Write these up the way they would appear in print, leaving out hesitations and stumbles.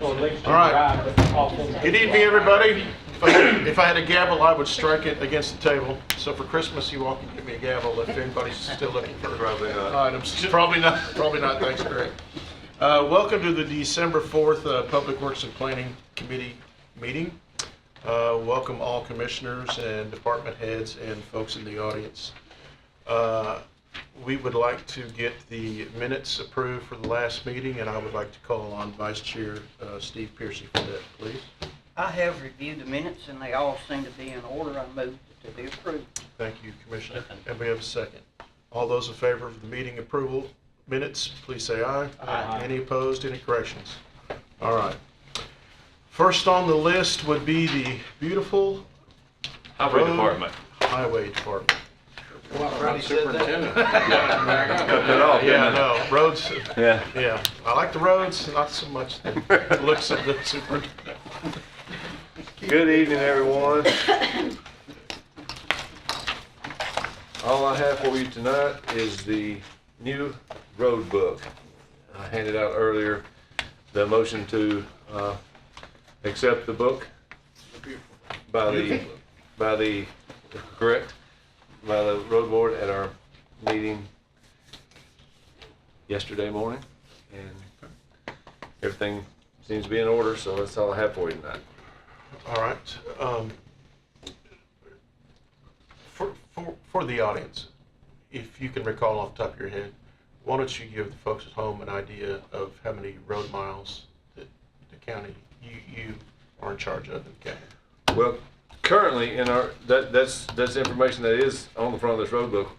All right. Good evening, everybody. If I had a gavel, I would strike it against the table. So for Christmas, you all can give me a gavel if anybody's still looking for items. Probably not. Thanks, Greg. Welcome to the December 4th Public Works and Planning Committee meeting. Welcome all commissioners and department heads and folks in the audience. We would like to get the minutes approved for the last meeting, and I would like to call on Vice Chair Steve Piercy for that, please. I have reviewed the minutes and they all seem to be in order. I move to be approved. Thank you, Commissioner. And we have a second. All those in favor of the meeting approval minutes, please say aye. Aye. Any opposed, any corrections? All right. First on the list would be the beautiful Highway Department. Highway Department. Superintendent. Cut that off. Yeah, no, roads, Yeah. yeah. I like the roads, not so much the looks of the superintendent. Good evening, everyone. All I have for you tonight is the new road book. I handed out earlier the motion to accept the book by the road board at our meeting yesterday morning, and everything seems to be in order, so that's all I have for you tonight. All right. For the audience, if you can recall off the top of your head, why don't you give the folks at home an idea of how many road miles that the county, you are in charge of in the county? Well, currently in our, that's information that is on the front of this road book.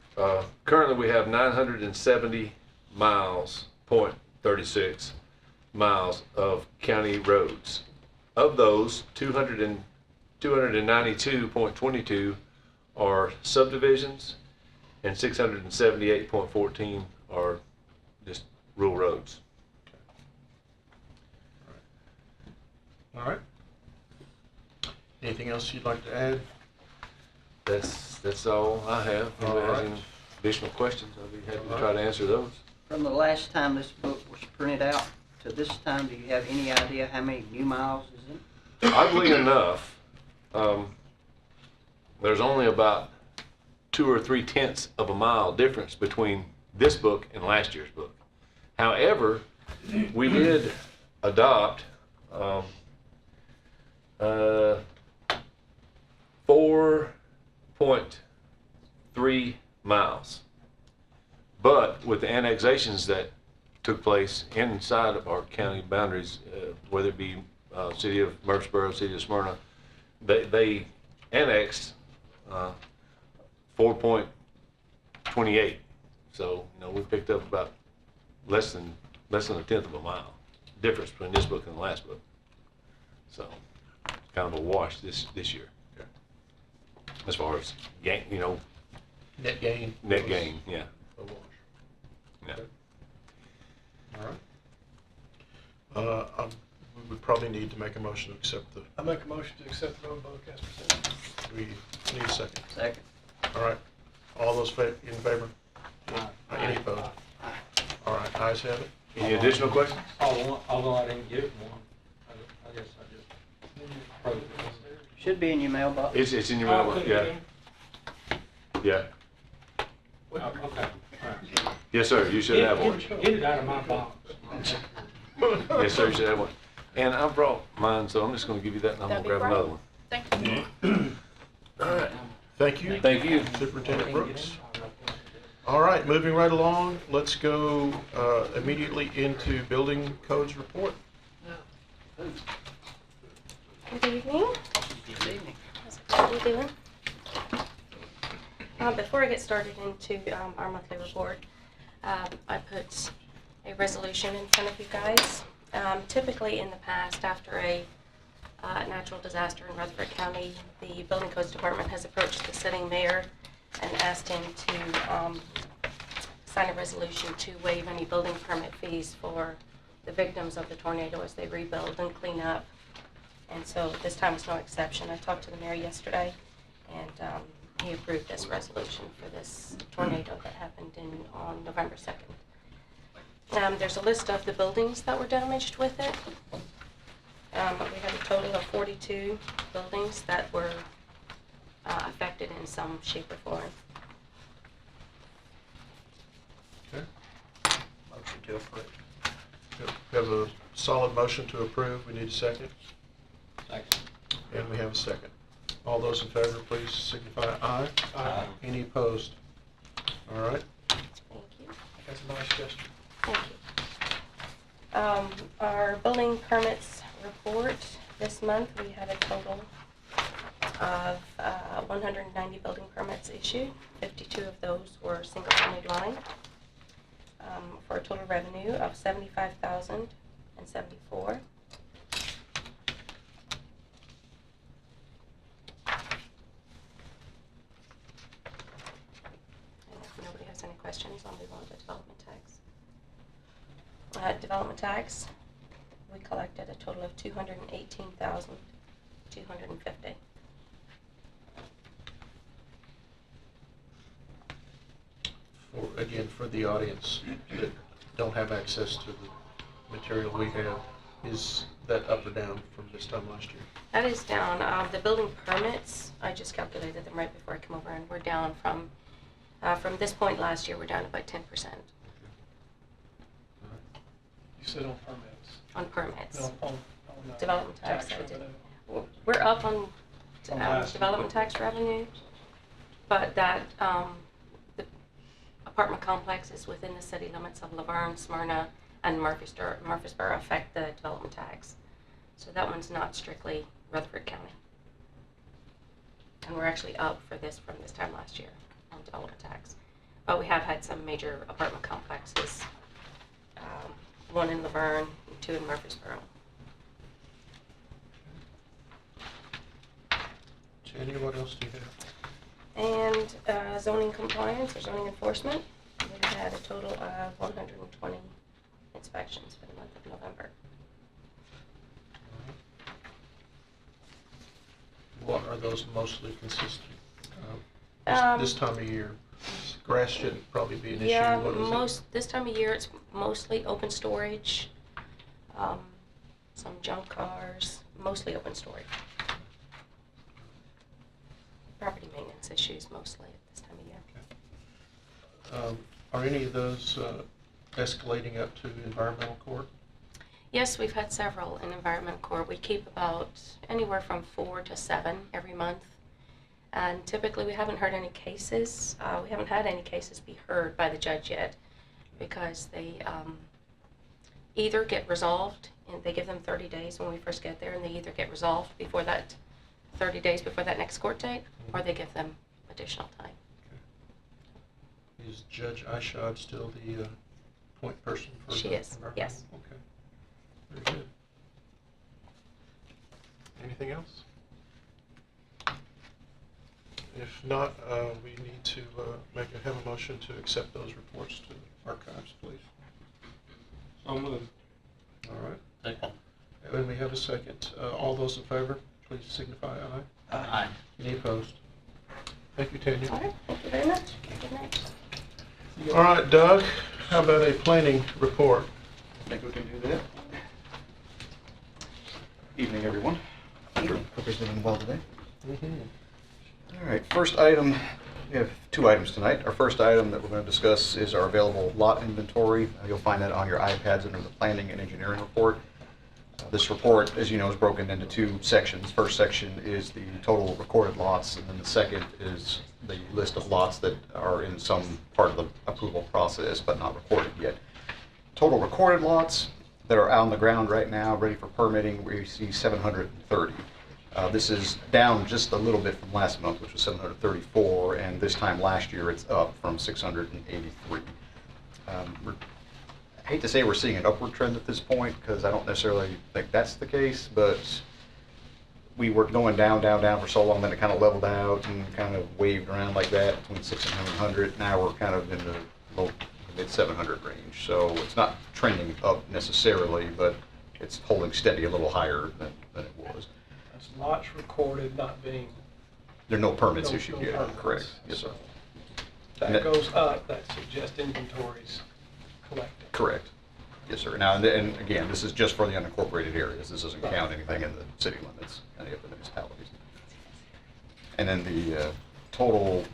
Currently we have 970 miles, 0.36 miles of county roads. Of those, 292.22 are subdivisions, and 678.14 are just rural roads. All right. Anything else you'd like to add? That's all I have. If anybody has any additional questions, I'll be happy to try to answer those. From the last time this book was printed out to this time, do you have any idea how many new miles is in? Oddly enough, there's only about 2 or 3/10 of a mile difference between this book and last year's book. However, we did adopt 4.3 miles. But with the annexations that took place inside of our county boundaries, whether it be city of Murfreesboro, city of Smyrna, they annexed 4.28. So, we picked up about less than a 1/10 of a mile difference between this book and the last book. So, it's kind of a wash this year. Okay. As far as gain, Net gain? net gain, yeah. A wash. Yeah. Okay. All right. We would probably need to make a motion to accept the, I make a motion to accept the road book as presented. we need a second. Second. All right. All those in favor? Any opposed? All right, ayes have it. Any additional questions? Although I didn't get one, I guess I just approved it. Should be in your mailbox. It's in your mailbox, yeah. Yeah. Okay, all right. Yes, sir, you should have one. Get it out of my box. Yes, sir, you should have one. And I brought mine, so I'm just gonna give you that and I'm gonna That'd be grab another one. Thank you. All right. Thank you, Thank you. Superintendent Brooks. All right, moving right along, let's go immediately into building codes report. Good evening. Good evening. How's everybody doing? Before I get started into our monthly report, I put a resolution in front of you guys. Typically in the past, after a natural disaster in Rutherford County, the Building Codes Department has approached the sitting mayor and asked him to sign a resolution to waive any building permit fees for the victims of the tornado as they rebuild and clean up. And so this time is no exception. I talked to the mayor yesterday, and he approved this resolution for this tornado that happened on November 2nd. There's a list of the buildings that were damaged with it. We had a total of 42 buildings that were affected in some shape or form. Okay. Motion to approve. We have a solid motion to approve. We need a second. Second. And we have a second. All those in favor, please signify aye. Aye. Any opposed? All right. Thank you. That's a nice gesture. Thank you. Our building permits report, this month, we had a total of 190 building permits issued. 52 of those were single-family dwelling, for a total revenue of $75,074. If nobody has any questions, I'll move on to development tax. Development tax, we collected a total of $218,250. Again, for the audience that don't have access to the material we have, is that up or down from this time last year? That is down. The building permits, I just calculated them right before I came over, and we're down from this point last year, we're down about 10% You said on permits. on permits. No, on Development tax, I did. revenue. We're up on On last development year. tax revenue, but that, the apartment complexes within the city limits of Laverne, Smyrna, and Murfreesboro affect the development tax. So that one's not strictly Rutherford County. And we're actually up for this from this time last year on development tax. But we have had some major apartment complexes, one in Laverne, 2 in Murfreesboro. Jenny, what else do you have? And zoning compliance or zoning enforcement, we had a total of 120 inspections for the month of November. What are those mostly consistent? This time of year, grass shouldn't probably be an issue. Yeah, What is it? this time of year, it's mostly open storage, some junk cars, mostly open storage. Property maintenance issues mostly at this time of year. Are any of those escalating up to environmental court? Yes, we've had several in environmental court. We keep about anywhere from 4 to 7 every month. And typically we haven't heard any cases. We haven't had any cases be heard by the judge yet because they either get resolved, and they give them 30 days when we first get there, and they either get resolved before that 30 days before that next court date, or they give them additional time. Is Judge Ishod still the point person for She the is, environmental? yes. Okay, very good. Anything else? If not, we need to have a motion to accept those reports to archives, please. So moved. All right. Second. And we have a second. All those in favor, please signify aye. Aye. Any opposed? Thank you, Tanya. All right, thank you very much. Good night. All right, Doug, how about a planning report? I think we can do that. Evening, everyone. Hope everybody's doing well today. All right, first item, we have 2 items tonight. Our first item that we're going to discuss is our available lot inventory. You'll find that on your iPads under the planning and engineering report. This report, as you know, is broken into 2 sections. First section is the total recorded lots, and then the second is the list of lots that are in some part of the approval process but not recorded yet. Total recorded lots that are out on the ground right now, ready for permitting, we see 730. This is down just a little bit from last month, which was 734, and this time last year it's up from 683. I hate to say we're seeing an upward trend at this point because I don't necessarily think that's the case, but we were going down for so long, then it kind of leveled out and kind of waved around like that between 600 and 700. Now we're kind of in the low mid 700 range, so it's not trending up necessarily, but it's holding steady a little higher than it was. That's lots recorded, not being. There are no permits no- issued no yet, permits. correct? Yes, sir. That goes up, that suggests inventories collected. Correct. Yes, sir. Now, and again, this is just for the unincorporated areas. This doesn't count anything in the city limits, any of the municipalities. And then the total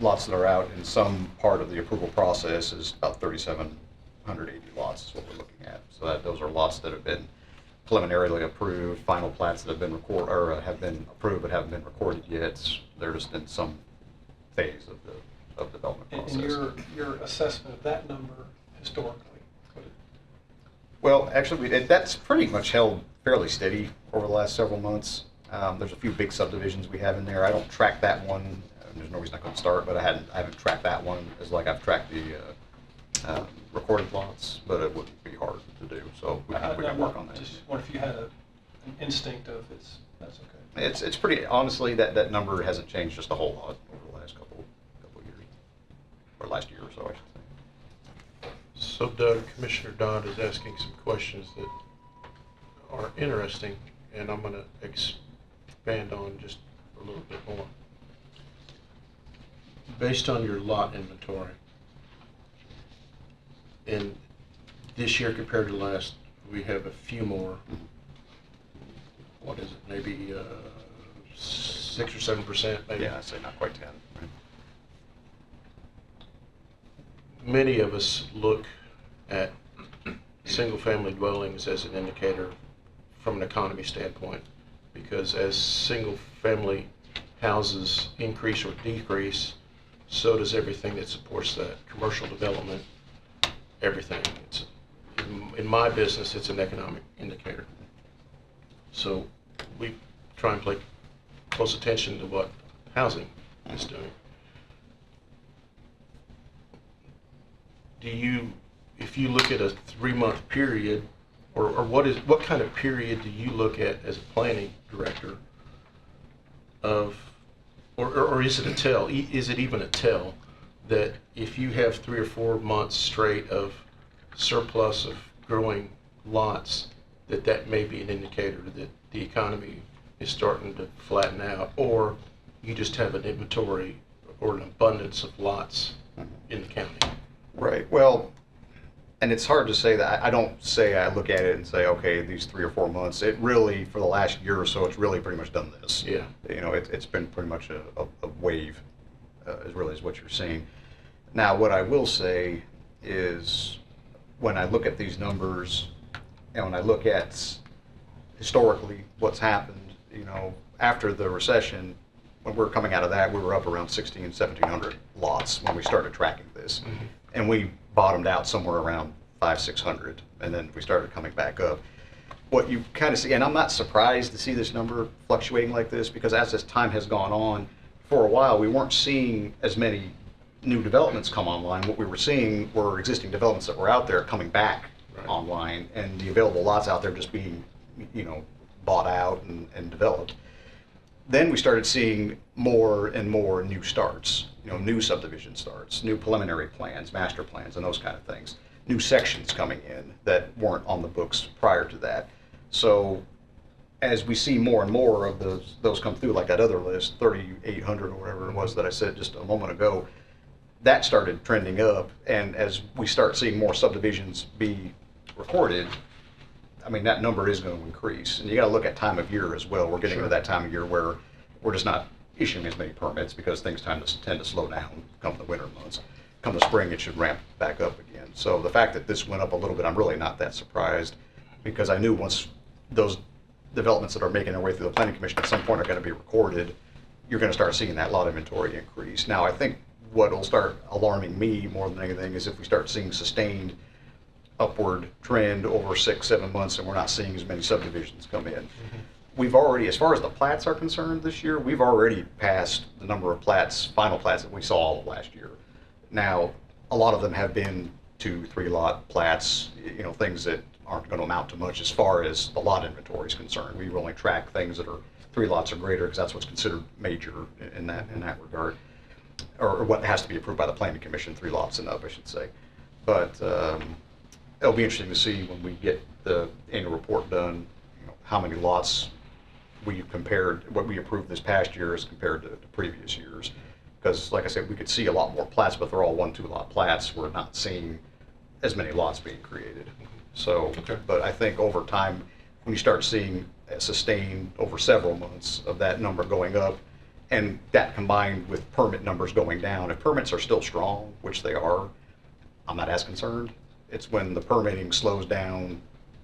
lots that are out in some part of the approval process is about 3,780 lots is what we're looking at. So those are lots that have been preliminarily approved, final plats that have been have been approved but haven't been recorded yet. They're just in some phase of development process. And your assessment of that number historically? Well, actually, that's pretty much held fairly steady over the last several months. There's a few big subdivisions we have in there. I don't track that one. There's no reason I couldn't start, but I haven't tracked that one as like I've tracked the recorded lots, but it wouldn't be hard to do. So we can work on that. Just wonder if you had an instinct of that's okay. It's pretty, honestly, that number hasn't changed just a whole lot over the last couple years, or last year or so, I should say. So Doug, Commissioner Dodd is asking some questions that are interesting, and I'm going to expand on just a little bit more. Based on your lot inventory, and this year compared to last, we have a few more, what is it, maybe 6 or 7%, maybe? Yeah, I'd say not quite 10. Right? Many of us look at single-family dwellings as an indicator from an economy standpoint, because as single-family houses increase or decrease, so does everything that supports that. Commercial development, everything. In my business, it's an economic indicator. So we try and pay close attention to what housing is doing. If you look at a 3-month period, or what kind of period do you look at as a planning director of, or is it a tell? Is it even a tell that if you have 3 or 4 months straight of surplus of growing lots, that may be an indicator that the economy is starting to flatten out, or you just have an inventory or an abundance of lots in the county? Right. Well, and it's hard to say that. I don't say I look at it and say, okay, these 3 or 4 months. It really, for the last year or so, it's really pretty much done this. Yeah. You know, it's been pretty much a wave, is really what you're seeing. Now, what I will say is, when I look at these numbers, and when I look at historically what's happened, you know, after the recession, when we were coming out of that, we were up around 1,700 lots when we started tracking this. Mm-hmm. And we bottomed out somewhere around 500-600, and then we started coming back up. What you kind of see, and I'm not surprised to see this number fluctuating like this, because as this time has gone on, for a while we weren't seeing as many new developments come online. What we were seeing were existing developments that were out there coming back online, and the available lots out there just being, you know, bought out and developed. Then we started seeing more and more new starts, you know, new subdivision starts, new preliminary plans, master plans, and those kind of things. New sections coming in that weren't on the books prior to that. So as we see more and more of those come through, like that other list, 3,800 or whatever it was that I said just a moment ago, that started trending up. And as we start seeing more subdivisions be recorded, I mean, that number is going to increase. And you got to look at time of year as well. We're getting into that time of year where we're just not issuing as many permits because things tend to slow down come the winter months. Come the spring, it should ramp back up again. So the fact that this went up a little bit, I'm really not that surprised, because I knew once those developments that are making their way through the planning commission at some point are going to be recorded, you're going to start seeing that lot inventory increase. Now, I think what will start alarming me more than anything is if we start seeing sustained upward trend over 6-7 months and we're not seeing as many subdivisions come in. Mm-hmm. We've already, as far as the plats are concerned this year, we've already passed the number of plats, final plats that we saw all of last year. Now, a lot of them have been 2-3 lot plats, you know, things that aren't going to amount to much as far as the lot inventory is concerned. We only track things that are 3 lots or greater because that's what's considered major in that regard, or what has to be approved by the planning commission, 3 lots and up, I should say. But it'll be interesting to see when we get the annual report done, you know, how many lots we compared, what we approved this past year as compared to previous years. Because, like I said, we could see a lot more plats, but they're all 1-2 lot plats. We're not seeing as many lots being created. So, Okay. but I think over time, when you start seeing a sustained over several months of that number going up, and that combined with permit numbers going down, if permits are still strong, which they are, I'm not as concerned. It's when the permitting slows down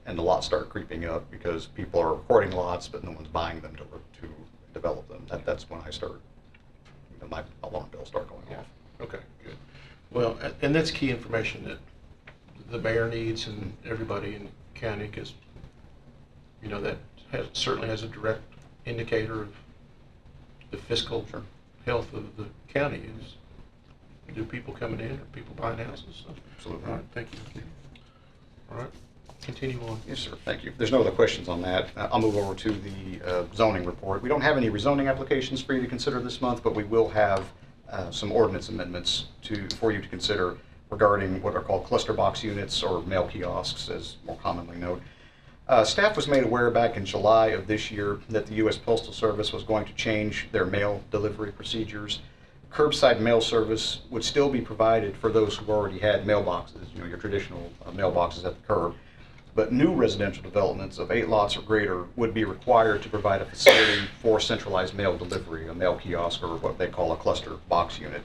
and the lots start creeping up because people are recording lots, but no one's buying them to develop them. That's when I start, my alarm bells start going off. Okay, good. Well, and that's key information that the mayor needs and everybody in the county, because, that certainly has a direct indicator of the fiscal health of the county. Is do people coming in or people buying houses? So, Absolutely. all right, thank you. All right, continue on. Yes, sir, thank you. There's no other questions on that. I'll move over to the zoning report. We don't have any rezoning applications for you to consider this month, but we will have some ordinance amendments for you to consider regarding what are called cluster box units or mail kiosks, as more commonly known. Staff was made aware back in July of this year that the U.S. Postal Service was going to change their mail delivery procedures. Curbside mail service would still be provided for those who already had mailboxes, your traditional mailboxes at the curb. But new residential developments of 8 lots or greater would be required to provide a facility for centralized mail delivery, a mail kiosk, or what they call a cluster box unit.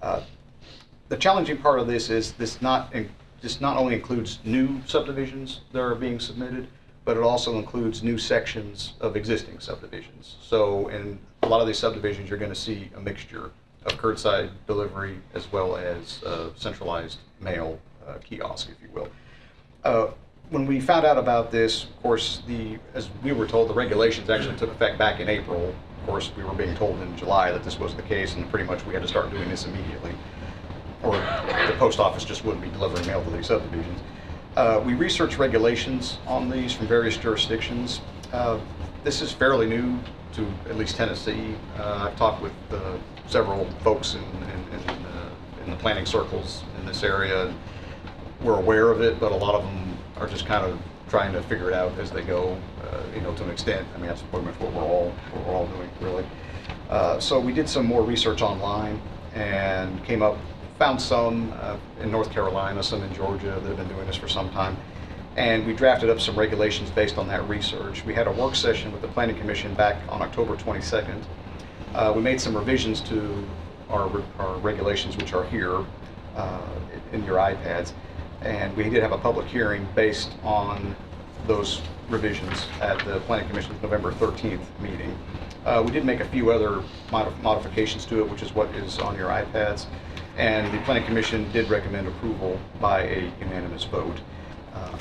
The challenging part of this is this not only includes new subdivisions that are being submitted, but it also includes new sections of existing subdivisions. So in a lot of these subdivisions, you're going to see a mixture of curbside delivery as well as centralized mail kiosk, if you will. When we found out about this, of course, as we were told, the regulations actually took effect back in April. Of course, we were being told in July that this was the case, and pretty much we had to start doing this immediately, or the post office just wouldn't be delivering mail to these subdivisions. We researched regulations on these from various jurisdictions. This is fairly new to at least Tennessee. I've talked with several folks in the planning circles in this area, and we're aware of it, but a lot of them are just kind of trying to figure it out as they go, to an extent. I mean, that's pretty much what we're all doing, really. So we did some more research online and found some in North Carolina, some in Georgia that have been doing this for some time. And we drafted up some regulations based on that research. We had a work session with the Planning Commission back on October 22nd. We made some revisions to our regulations, which are here in your iPads. And we did have a public hearing based on those revisions at the Planning Commission's November 13th meeting. We did make a few other modifications to it, which is what is on your iPads. And the Planning Commission did recommend approval by a unanimous vote.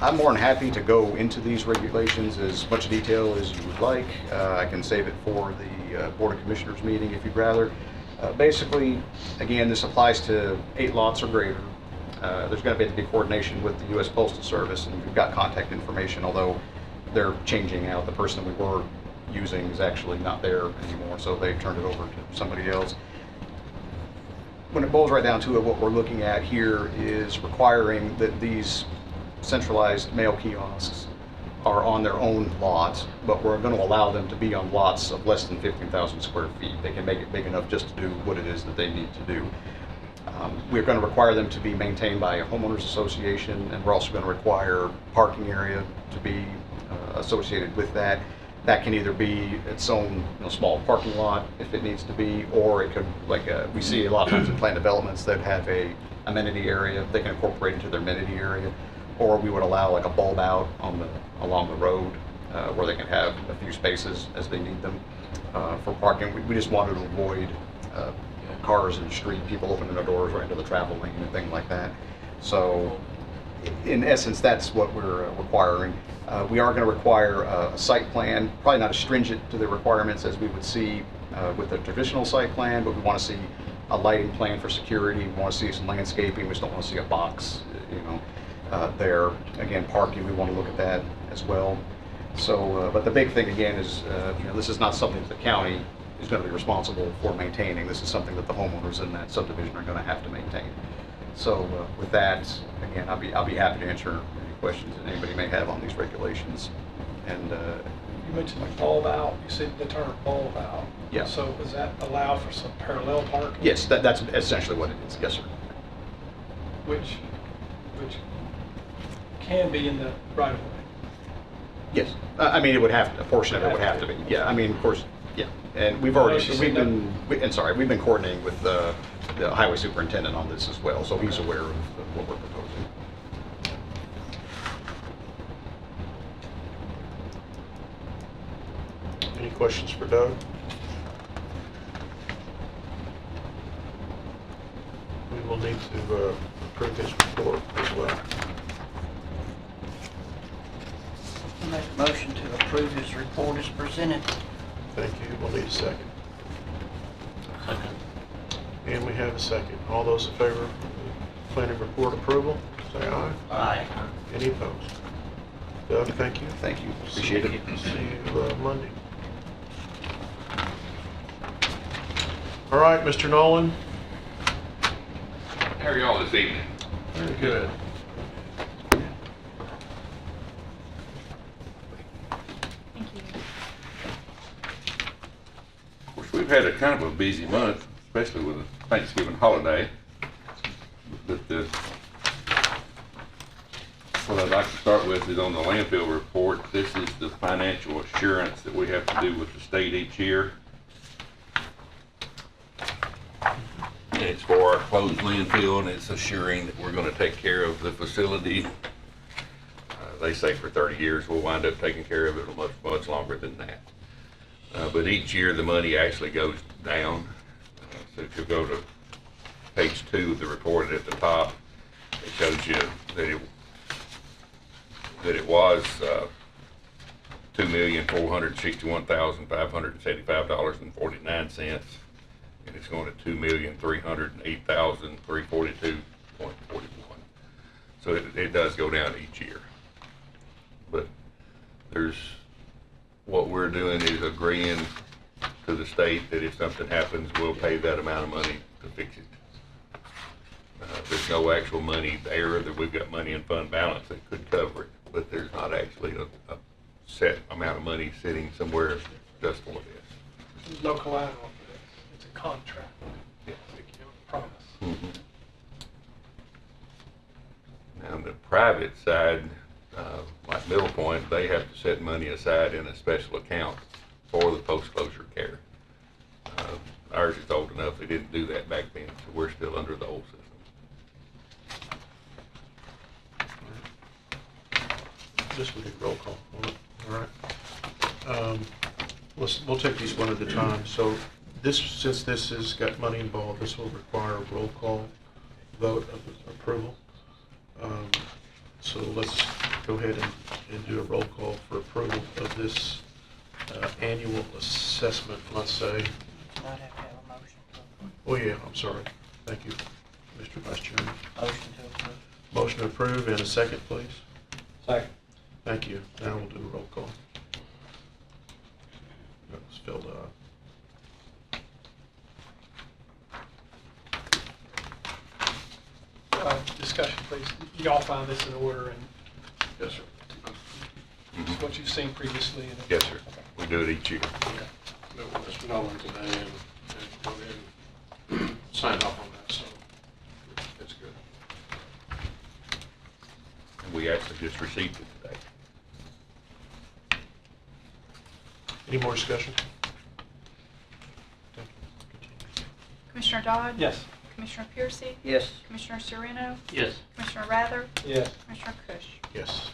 I'm more than happy to go into these regulations as much detail as you would like. I can save it for the Board of Commissioners meeting if you'd rather. Basically, again, this applies to 8 lots or greater. There's going to be coordination with the U.S. Postal Service, and we've got contact information, although they're changing out. The person that we were using is actually not there anymore, so they've turned it over to somebody else. When it boils right down to it, what we're looking at here is requiring that these centralized mail kiosks are on their own lots, but we're going to allow them to be on lots of less than 15,000 square feet. They can make it big enough just to do what it is that they need to do. We're going to require them to be maintained by a homeowners association, and we're also going to require parking area to be associated with that. That can either be its own small parking lot if it needs to be, or it could, we see a lot of times in planned developments that have a amenity area, they can incorporate into their amenity area, or we would allow like a bulb out along the road where they can have a few spaces as they need them for parking. We just wanted to avoid cars in the street, people opening their doors right into the travel lane and things like that. So in essence, that's what we're requiring. We are going to require a site plan, probably not as stringent to the requirements as we would see with a traditional site plan, but we want to see a lighting plan for security. We want to see some landscaping. We just don't want to see a box, there. Again, parking, we want to look at that as well. So, but the big thing again is, this is not something that the county is going to be responsible for maintaining. This is something that the homeowners in that subdivision are going to have to maintain. So with that, again, I'll be happy to answer any questions that anybody may have on these regulations. And You mentioned like bulb out, you said the term bulb out. Yeah. So does that allow for some parallel parking? yes, that's essentially what it is. Yes, sir. Which can be in the right of way. Yes, I mean, it would have, a portion of it would have to be, yeah, I mean, of course, yeah. And we've already, we've been coordinating with the highway superintendent on this as well, so he's aware of what we're proposing. Any questions for Doug? We will need to approve his report as well. I make a motion to approve his report as presented. Thank you. We'll need a second. And we have a second. All those in favor of the planning report approval, say aye. Aye. Any opposed? Doug, thank you. Thank you, appreciate it. See you Monday. All right, Mr. Nolan. How are y'all this evening? Very good. Of course, we've had a kind of a busy month, especially with the Thanksgiving holiday. But what I'd like to start with is on the landfill report. This is the financial assurance that we have to do with the state each year. And it's for our closed landfill, and it's assuring that we're gonna take care of the facility. They say for 30 years, we'll wind up taking care of it much, much longer than that. But each year, the money actually goes down. So if you go to page 2 of the report at the top, it shows you that it was $2,461,575.49. And it's going to $2,308,342.41. So it does go down each year. But what we're doing is agreeing to the state that if something happens, we'll pay that amount of money to fix it. There's no actual money there, that we've got money in fund balance that could cover it, but there's not actually a set amount of money sitting somewhere just for this. There's no collateral for this. It's a contract. Yeah. It's a promise. Mhm. Now, on the private side, like Middle Point, they have to set money aside in a special account for the post-closure care. Ours is old enough, they didn't do that back then, so we're still under the old system. This will be roll call. All right. We'll take these one at a time. So since this has got money involved, this will require a roll call vote of approval. So let's go ahead and do a roll call for approval of this annual assessment, let's say. Might have to have a motion to approve. Oh, yeah, I'm sorry. Thank you, Mr. Vice Chairman. Motion to approve. Motion to approve and a second, please. Second. Thank you. Now we'll do a roll call. That was filled out. Discussion, please. You all find this in order and Yes, sir. it's what you've seen previously. And Yes, sir. We do it each year. Met with Mr. Nolan today and go ahead and sign off on that, so it's good. And we actually just received it today. Any more discussion? Commissioner Dodd? Yes. Commissioner Piercy? Yes. Commissioner Sereno? Yes. Commissioner Rather? Yes. Commissioner Cush? Yes.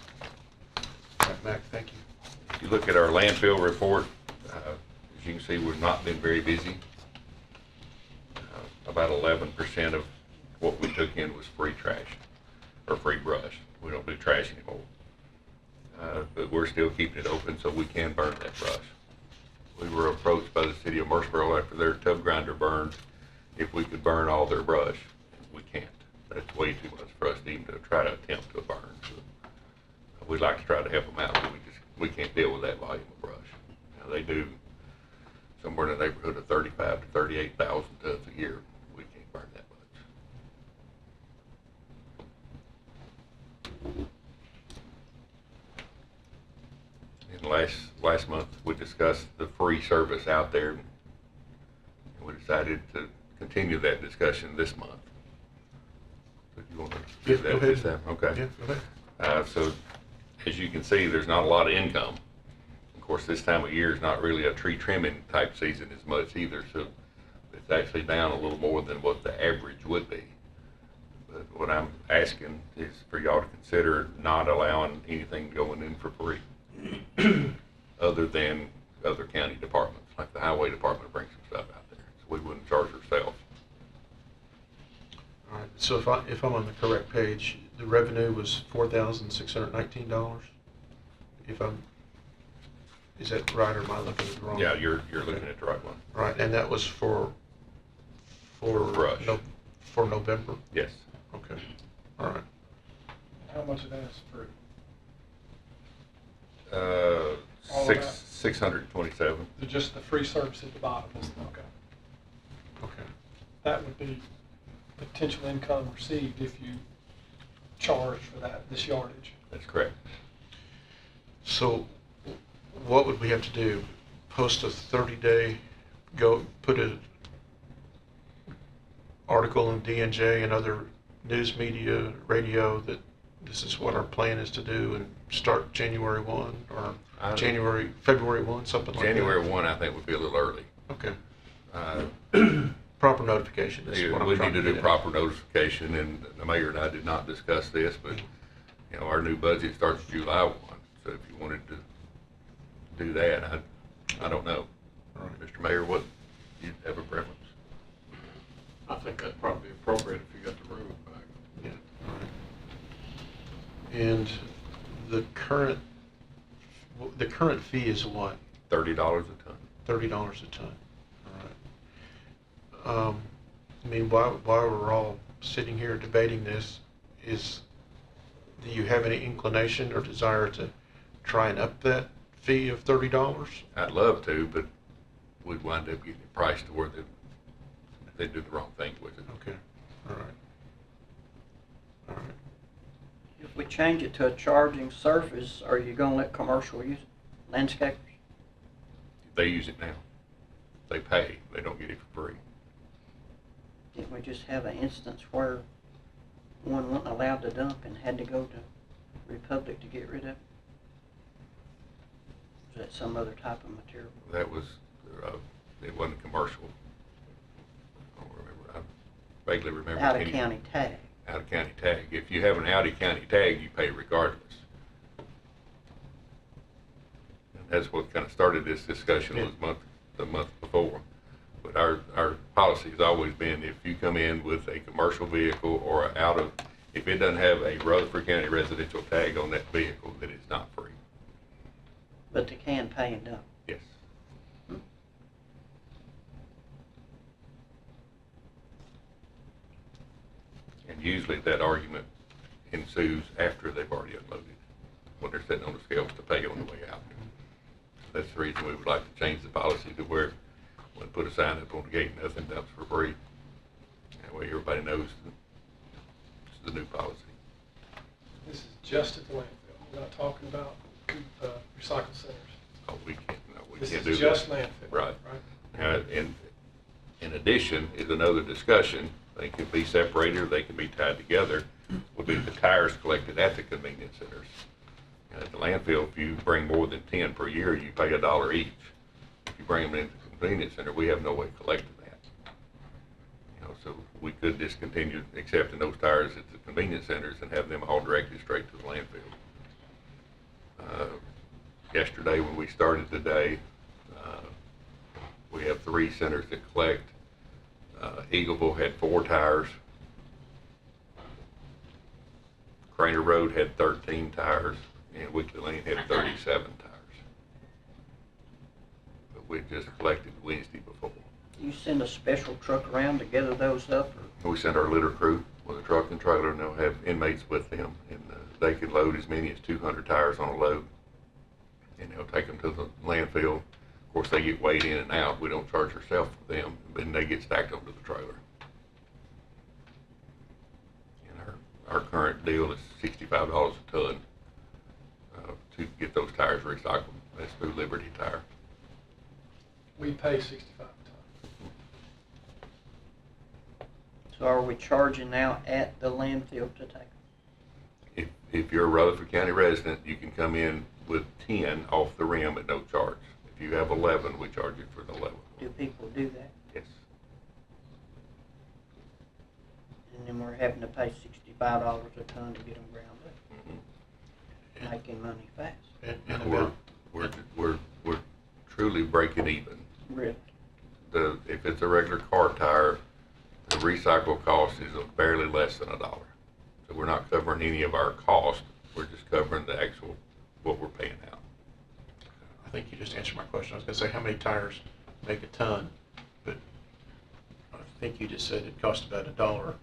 All right, Mac, thank you. If you look at our landfill report, as you can see, we've not been very busy. About 11% of what we took in was free trash, or free brush. We don't do trash anymore. But we're still keeping it open so we can burn that brush. We were approached by the city of Murfreesboro after their tub grinder burned, if we could burn all their brush. We can't. That's way too much for us to even to try to attempt to burn. So we'd like to try to help them out, but we can't deal with that volume of brush. Now, they do somewhere in the neighborhood of 35 to 38,000 tons a year. We can't burn that much. And last month, we discussed the free service out there. And we decided to continue that discussion this month. So if you want to Yeah, do go that ahead. this time, okay. Yeah, go So as you can see, there's not a lot of income. Of course, this time of year is not really a tree trimming type season as much either, so it's actually down a little more than what the average would be. But what I'm asking is for y'all to consider not allowing anything going in for free, other than other county departments, like the highway department brings some stuff out there, so we wouldn't charge ourselves. All right, so if I'm on the correct page, the revenue was $4,619. Is that right, or am I looking at it wrong? Yeah, you're looking at the right one. Right, and that was for brush. for November? Yes. Okay, all right. How much of that is free? All of that? 627. Just the free service at the bottom, okay. Okay. That would be potential income received if you charge for this yardage. That's correct. So what would we have to do? Post a 30-day, put an article in DNJ and other news media, radio, that this is what our plan is to do, and start January 1 or February 1, something like that? January 1, I think, would be a little early. Okay. Proper notification is what I'm We trying need to to do get at. proper notification, and the mayor and I did not discuss this, but, you know, our new budget starts July 1, so if you wanted to do that, I don't know. All right. Mr. Mayor, what, you have a preference? I think that'd probably be appropriate if you got the road back. Yeah, all right. And the current fee is what? $30 a ton. $30 a ton. All right. I mean, while we're all sitting here debating this, do you have any inclination or desire to try and up that fee of $30? I'd love to, but we'd wind up getting it priced to where they do the wrong thing with it. Okay, all right. All right. If we change it to a charging surface, are you gonna let commercial use it? Landscapers? They use it now. They pay. They don't get it for free. Didn't we just have an instance where one wasn't allowed to dump and had to go to Republic to get rid of it? Was that some other type of material? That was, it wasn't commercial. I don't remember. I vaguely remember. Out of any- county tag. Out of county tag. If you have an out of county tag, you pay regardless. And that's what kind of started this discussion the month before. But our policy has always been, if you come in with a commercial vehicle or if it doesn't have a Rutherford County residential tag on that vehicle, then it's not free. But they can pay and dump. Yes. And usually that argument ensues after they've already unloaded, when they're sitting on the scales to pay on the way out. That's the reason we would like to change the policy to where when put a sign up on the gate, nothing dumps for free. That way everybody knows it's the new policy. This is just at the landfill. We're not talking about recycle centers. Oh, we can't do This that. is just landfill. Right. Right? And in addition is another discussion. They can be separated or they can be tied together. Would be the tires collected at the convenience centers. And at the landfill, if you bring more than 10 per year, you pay $1 each. If you bring them into the convenience center, we have no way of collecting that. You know, so we could discontinue accepting those tires at the convenience centers and have them all directed straight to the landfill. Yesterday, when we started the day, we have 3 centers that collect. Eagleville had 4 tires. Craner Road had 13 tires, and Weekly Lane had 37 tires. But we just collected Wednesday before. You send a special truck around to gather those up? Or? We send our litter crew with a truck and trailer, and they'll have inmates with them, and they can load as many as 200 tires on a load, and they'll take them to the landfill. Of course, they get weighed in and out. We don't charge ourselves for them, and they get stacked onto the trailer. And our current deal is $65 a ton to get those tires recycled. That's through Liberty Tire. We pay $65 a ton. So are we charging now at the landfill to take them? If you're a Rutherford County resident, you can come in with 10 off the rim at no charge. If you have 11, we charge you for the 11. Do people do that? Yes. And then we're having to pay $65 a ton to get them ground Mhm. up, making money fast. And We're, about, we're truly breaking even. Really? If it's a regular car tire, the recycle cost is barely less than $1. So we're not covering any of our cost. We're just covering the actual, what we're paying out. I think you just answered my question. I was gonna say, how many tires make a ton? But I think you just said it costs about $1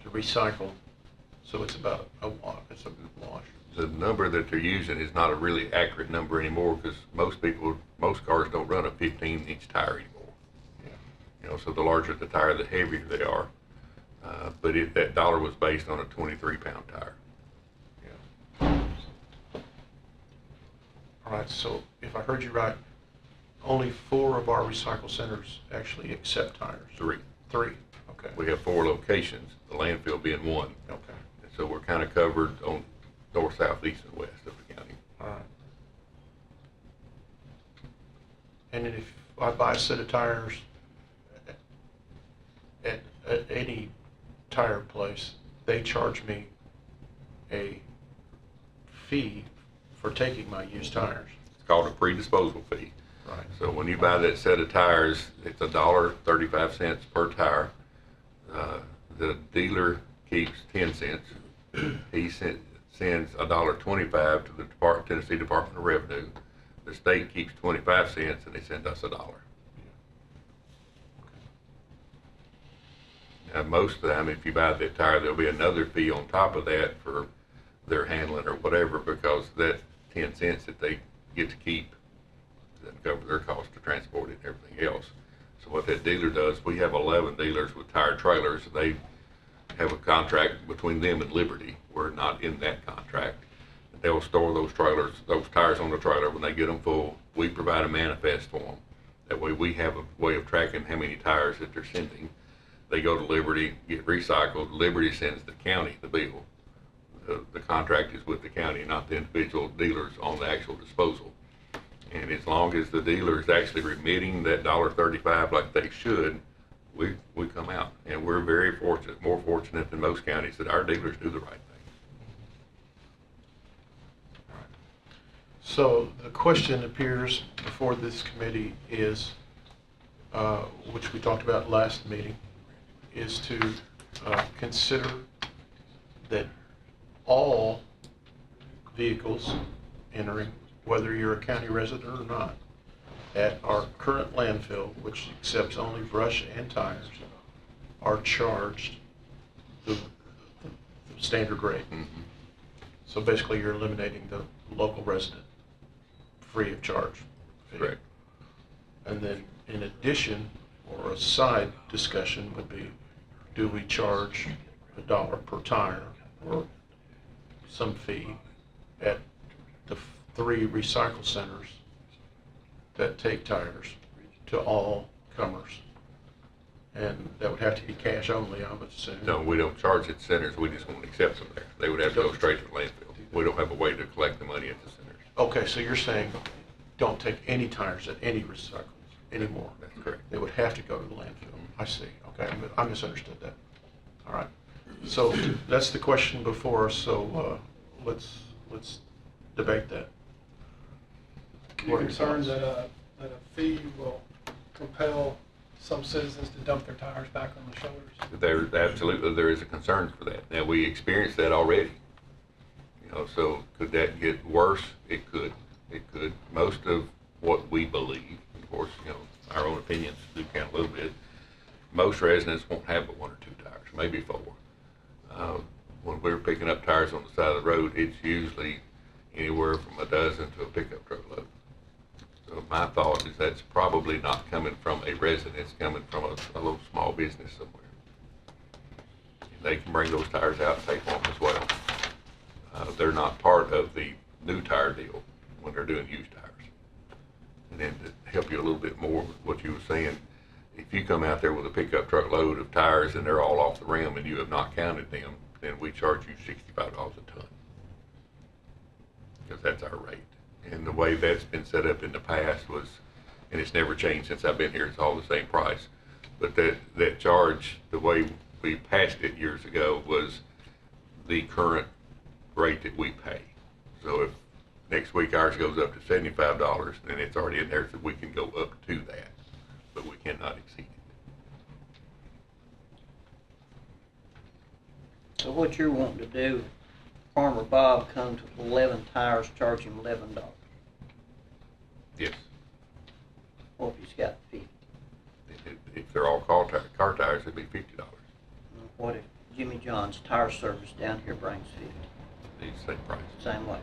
to recycle, so it's about a wash, it's a wash. The number that they're using is not a really accurate number anymore because most cars don't run a 15-inch tire anymore. Yeah. You know, so the larger the tire, the heavier they are. But that dollar was based on a 23-pound tire. Yeah. All right, so if I heard you right, only 4 of our recycle centers actually accept tires? 3. 3, okay. We have 4 locations, the landfill being 1. Okay, And so we're kind of covered on north, south, east, and west of the county. all right. And then if I buy a set of tires at any tire place, they charge me a fee for taking my used tires. It's called a pre-disposal fee. Right. So when you buy that set of tires, it's $1.35 per tire. The dealer keeps 10 cents. He sends $1.25 to the Tennessee Department of Revenue. The state keeps 25 cents, and they send us $1. Now, most of the time, if you buy that tire, there'll be another fee on top of that for their handling or whatever, because that 10 cents that they get to keep doesn't cover their cost to transport it and everything else. So what that dealer does, we have 11 dealers with tire trailers. They have a contract between them and Liberty. We're not in that contract. They'll store those tires on the trailer. When they get them full, we provide a manifest for them. That way we have a way of tracking how many tires that they're sending. They go to Liberty, get recycled. Liberty sends the county the bill. The contract is with the county, not the individual dealers on the actual disposal. And as long as the dealer is actually remitting that $1.35 like they should, we come out. And we're very fortunate, more fortunate than most counties, that our dealers do the right thing. So the question appears before this committee is, which we talked about last meeting, is to consider that all vehicles entering, whether you're a county resident or not, at our current landfill, which accepts only brush and tires, are charged the standard rate. Mm-hmm. So basically, you're eliminating the local resident free of charge fee. Correct. And then in addition, or a side discussion would be, do we charge $1 per tire or some fee at the 3 recycle centers that take tires to all comers? And that would have to be cash only, I would assume. No, we don't charge at centers. We just won't accept them there. They would have to go straight to the landfill. We don't have a way to collect the money at the centers. Okay, so you're saying don't take any tires at any recycles anymore? That's correct. They would have to go to the landfill. I see. Okay, I misunderstood that. All right. So that's the question before us, so let's debate that. You're concerned that a fee will compel some citizens to dump their tires back on the shoulders? Absolutely, there is a concern for that. Now, we experienced that already. You know, so could that get worse? It could. It could. Most of what we believe, of course, you know, our own opinions do count a little bit. Most residents won't have but 1 or 2 tires, maybe 4. When we're picking up tires on the side of the road, it's usually anywhere from a dozen to a pickup truck load. So my thought is that's probably not coming from a resident, it's coming from a little small business somewhere. And they can bring those tires out and take them as well. They're not part of the new tire deal when they're doing used tires. And then to help you a little bit more with what you were saying, if you come out there with a pickup truck load of tires and they're all off the rim and you have not counted them, then we charge you $65 a ton. because that's our rate. And the way that's been set up in the past was, and it's never changed since I've been here, it's all the same price. But that charge, the way we passed it years ago, was the current rate that we pay. So if next week ours goes up to $75, then it's already in there that we can go up to that, but we cannot exceed it. So what you're wanting to do, Farmer Bob comes with 11 tires, charge him $11. Yes. What if he's got 50? If they're all car tires, it'd be $50. What if Jimmy John's Tire Service down here brings 50? The same price. Same way.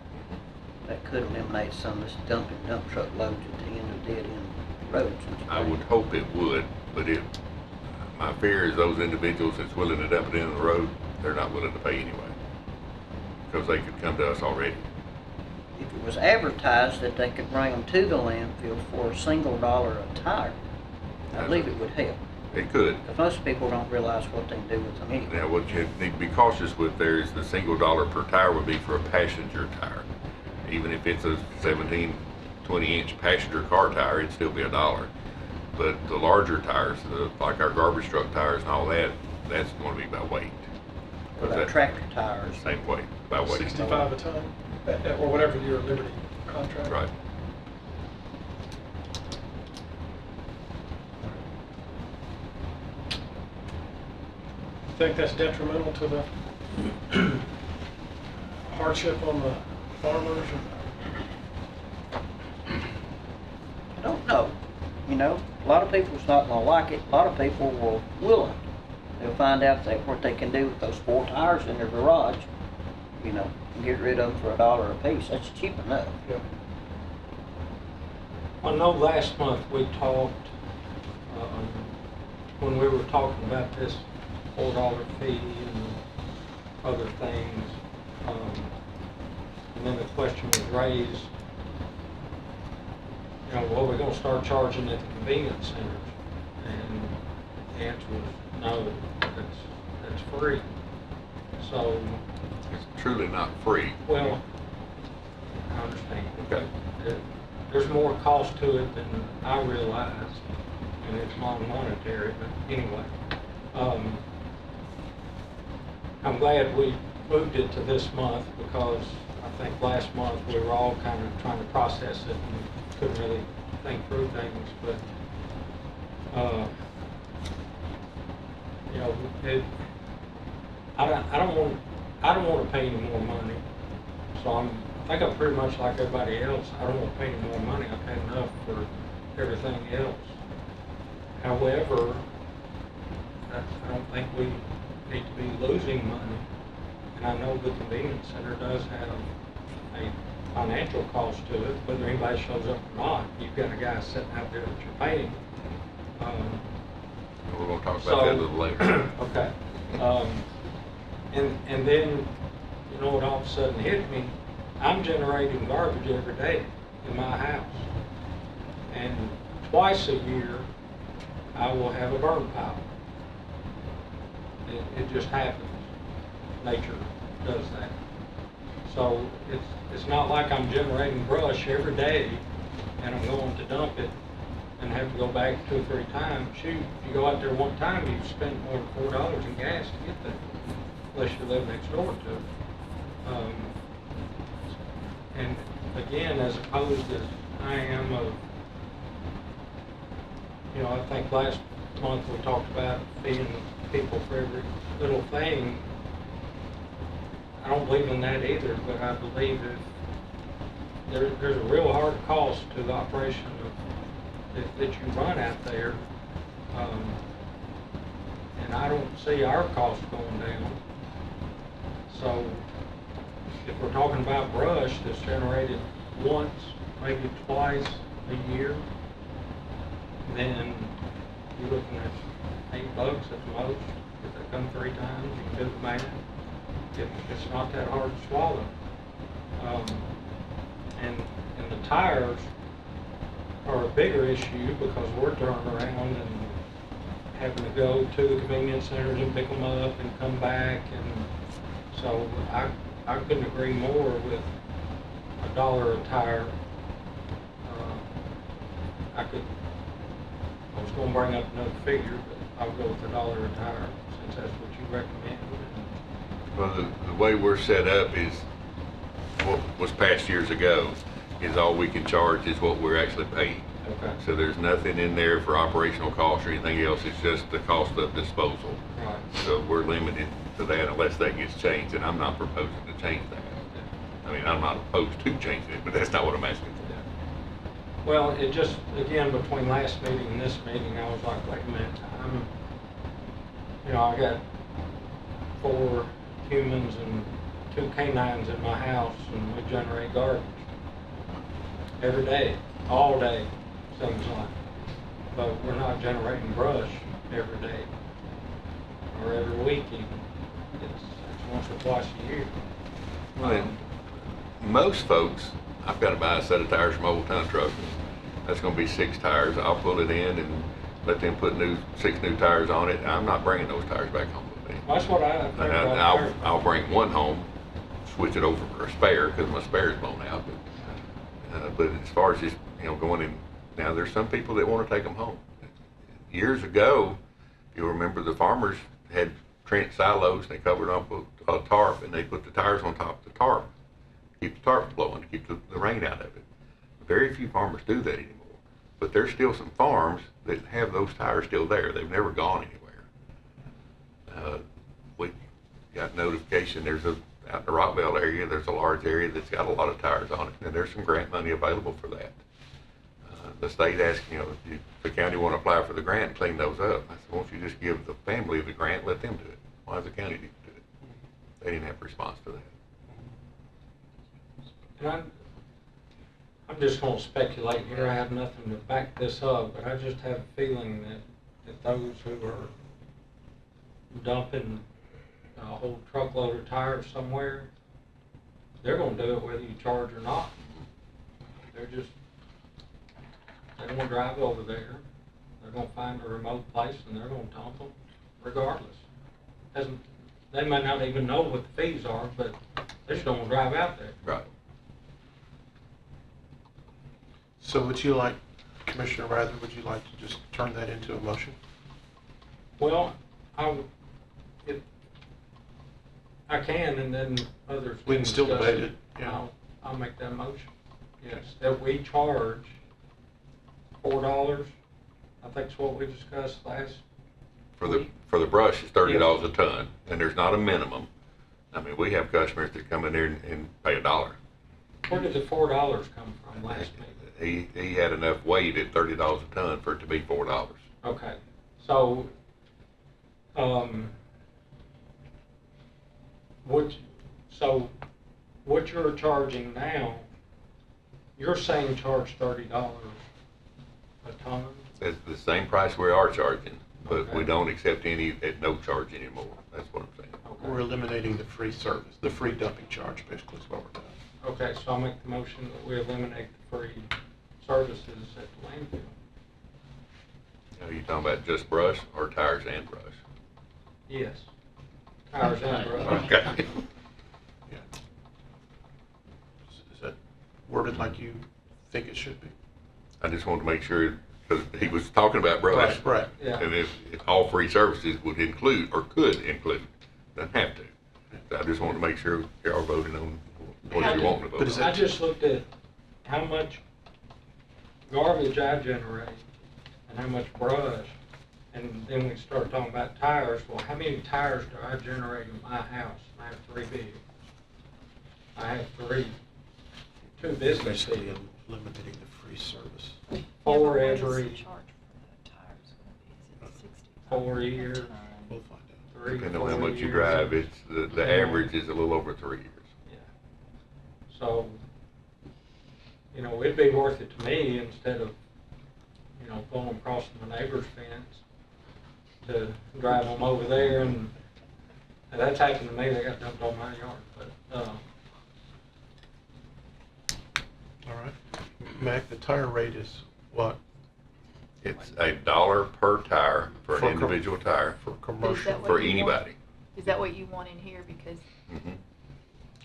That could eliminate some of this dumping dump truck loads at the end of dead-end roads. I would hope it would, but my fear is those individuals that's willing to dump it in the road, they're not willing to pay anyway, because they could come to us already. If it was advertised that they could bring them to the landfill for a single dollar a tire, I believe it would help. It could. Because most people don't realize what they can do with them anyway. Now, what you need to be cautious with there is the single dollar per tire would be for a passenger tire. Even if it's a 17, 20-inch passenger car tire, it'd still be $1. But the larger tires, like our garbage truck tires and all that, that's going to be by weight. What about tractor tires? Same weight, by weight. 65 a ton, or whatever your Liberty contract. Right. Think that's detrimental to the hardship on the farmers? I don't know. You know, a lot of people's not gonna like it. A lot of people will. They'll find out that what they can do with those 4 tires in their garage, you know, and get rid of them for $1 a piece. That's cheap enough. Yeah. I know last month we talked, when we were talking about this $4 fee and other things, and then the question was raised, you know, well, we're gonna start charging at the convenience centers, and the answer was no, that's free. So, It's truly not free. well, I understand. Okay. There's more cost to it than I realized, and it's non-monetary, but anyway. I'm glad we moved it to this month, because I think last month we were all kind of trying to process it and couldn't really think through things, but, you know, I don't want to pay any more money, so I think I'm pretty much like everybody else. I don't want to pay any more money. I pay enough for everything else. However, I don't think we need to be losing money. And I know the convenience center does have a financial cost to it, whether anybody shows up or not. You've got a guy sitting out there that you're paying. We're going to talk about that a little later. Okay. And then, you know what all of a sudden hit me? I'm generating garbage every day in my house. And twice a year, I will have a burn pile. It just happens. Nature does that. So it's not like I'm generating brush every day and I'm going to dump it and have to go back 2 or 3 times. Shoot, if you go out there one time, you've spent more than $4 in gas to get there, unless you live next door to it. And again, as opposed as I am of, you know, I think last month we talked about feeding people for every little thing. I don't believe in that either, but I believe if there's a real hard cost to the operation that you run out there, and I don't see our costs going down. So if we're talking about brush that's generated once, maybe twice a year, then you're looking at $8 at the most. If they come 3 times, you can do the math. It's not that hard to swallow. And the tires are a bigger issue because we're turning around and having to go to the convenience centers and pick them up and come back. And so I couldn't agree more with $1 a tire, I was gonna bring up another figure, but I'll go with $1 a tire, since that's what you recommend. Well, the way we're set up is, what was passed years ago, is all we can charge is what we're actually paying. Okay, So there's nothing in there for operational costs or anything else, it's just the cost of disposal. right. So we're limited to that unless that gets changed, and I'm not proposing to change that. I mean, I'm not opposed to changing it, but that's not what I'm asking for. Well, it just, again, between last meeting and this meeting, I was like, wait a minute, I got 4 humans and 2 canines in my house, and we generate garbage every day, all day, seems like. But we're not generating brush every day, or every week even. It's once or twice a year. Well, and most folks, I've got to buy a set of tires from Old Town Truck. That's going to be 6 tires. I'll pull it in and let them put 6 new tires on it. I'm not bringing those tires back home with me. That's what I think And about. I'll bring one home, switch it over for a spare because my spare is blown out. But as far as just going in, now there's some people that want to take them home. Years ago, you'll remember the farmers had trench silos and they covered up with a tarp and they put the tires on top of the tarp, keep the tarp blowing, to keep the rain out of it. Very few farmers do that anymore. But there's still some farms that have those tires still there. They've never gone anywhere. We got notification out in the Rockville area, there's a large area that's got a lot of tires on it, and there's some grant money available for that. The state asked, if the county want to apply for the grant and clean those up. I said, why don't you just give the family the grant, let them do it? Why does the county need to do it? They didn't have a response to that. And I'm just gonna speculate here, I have nothing to back this up, but I just have a feeling that those who are dumping a whole truckload of tires somewhere, they're gonna do it whether you charge or not. They don't drive over there, they're gonna find a remote place and they're gonna dump them regardless. They may not even know what the fees are, but they're just gonna drive out there. Right. So would you like, Commissioner Rather, would you like to just turn that into a motion? Well, I can, and then others We can still discuss debate it, yeah. I'll make that motion. Yes, that we charge $4. I think it's what we discussed last. For the brush, it's $30 a ton, and there's not a minimum. I mean, we have customers that come in there and pay $1. Where did the $4 come from last meeting? He had enough weight at $30 a ton for it to be $4. Okay, so, what you're charging now, you're saying charge $30 a ton? It's the same price we are charging, but Okay. we don't accept any at no charge anymore. That's what I'm saying. Okay. We're eliminating the free service, the free dumping charge, basically is what we're doing. Okay, so I'll make the motion that we eliminate the free services at the landfill. Are you talking about just brush or tires and brush? Yes. Tires and brush. Okay. Yeah. Is that worded like you think it should be? I just wanted to make sure, because he was talking about brush. Right. Yeah. And if all free services would include, or could include, doesn't have to. So I just wanted to make sure you're all voting on what you want to vote But is on. I just looked at how much garbage I generate and how much brush, and then we started talking about tires. Well, how many tires do I generate in my house? I have 3 vehicles. I have 2 business Basically vehicles. eliminating the free service. 4 every, 4 years, We'll find out. 3, Depending on how 4 much you years. drive, it's, the average is a little over 3 years. Yeah. So, it'd be worth it to me instead of, going across my neighbor's fence to drive them over there, and that's happened to me. They got dumped on my yard, but, All right. Mac, the tire rate is what? It's $1 per tire for For an individual tire For Is commercial? that what for you want? anybody. Is that what you want in here? Because Mhm.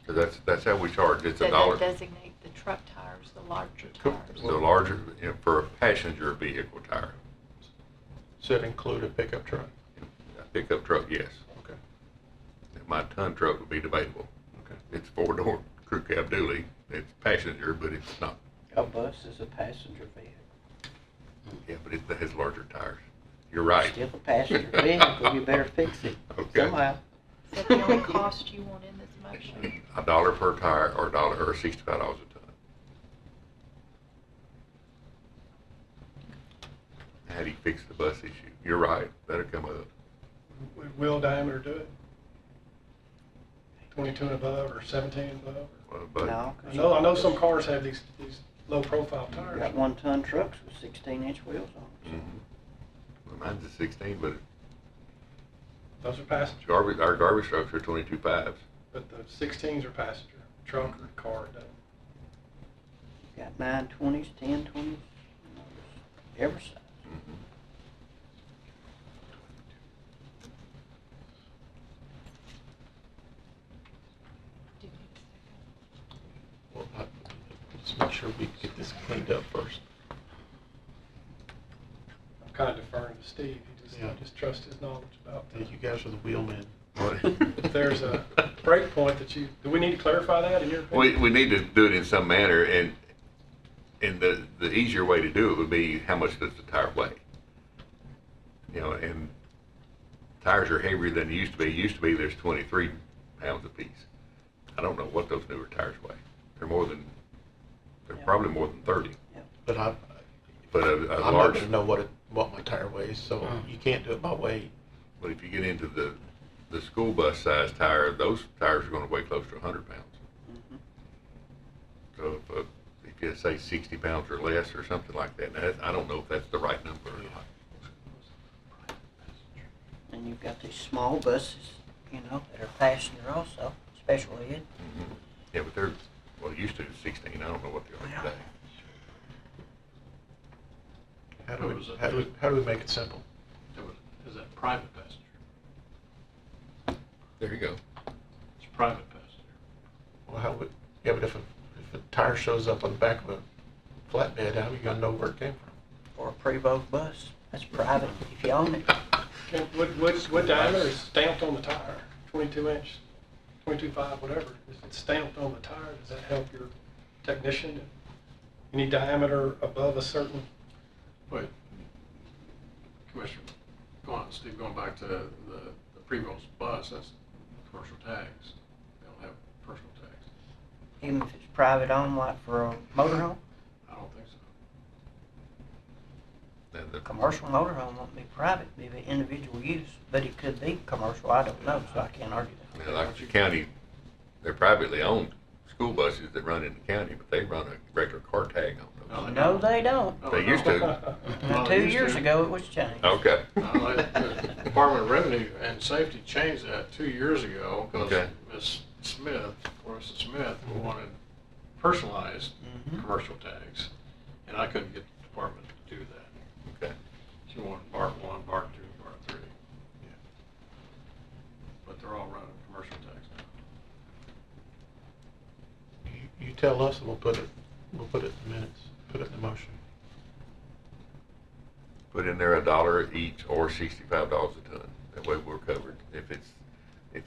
So that's how we charge. It's That $1. they designate the truck tires, the larger The tires. larger, for a passenger vehicle tire. Does that include a pickup truck? A pickup truck, yes. Okay. My ton truck would be debatable. Okay. It's 4-door crew cab dually. It's passenger, but it's not. A bus is a passenger vehicle. Yeah, but it has larger tires. You're right. Still a passenger vehicle, you better fix it Okay. somehow. Is that the only cost you want in this motion? $1 per tire or $65 a ton. How do you fix the bus issue? You're right. That'll come up. Would wheel diameter do it? 22 and above or 17 and above? But No, 'cause I know some cars have these low profile you tires. got 1-ton trucks with 16-inch wheels on them. well, mine's a 16, but Those are passenger, our garbage trucks are 22.5s. but the 16s are passenger, truck or car, it doesn't. Got 920s, 1020s, every size. Well, let's make sure we get this cleaned up first. I'm kind of deferring to Steve, Yeah. I just trust his knowledge about Yeah, that. you guys are the wheelmen. If there's a break point that do we need to clarify that in your opinion? We need to do it in some manner, and the easier way to do it would be how much does the tire weigh? You know, and tires are heavier than they used to be. It used to be there's 23 pounds a piece. I don't know what those newer tires weigh. They're probably more than 30. But But I'm a not large, gonna know what my tire weighs, so you can't do it by weight. but if you get into the school bus size tire, those tires are going to weigh close to 100 pounds. So if you say 60 pounds or less or something like that, now I don't know if that's the right number or not. And you've got these small buses, that are passenger also, special ed. Yeah, but it used to be 16. I don't know what they are today. How do we make it simple? Is that private passenger? There you go. It's private passenger. Well, but if a tire shows up on the back of a flatbed, how are you gonna know where it came from? Or a Prevost bus, that's private if you own it. What diameter is stamped on the tire? 22 inch, 22.5, whatever. If it's stamped on the tire, does that help your technician? Any diameter above a certain? But, Commissioner, Steve, going back to the Prevost bus, that's commercial tags. They don't have personal tags. Even if it's private owned, like for a motorhome, I don't think so. And a commercial motorhome won't be private, it'd be individual use, but it could be commercial, I don't know, so I can't argue that. like the county, they're privately owned school buses that run in the county, but they run a regular car tag on those. No, they don't. They used to. 2 years ago, it was changed. Okay. The Department of Revenue and Safety changed that 2 years ago because Okay. Ms. Smith, Florissa Smith, wanted personalized commercial tags, and I couldn't get the department to do that. Okay. She wanted BART 1, BART 2, BART 3. But they're all running commercial tags now. You tell us and we'll put it in the minutes, put it in the motion. Put in there $1 each or $65 a ton. That way we're covered. If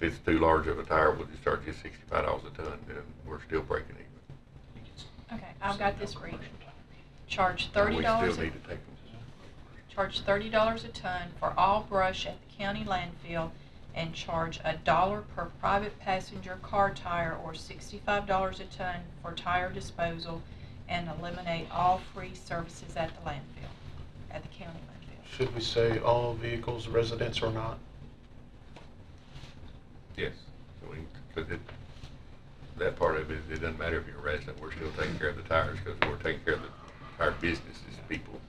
it's too large of a tire, we'll just charge you $65 a ton, and we're still breaking even. Okay, I've got this for you. Charge We $30, still need to take them. charge $30 a ton for all brush at the county landfill, and charge $1 per private passenger car tire or $65 a ton for tire disposal, and eliminate all free services at the landfill, at the county landfill. Should we say all vehicles, residents or not? Yes. Because that part of it, it doesn't matter if you're a resident, we're still taking care of the tires because we're taking care of our businesses, people.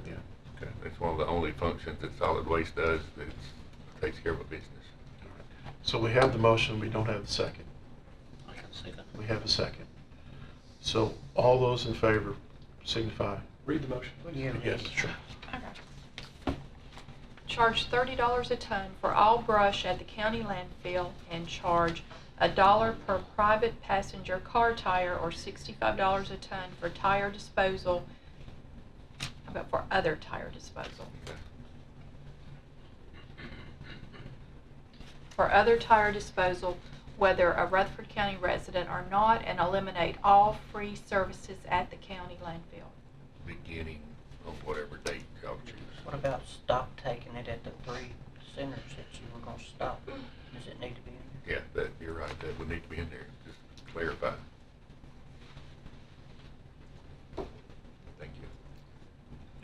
Yeah. Okay. It's one of the only functions that solid waste does that takes care of a business. So we have the motion, we don't have the second. I can see that. We have a second. So all those in favor signify. Read the motion, please. Yeah. Yes, sure. Okay. Charge $30 a ton for all brush at the county landfill, and charge $1 per private passenger car tire or $65 a ton for tire disposal. How about for other tire disposal? For other tire disposal, whether a Rutherford County resident or not, and eliminate all free services at the county landfill. Beginning of whatever date y'all choose. What about stop taking it at the 3 centers that you were gonna stop? Does it need to be in there? Yeah, that, you're right, that would need to be in there, just to clarify. Thank you.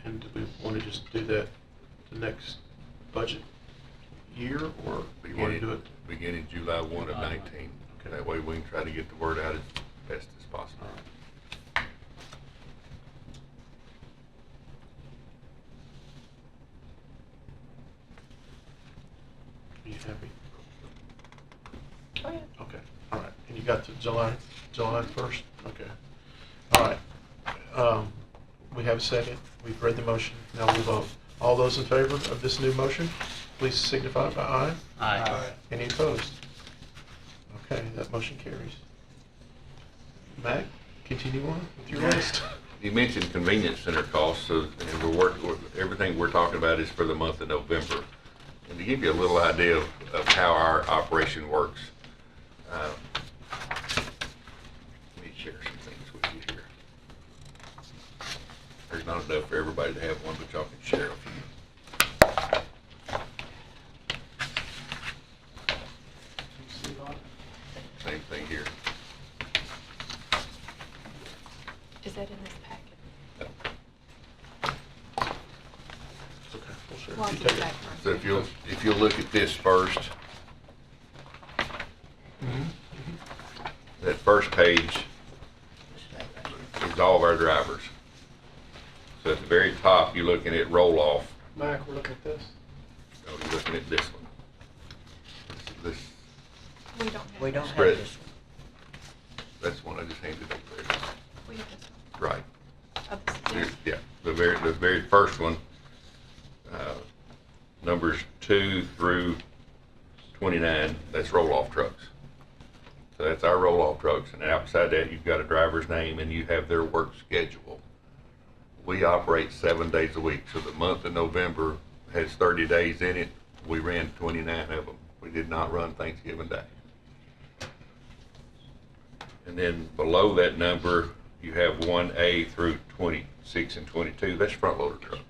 And do we want to just do that the next budget year, or we want to do it? Beginning July 1 of 19. Okay. That way we can try to get the word out as best as possible. All right. Are you happy? Oh, yeah. Okay, all right. And you got to July 1st? Okay. All right. We have a second. We've read the motion. Now we'll vote. All those in favor of this new motion, please signify by aye. Aye. Any opposed? Okay, that motion carries. Mac, continue on with your list. You mentioned convenience center costs, so, and everything we're talking about is for the month of November. And to give you a little idea of how our operation works, let me share some things with you here. There's not enough for everybody to have one, but y'all can share a few. Same thing here. Is that in this packet? Okay, we'll share. Well, I'll You get take it. back first. So if you'll look at this first, that first page is all of our drivers. So at the very top, you're looking at roll-off. Mike, we're looking at this. Oh, you're looking at this one. This, We don't have. We don't have Spread. this one. that's one I just handed over there. We have this one. Right. Oh, this is Here, it. yeah, the very first one, numbers 2 through 29, that's roll-off trucks. So that's our roll-off trucks, and outside that, you've got a driver's name and you have their work schedule. We operate 7 days a week, so the month of November has 30 days in it. We ran 29 of them. We did not run Thanksgiving Day. And then below that number, you have 1A through 26 and 22, that's front loader trucks.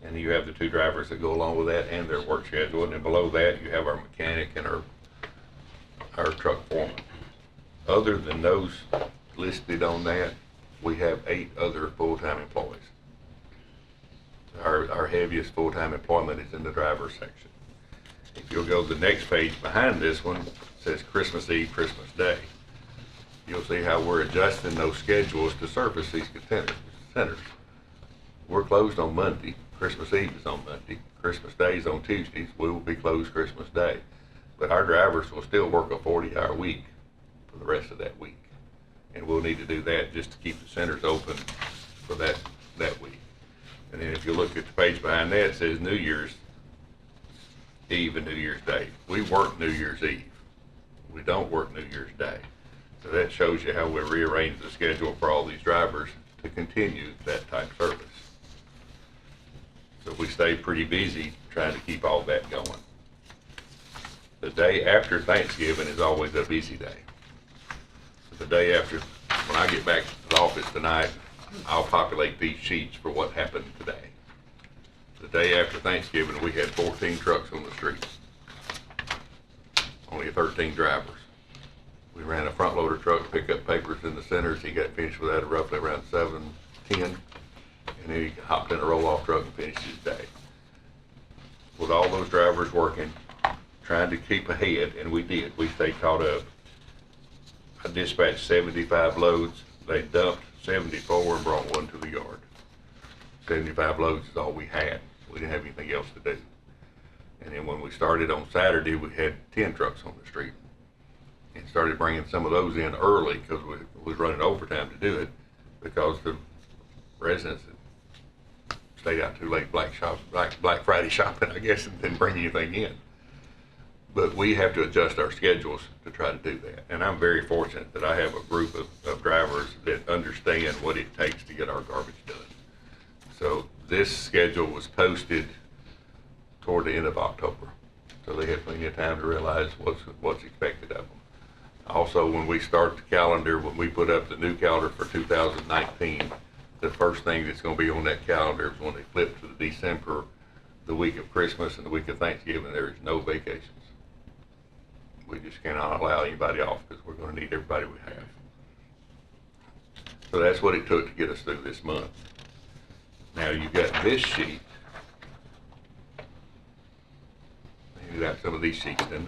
And you have the 2 drivers that go along with that and their work schedule. And then below that, you have our mechanic and our truck foreman. Other than those listed on that, we have 8 other full-time employees. Our heaviest full-time employment is in the driver's section. If you'll go to the next page behind this one, it says Christmas Eve, Christmas Day. You'll see how we're adjusting those schedules to service these centers. We're closed on Monday. Christmas Eve is on Monday. Christmas Day is on Tuesdays. We will be closed Christmas Day. But our drivers will still work a 40-hour week for the rest of that week. And we'll need to do that just to keep the centers open for that week. And then if you look at the page behind that, it says New Year's Eve and New Year's Day. We work New Year's Eve. We don't work New Year's Day. So that shows you how we rearrange the schedule for all these drivers to continue that type of service. So we stay pretty busy trying to keep all that going. The day after Thanksgiving is always a busy day. The day after, when I get back to the office tonight, I'll populate these sheets for what happened today. The day after Thanksgiving, we had 14 trucks on the street. Only 13 drivers. We ran a front loader truck to pick up papers in the centers. He got finished with that at roughly around 7:10. And then he hopped in a roll-off truck and finished his day. With all those drivers working, trying to keep ahead, and we did. We stayed caught up. I dispatched 75 loads. They dumped 74 and brought one to the yard. 75 loads is all we had. We didn't have anything else to do. And then when we started on Saturday, we had 10 trucks on the street. And started bringing some of those in early because we was running overtime to do it because the residents had stayed out too late Black Friday shopping, I guess, and didn't bring anything in. But we have to adjust our schedules to try to do that. And I'm very fortunate that I have a group of drivers that understand what it takes to get our garbage done. So this schedule was posted toward the end of October. So they had plenty of time to realize what's expected of them. Also, when we start the calendar, when we put up the new calendar for 2019, the first thing that's going to be on that calendar is when they flip to the December, the week of Christmas and the week of Thanksgiving, there is no vacations. We just cannot allow anybody off because we're going to need everybody we have. So that's what it took to get us through this month. Now you've got this sheet. You got some of these sheets in.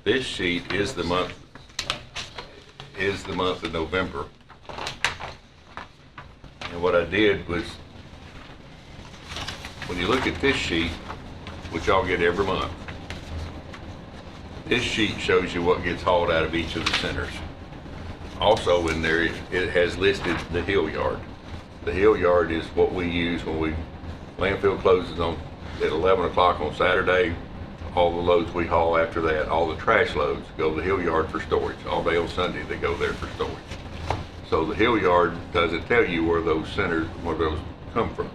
This sheet is the month of November. And what I did was, when you look at this sheet, which y'all get every month, this sheet shows you what gets hauled out of each of the centers. Also in there, it has listed the hill yard. The hill yard is what we use when landfill closes at 11 o'clock on Saturday. All the loads we haul after that, all the trash loads, go to the hill yard for storage. All day on Sunday, they go there for storage. So the hill yard doesn't tell you where those come from.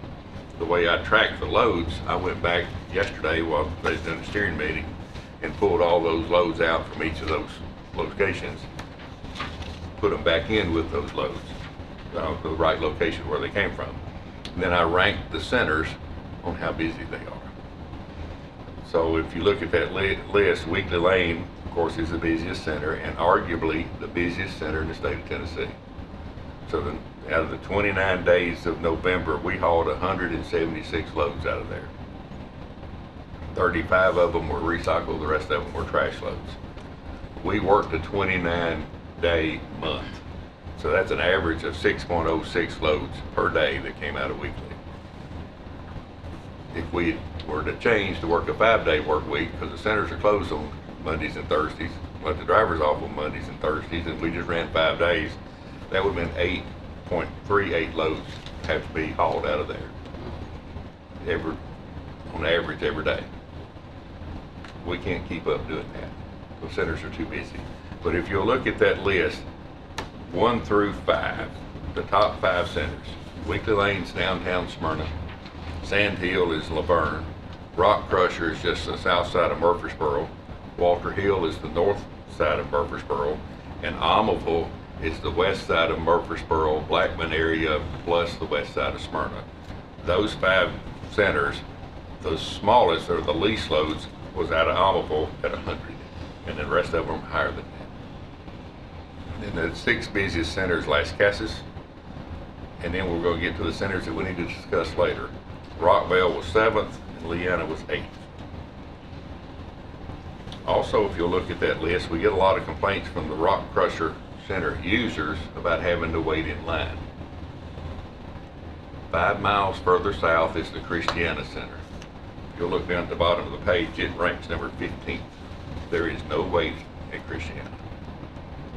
The way I track the loads, I went back yesterday while they was doing a steering meeting and pulled all those loads out from each of those locations, put them back in with those loads, the right location where they came from. And then I ranked the centers on how busy they are. So if you look at that list, Weekly Lane, of course, is the busiest center and arguably the busiest center in the state of Tennessee. So out of the 29 days of November, we hauled 176 loads out of there. 35 of them were recycled, the rest of them were trash loads. We worked a 29-day month. So that's an average of 6.06 loads per day that came out of Weekly. If we were to change to work a 5-day work week, because the centers are closed on Mondays and Thursdays, let the drivers off on Mondays and Thursdays, and we just ran 5 days, that would have been 8.38 loads have to be hauled out of there on average every day. We can't keep up doing that. The centers are too busy. But if you'll look at that list, 1 through 5, the top 5 centers, Weekly Lane's downtown Smyrna, Sand Hill is Laverne, Rock Crusher is just the south side of Murfreesboro, Walter Hill is the north side of Murfreesboro, and Almaville is the west side of Murfreesboro, Blackman area, plus the west side of Smyrna. Those 5 centers, the smallest or the least loads was out of Almaville at 100, and the rest of them higher than that. And then the 6 busiest centers, Las Casas, and then we're going to get to the centers that we need to discuss later. Rockvale was 7th, and Leanna was 8th. Also, if you'll look at that list, we get a lot of complaints from the Rock Crusher Center users about having to wait in line. 5 miles further south is the Christiana Center. If you'll look down at the bottom of the page, it ranks number 15th. There is no waiting at Christiana.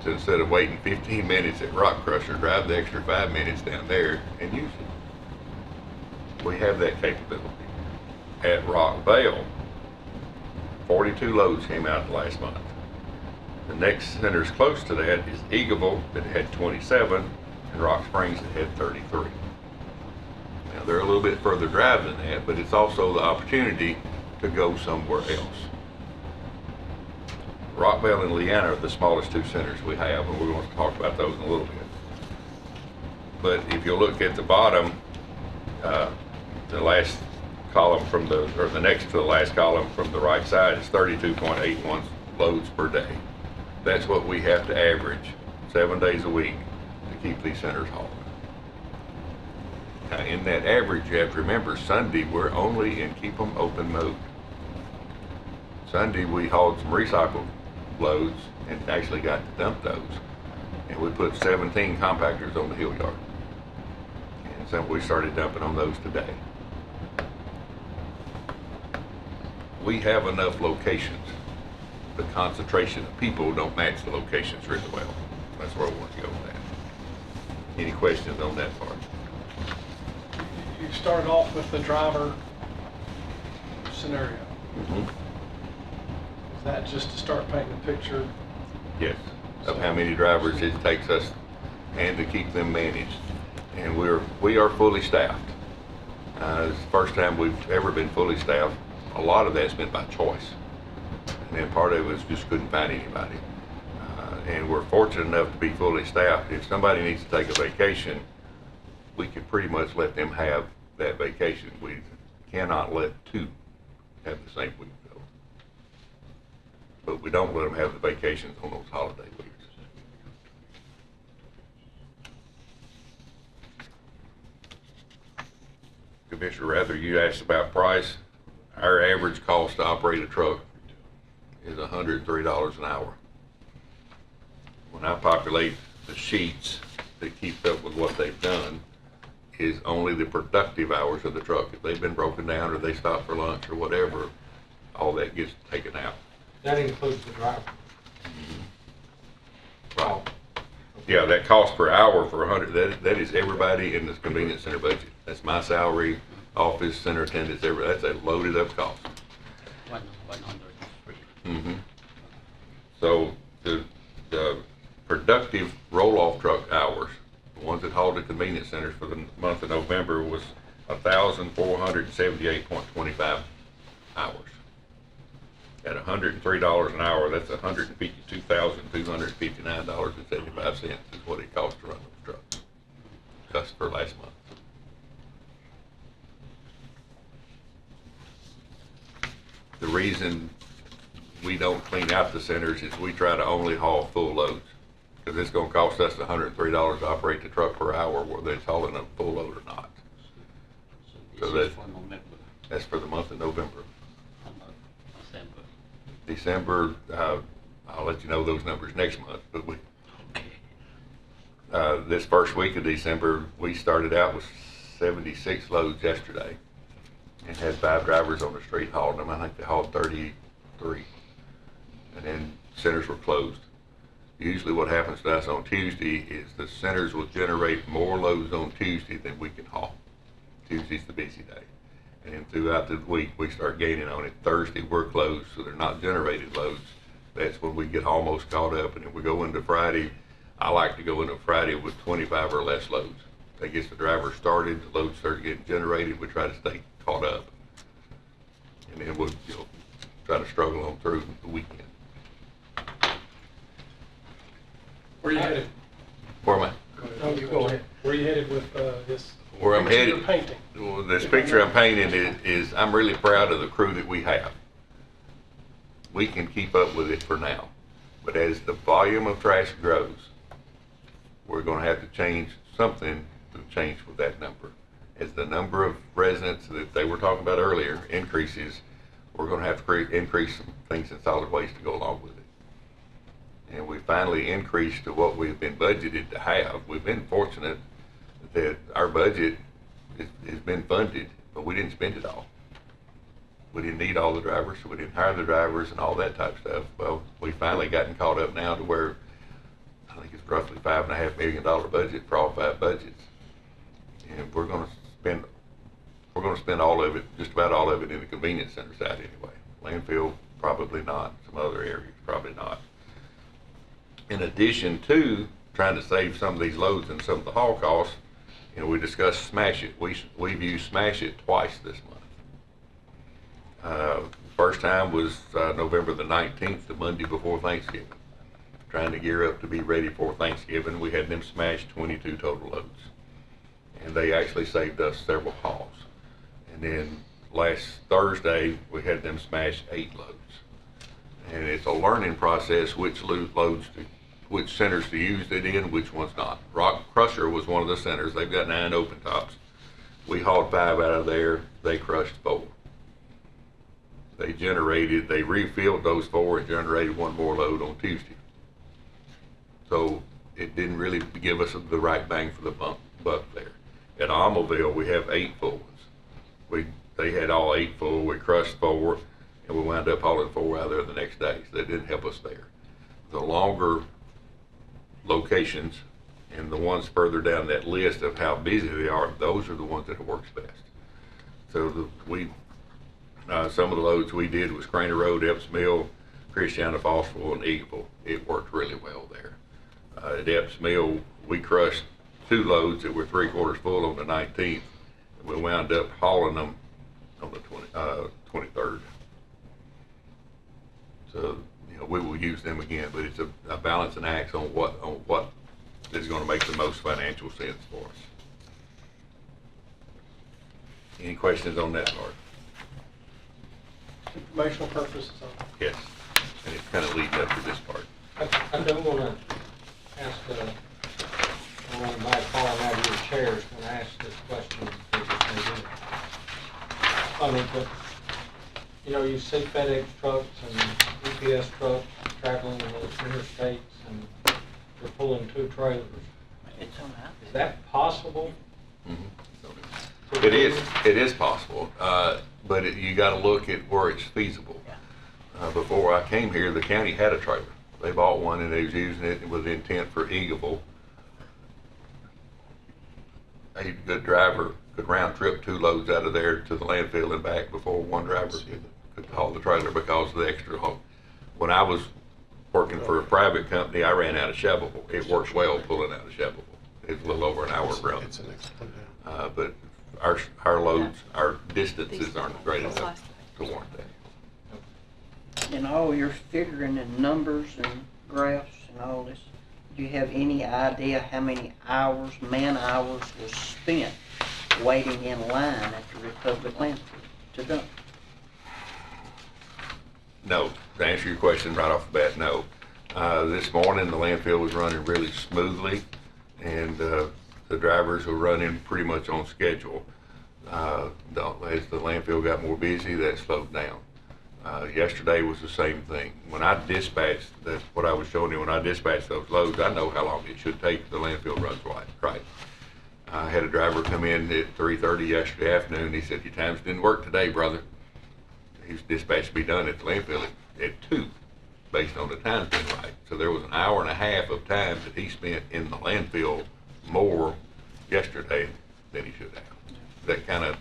So instead of waiting 15 minutes at Rock Crusher, drive the extra 5 minutes down there and use it. We have that capability. At Rockvale, 42 loads came out last month. The next centers close to that is Eagleville that had 27 and Rock Springs that had 33. Now they're a little bit further drive than that, but it's also the opportunity to go somewhere else. Rockvale and Leanna are the smallest 2 centers we have, and we're going to talk about those in a little bit. But if you look at the bottom, the last column or the next to the last column from the right side is 32.81 loads per day. That's what we have to average 7 days a week to keep these centers hauling. Now in that average, you have to remember Sunday we're only in keep them open mode. Sunday we hauled some recycled loads and actually got to dump those. And we put 17 compactors on the hill yard. And so we started dumping on those today. We have enough locations. The concentration of people don't match the locations really well. That's where I want to go with that. Any questions on that part? You started off with the driver scenario. Mm-hmm. Is that just to start painting a picture? Yes, of how many drivers it takes us and to keep them managed. And we are fully staffed. It's the first time we've ever been fully staffed. A lot of that's been by choice. And then part of it was just couldn't find anybody. And we're fortunate enough to be fully staffed. If somebody needs to take a vacation, we can pretty much let them have that vacation. We cannot let two have the same week though. But we don't let them have the vacations on those holiday weeks. Commissioner Rather, you asked about price. Our average cost to operate a truck is $103 an hour. When I populate the sheets that keep up with what they've done, is only the productive hours of the truck. If they've been broken down or they stop for lunch or whatever, all that gets taken out. That includes the driver. Right. Yeah, that cost per hour for 100, that is everybody in this convenience center budget. That's my salary, office, center attendants, that's a loaded up cost. 100. Mm-hmm. So the productive roll-off truck hours, the ones that hauled to convenience centers for the month of November was 1,478.25 hours. At $103 an hour, that's $152,259.75 is what it costs to run those trucks. That's for last month. The reason we don't clean out the centers is we try to only haul full loads. Because it's going to cost us $103 to operate the truck per hour, whether it's hauling a full load or not. So that's for the month of November. December, I'll let you know those numbers next month. But this first week of December, we started out with 76 loads yesterday and had 5 drivers on the street hauling them. I think they hauled 33. And then centers were closed. Usually what happens to us on Tuesday is the centers will generate more loads on Tuesday than we can haul. Tuesday's the busy day. And then throughout the week, we start gaining on it. Thursday, we're closed, so they're not generated loads. That's when we get almost caught up. And if we go into Friday, I like to go into Friday with 25 or less loads. That gets the driver started, the loads start getting generated. We try to stay caught up. And then we'll try to struggle on through the weekend. Where are you headed? Where am I? No, you go ahead. Where are you headed with this? Where I'm picture headed, you're painting? well, this picture I'm painting is I'm really proud of the crew that we have. We can keep up with it for now, but as the volume of trash grows, we're going to have to change something to change with that number. As the number of residents that they were talking about earlier increases, we're going to have to increase some things in solid waste to go along with it. And we finally increased to what we've been budgeted to have. We've been fortunate that our budget has been funded, but we didn't spend it all. We didn't need all the drivers, so we didn't hire the drivers and all that type of stuff. Well, we finally gotten caught up now to where I think it's roughly $5.5 million budget for all 5 budgets. And we're going to spend all of it, just about all of it in the convenience center side anyway. Landfill, probably not. Some other areas, probably not. In addition to trying to save some of these loads and some of the haul costs, we discussed Smash It. We've used Smash It twice this month. First time was November the 19th, the Monday before Thanksgiving. Trying to gear up to be ready for Thanksgiving. We had them smash 22 total loads. And they actually saved us several hauls. And then last Thursday, we had them smash 8 loads. And it's a learning process which centers to use it in, which ones not. Rock Crusher was one of the centers. They've got 9 open tops. We hauled 5 out of there. They crushed 4. They refilled those 4 and generated 1 more load on Tuesday. So it didn't really give us the right bang for the buck there. At Almoville, we have 8 full ones. They had all 8 full. We crushed 4. And we wound up hauling 4 out of there the next day, so that didn't help us there. The longer locations and the ones further down that list of how busy they are, those are the ones that it works best. So some of the loads we did was Craner Road, Epps Mill, Christiana, Fosterville, and Eagleville, it worked really well there. At Epps Mill, we crushed 2 loads that were 3/4 full on the 19th. And we wound up hauling them on the 23rd. So, you know, we will use them again, but it's a balancing act on what is going to make the most financial sense for us. Any questions on that part? Informational purposes only. Yes, and it's kind of leading up to this part. I do want to ask, I want to falling out of your chairs when I ask this question. I mean, but, you know, you see FedEx trucks and UPS trucks traveling in those interstates and they're pulling 2 trailers. It's on out. Is that possible? It is possible, but you got to look at where it's feasible. Before I came here, the county had a trailer. They bought one and they was using it with intent for Eagleville. A good driver could round trip 2 loads out of there to the landfill and back before one driver could haul the trailer because of the extra haul. When I was working for a private company, I ran out of Shelbyville. It works well pulling out of Shelbyville. It's a little over an hour run. It's an excellent, But our loads, our distances aren't great enough to warrant that. In all your figuring and numbers and graphs and all this, do you have any idea how many hours, man hours was spent waiting in line at the Republic landfill to dump? No, to answer your question right off the bat, no. This morning, the landfill was running really smoothly, and the drivers were running pretty much on schedule. As the landfill got more busy, that slowed down. Yesterday was the same thing. When I dispatched, that's what I was showing you, when I dispatched those loads, I know how long it should take the landfill runs right. I had a driver come in at 3:30 yesterday afternoon. He said, "Your times didn't work today, brother." His dispatch to be done at the landfill at 2, based on the times being right. So there was an hour and a half of time that he spent in the landfill more yesterday than he should have. That kind of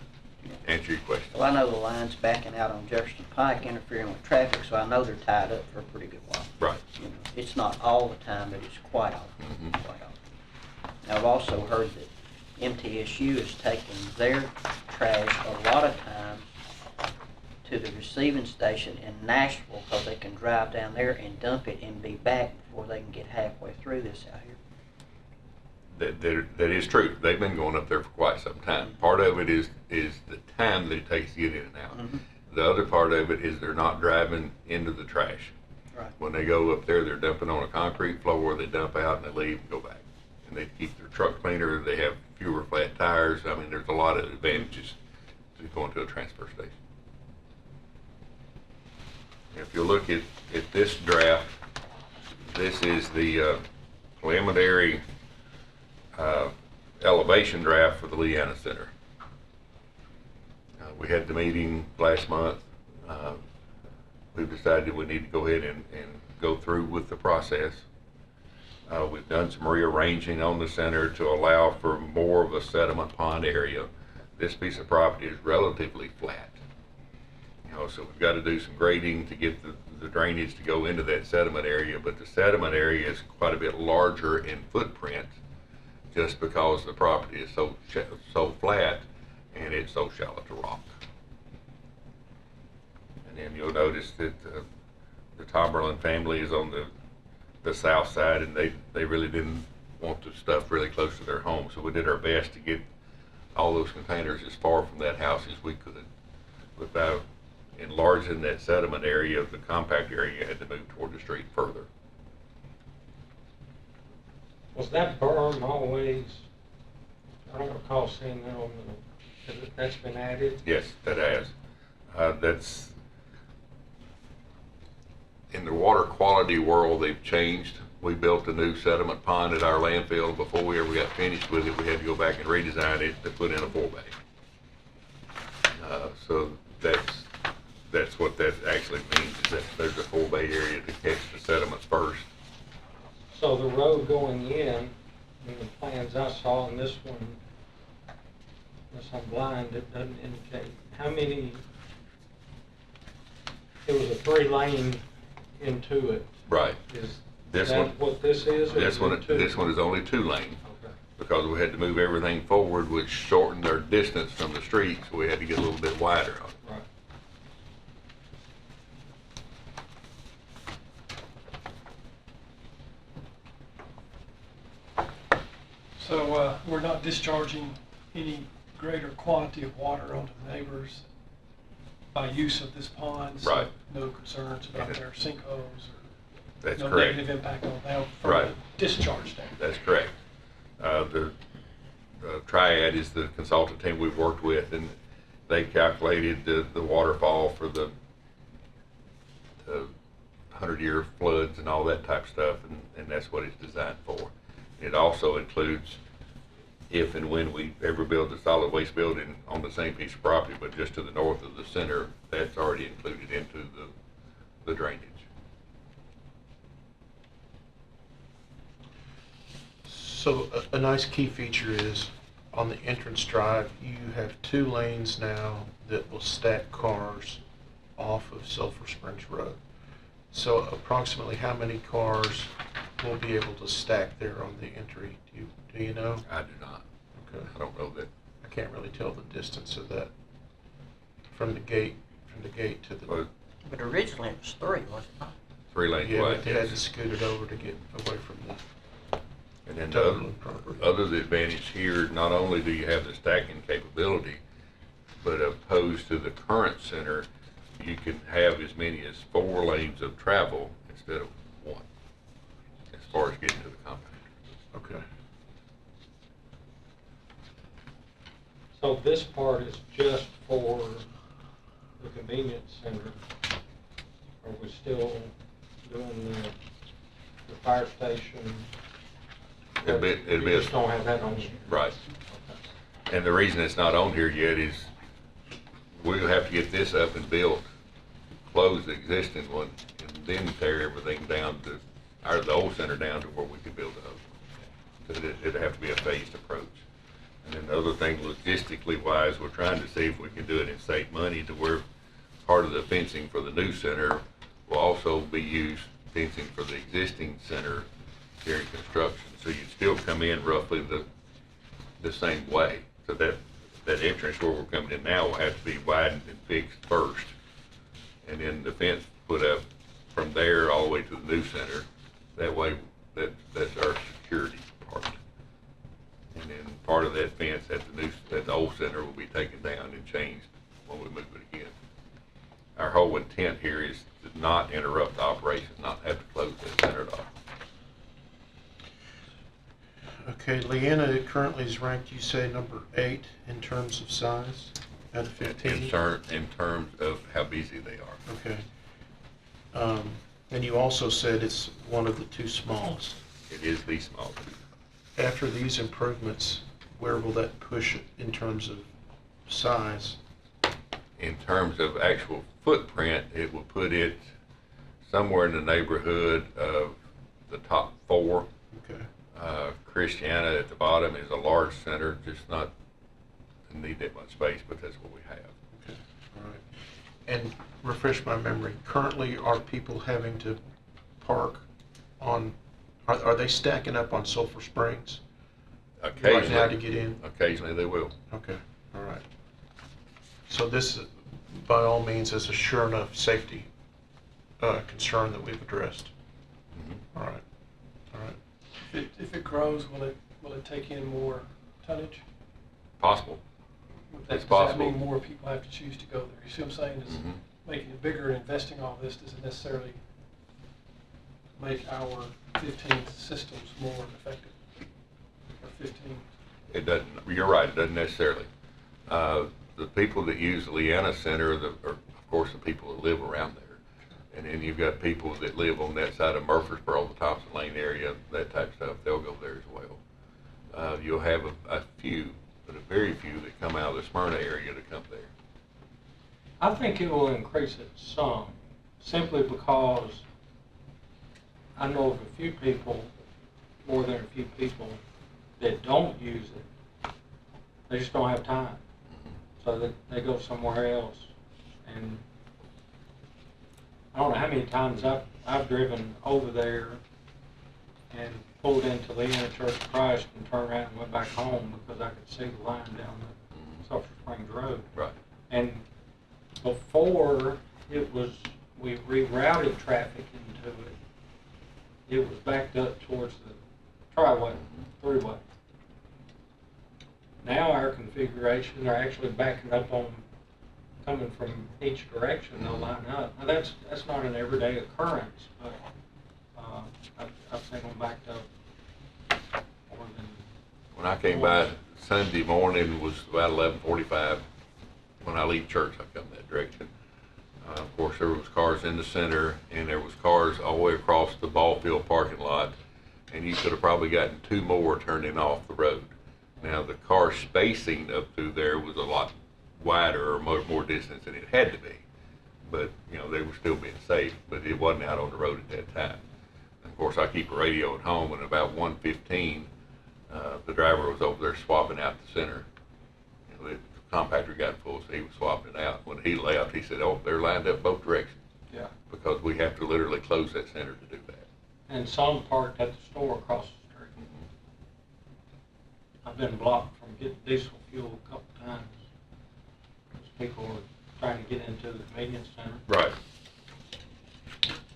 answer your question. Well, I know the line's backing out on Jefferson Pike, interfering with traffic, so I know they're tied up for a pretty good while. Right. You know, it's not all the time, but it's quite often. Mhm. Quite often. Now, I've also heard that MTSU is taking their trash a lot of times to the receiving station in Nashville because they can drive down there and dump it and be back before they can get halfway through this out here. That is true. They've been going up there for quite some time. Part of it is the time that it takes to get in and out. Mhm. The other part of it is they're not driving into the trash. Right. When they go up there, they're dumping on a concrete floor, they dump out and they leave and go back. And they keep their truck cleaner, they have fewer flat tires. I mean, there's a lot of advantages to going to a transfer station. If you look at this draft, this is the preliminary elevation draft for the Leanna Center. We had the meeting last month. We've decided we need to go ahead and go through with the process. We've done some rearranging on the center to allow for more of a sediment pond area. This piece of property is relatively flat. You know, so we've got to do some grading to get the drainage to go into that sediment area, but the sediment area is quite a bit larger in footprint just because the property is so flat and it's so shallow to rock. And then you'll notice that the Tomberlin family is on the south side, and they really didn't want the stuff really close to their home, so we did our best to get all those containers as far from that house as we could. Without enlarging that sediment area, the compact area had to move toward the street further. Was that berm always, I don't recall seeing that that's been added? Yes, that has. That's, in the water quality world, they've changed. We built a new sediment pond at our landfill, and before we ever got finished with it, we had to go back and redesign it to put in a 4-bay. So that's what that actually means, is that there's a 4-bay area to catch the sediments first. So the road going in the plans I saw in this one, unless I'm blind, it doesn't indicate how many, it was a 3-lane into it. Right. Is This that one, what this is? or this is one, it two? this one is only 2 lane. Okay. Because we had to move everything forward, which shortened our distance from the street, so we had to get a little bit wider on it. Right. So, we're not discharging any greater quantity of water onto the neighbors by use of this pond? so Right. No concerns about Yeah. their sinkholes That's or no correct. negative impact on them from Right. the discharge standpoint? That's correct. The Triad is the consultant team we've worked with, and they calculated the waterfall for the 100-year floods and all that type of stuff, and that's what it's designed for. It also includes if and when we ever build a solid waste building on the same piece of property, but just to the north of the center, that's already included into the drainage. So a nice key feature is on the entrance drive, you have 2 lanes now that will stack cars off of Sulphur Springs Road. So approximately how many cars will be able to stack there on the entry? Do you know? I do not. Okay. I don't know that. I can't really tell the distance of that from the gate to the. Well, But originally it was 3, was it not? 3 lanes Yeah, wide. but they had to yes. scoot it over to get away from the And then the other, Dublin property. other advantage here, not only do you have the stacking capability, but opposed to the current center, you can have as many as 4 lanes of travel instead of 1, as far as getting to the compactor. Okay. So this part is just for the convenience center? Are we still doing the fire station? It'd be You a- just don't have that on you? Right. And the reason it's not on here yet is we'll have to get this up and built, close the existing one, and then tear everything down to, or the old center down to where we could build a hub. So it'd have to be a phased approach. And then the other thing, logistically wise, we're trying to see if we can do it and save money to where part of the fencing for the new center will also be used fencing for the existing center during construction. So you'd still come in roughly the same way. So that entrance where we're coming in now will have to be widened and fixed first. And then the fence put up from there all the way to the new center. That way, that's our security part. And then part of that fence at the old center will be taken down and changed when we move it again. Our whole intent here is to not interrupt the operation, not have to close that center off. Okay, Leanna currently is ranked, you say, number 8 in terms of size out of 15? In terms of how busy they are. Okay. And you also said it's one of the 2 smallest. It is the smallest. After these improvements, where will that push it in terms of size? In terms of actual footprint, it will put it somewhere in the neighborhood of the top 4. Okay. Christiana at the bottom is a large center, just not need that much space, but that's what we have. Okay, all right. And refresh my memory, currently are people having to park on, are they stacking up on Sulphur Springs right now to get in? Occasionally they will. Okay, all right. So this, by all means, is a sure enough safety concern that we've addressed. Mhm. All right, all right. If it grows, will it take in more tonnage? Possible. Would that- It's Does possible. that mean more people have to choose to go there? You see what I'm saying? Is Mhm. making it bigger and investing all this, does it necessarily make our 15 systems more effective? Or 15? It doesn't, you're right, it doesn't necessarily. The people that use the Leanna Center are, of course, the people that live around there. And then you've got people that live on that side of Murfreesboro, the Thompson Lane area, that type of stuff, they'll go there as well. You'll have a few, but a very few that come out of the Smyrna area to come there. I think it will increase it some, simply because I know of a few people, more than a few people, that don't use it. They just don't have time. So that they go somewhere else. And I don't know how many times I've driven over there and pulled into the Church of Christ and turned around and went back home because I could see the line down the Sulphur Springs Road. Right. And before we rerouted traffic into it, it was backed up towards the triway, throughway. Now our configuration, they're actually backing up on, coming from each direction, they'll line up. Now that's not an everyday occurrence, but I've seen them backed up more than. When I came by Sunday morning, was about 11:45. When I leave church, I come that direction. Of course, there was cars in the center, and there was cars all the way across the ball field parking lot, and you could have probably gotten 2 more turning off the road. Now, the car spacing up through there was a lot wider or more distance than it had to be. But, you know, they were still being safe, but it wasn't out on the road at that time. And of course, I keep a radio at home, and about 1:15, the driver was over there swapping out the center. You know, the compactor got full, so he was swapping it out. When he left, he said, oh, they're lined up both directions. Yeah. Because we have to literally close that center to do that. And some parked at the store across the street. I've been blocked from getting diesel fuel a couple times. Because people are trying to get into the convenience center. Right.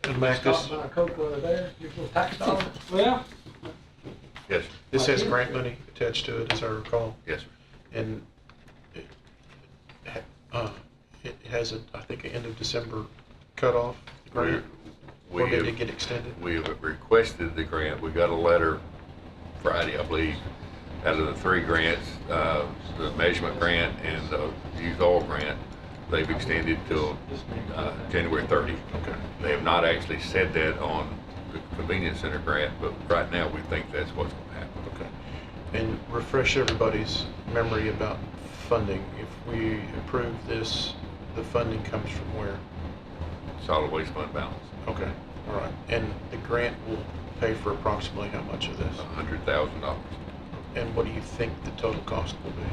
And Mac, this, Stop by a Coke over there, you can tax dollars. Well, Yes, sir. this has grant money attached to it, as I recall. Yes, sir. And it has, I think, an end of December cutoff, the grant. We Or did have- it get extended? We have requested the grant. We got a letter Friday, I believe, out of the 3 grants, the measurement grant and the used oil grant. They've extended till January 30th. Okay. They have not actually said that on the convenience center grant, but right now we think that's what's going to happen. Okay. And refresh everybody's memory about funding. If we approve this, the funding comes from where? Solid waste fund balance, Okay, all right. And the grant will pay for approximately how much of this? $100,000, And what do you think the total cost will be?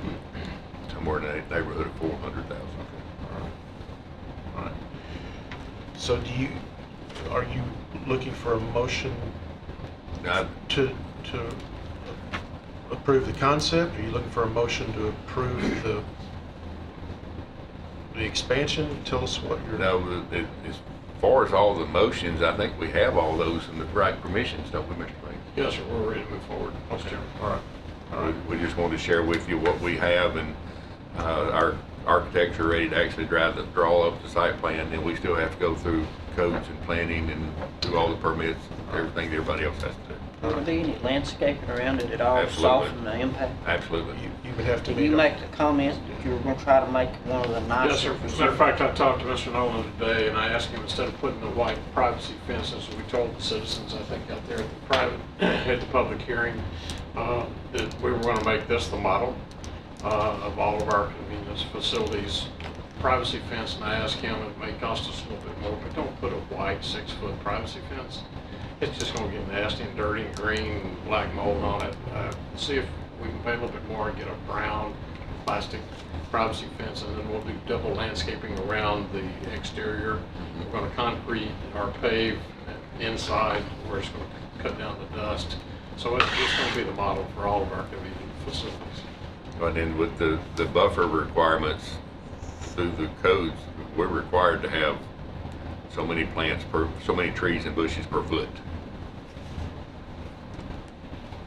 somewhere in the neighborhood of $400,000. All right. So are you looking for a motion Now, to approve the concept? Are you looking for a motion to approve the expansion? Tell us what you're. no, as far as all the motions, I think we have all those in the right permissions, don't we, Mr. Banks? Yes, sir, we're ready to move forward. Okay, all right. All right. We just wanted to share with you what we have, and our architects are ready to actually draw up the site plan, and we still have to go through codes and planning and do all the permits, everything that everybody else has to do. Will there be any landscaping around it at all to Absolutely. soften the impact? Absolutely. You would have to Did meet. you make the comment that you were gonna try to make one of the Yes, nicer sir. As a matter of facilities? fact, I talked to Mr. Nolan today, and I asked him, instead of putting the white privacy fences, we told the citizens, I think, out there at the private, at the public hearing, that we were gonna make this the model of all of our convenience facilities. Privacy fence, and I asked him, it may cost us a little bit more, but don't put a white 6-foot privacy fence. It's just gonna get nasty and dirty and green, black mold on it. See if we can pay a little bit more and get a brown plastic privacy fence, and then we'll do double landscaping around the exterior. We're gonna concrete or pave inside where it's gonna cut down the dust. So it's gonna be the model for all of our convenience facilities. And then with the buffer requirements through the codes, we're required to have so many so many trees and bushes per foot.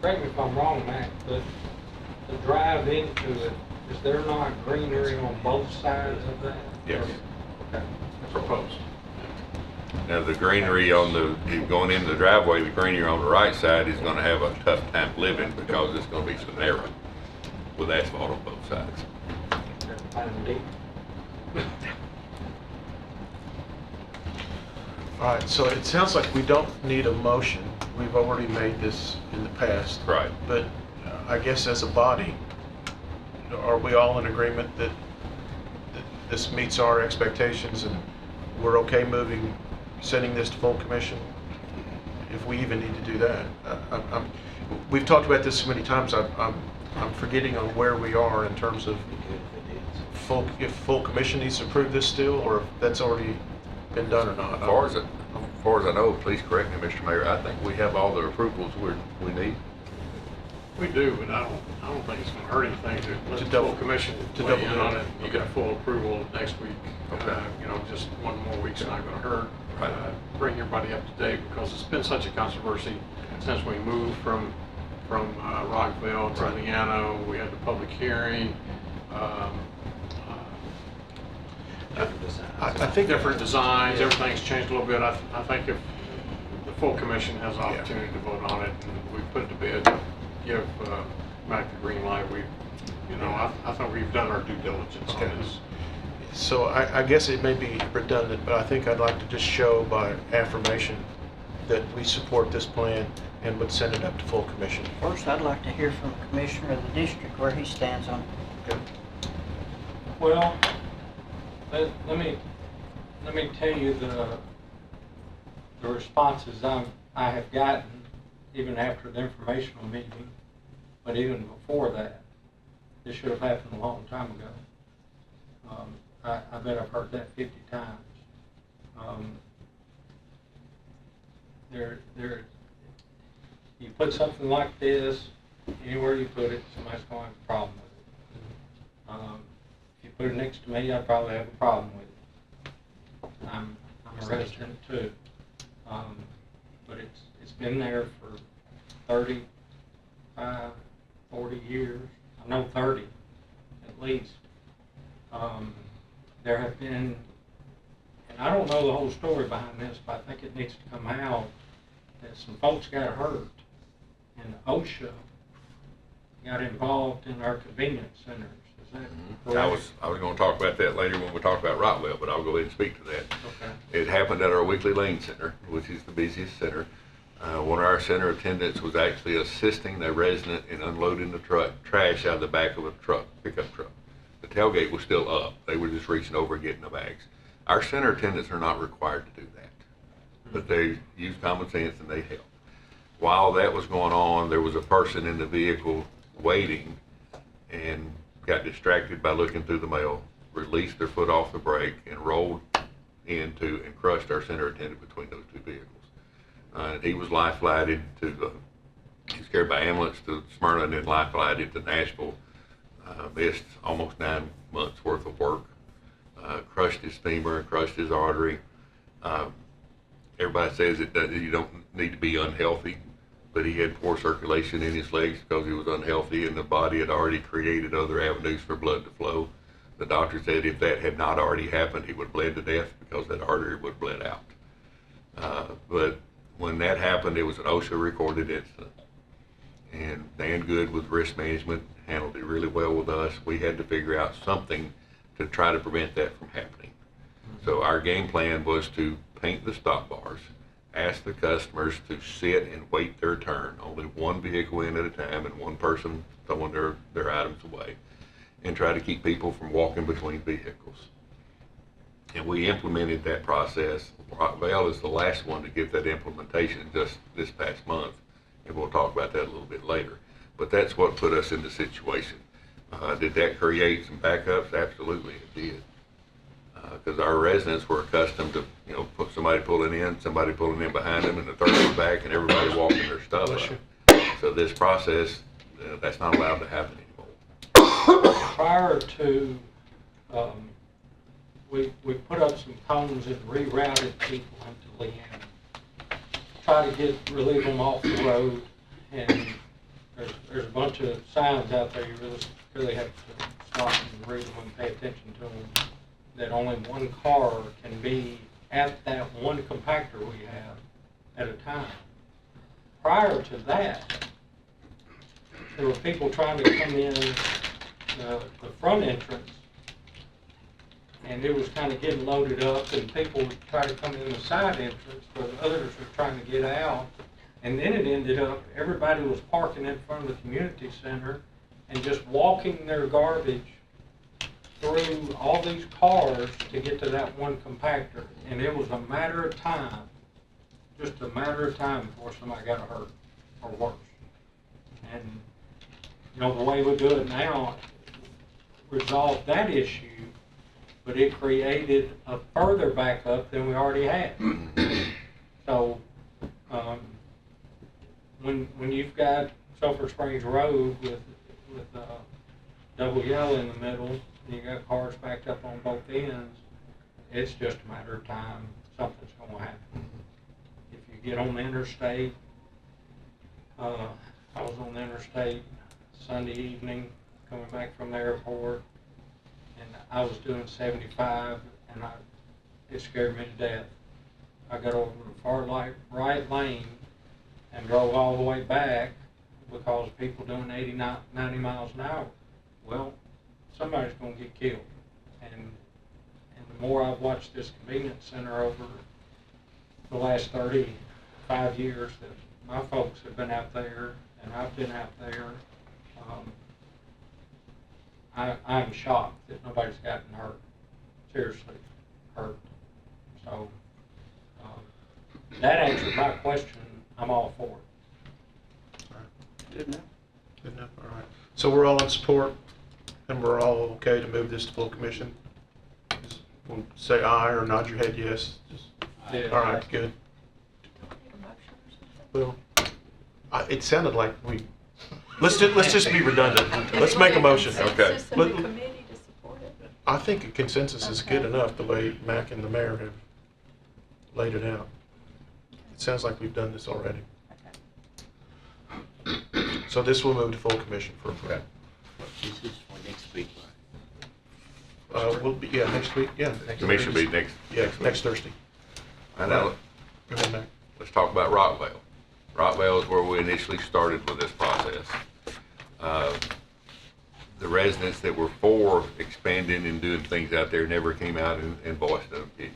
correct me if I'm wrong, Mac, but the drive into it, is there not greenery on both sides of that? Yes. Okay. Proposed. Now, the greenery going into the driveway, the greenery on the right side is gonna have a tough time living because it's gonna be so narrow with asphalt on both sides. Fine, deep. All right, so it sounds like we don't need a motion. We've already made this in the past. Right. But I guess as a body, are we all in agreement that this meets our expectations and we're okay sending this to full commission? If we even need to do that. We've talked about this so many times, I'm forgetting on where we are in terms of if full commission needs to approve this still, or if that's already been done or not. As far as I know, please correct me, Mr. Mayor, I think we have all the approvals we need. We do, but I don't think it's gonna hurt anything to let To the double- full commission to weigh in double on dip. it. You got full approval next week. Okay. You know, just one more week's not gonna hurt. Right. Bring everybody up to date, because it's been such a controversy since we moved from Rockville to Right. Leano. We had the public hearing. I think Different designs, everything's changed a little bit. I think if the full commission has the opportunity to vote on it, and we put it to bed, give Mac the green light, I think we've done our due diligence Okay. on this. So I guess it may be redundant, but I think I'd like to just show by affirmation that we support this plan and would send it up to full commission. First, I'd like to hear from the commissioner of the district where he stands on it. Well, let me tell you the responses I have gotten, even after the informational meeting, but even before that. This should have happened a long time ago. I bet I've heard that 50 times. You put something like this, anywhere you put it, somebody's going to have a problem with it. If you put it next to me, I'd probably have a problem with it. I'm a resident too. But it's been there for 35, 40 years. I know 30 at least. There have been, and I don't know the whole story behind this, but I think it needs to come out that some folks got hurt and OSHA got involved in our convenience centers. Is that correct? I was gonna talk about that later when we talk about Rockwell, but I'll go ahead and speak to that. Okay. It happened at our Weekly Lane Center, which is the busiest center. One of our center attendants was actually assisting a resident in unloading the trash out of the back of a pickup truck. The tailgate was still up. They were just reaching over and getting the bags. Our center attendants are not required to do that, but they use common sense and they help. While that was going on, there was a person in the vehicle waiting and got distracted by looking through the mail, released their foot off the brake, and rolled into and crushed our center attendant between those two vehicles. He was life flighted to, he was carried by ambulance to Smyrna and then life flighted to Nashville. Missed almost 9 months worth of work. Crushed his femur, crushed his artery. Everybody says that you don't need to be unhealthy, but he had poor circulation in his legs because he was unhealthy, and the body had already created other avenues for blood to flow. The doctor said if that had not already happened, he would have bled to death because that artery would have bled out. But when that happened, it was an OSHA recorded incident. And Dan Good with risk management handled it really well with us. We had to figure out something to try to prevent that from happening. So our game plan was to paint the stop bars, ask the customers to sit and wait their turn, only one vehicle in at a time and one person throwing their items away, and try to keep people from walking between vehicles. And we implemented that process. Rockville is the last one to get that implementation just this past month, and we'll talk about that a little bit later. But that's what put us in the situation. Did that create some backups? Absolutely, it did. Because our residents were accustomed to, somebody pulling in, somebody pulling in behind them, and the third one back, and everybody walking their stuff up. So this process, that's not allowed to happen anymore. Prior to, we put up some cones and rerouted people into Leanne. Try to relieve them off the road, and there's a bunch of signs out there you really have to stop and read them and pay attention to them, that only one car can be at that one compactor we have at a time. Prior to that, there were people trying to come in the front entrance, and it was kind of getting loaded up, and people would try to come in the side entrance where the others were trying to get out. And then it ended up, everybody was parking in front of the community center and just walking their garbage through all these cars to get to that one compactor. And it was a matter of time, just a matter of time before somebody got hurt or worse. And, the way we do it now, resolve that issue, but it created a further backup than we already had. So, when you've got Sulphur Springs Road with double yellow in the middle, and you got cars backed up on both ends, it's just a matter of time something's gonna happen. If you get on the interstate, I was on the interstate Sunday evening, coming back from the airport, and I was doing 75, and it scared me to death. I got over the far right lane and drove all the way back because people doing 80, 90 miles an hour. Well, somebody's going to get killed. And the more I've watched this convenience center over the last 35 years that my folks have been out there and I've been out there, I'm shocked that nobody's gotten hurt, seriously hurt. So that answered my question. I'm all for it. Good enough. Good enough, all right. So we're all in support, and we're all okay to move this to full commission? Just we'll say aye or nod your head yes. Yeah. All right, good. Well, it sounded like let's just be redundant. Let's make a motion. Okay. Let- committee to support it. I think a consensus is good enough the way Mac and the mayor have laid it out. It sounds like we've done this already. So this will move to full commission for approval. This is for next week. We'll be, yeah, next week, yeah. Commission will be next. Yeah, next Thursday. I know. Go ahead, Mac. Let's talk about Rockvale. Rockvale is where we initially started with this process. The residents that were for expanding and doing things out there never came out and voiced an opinion.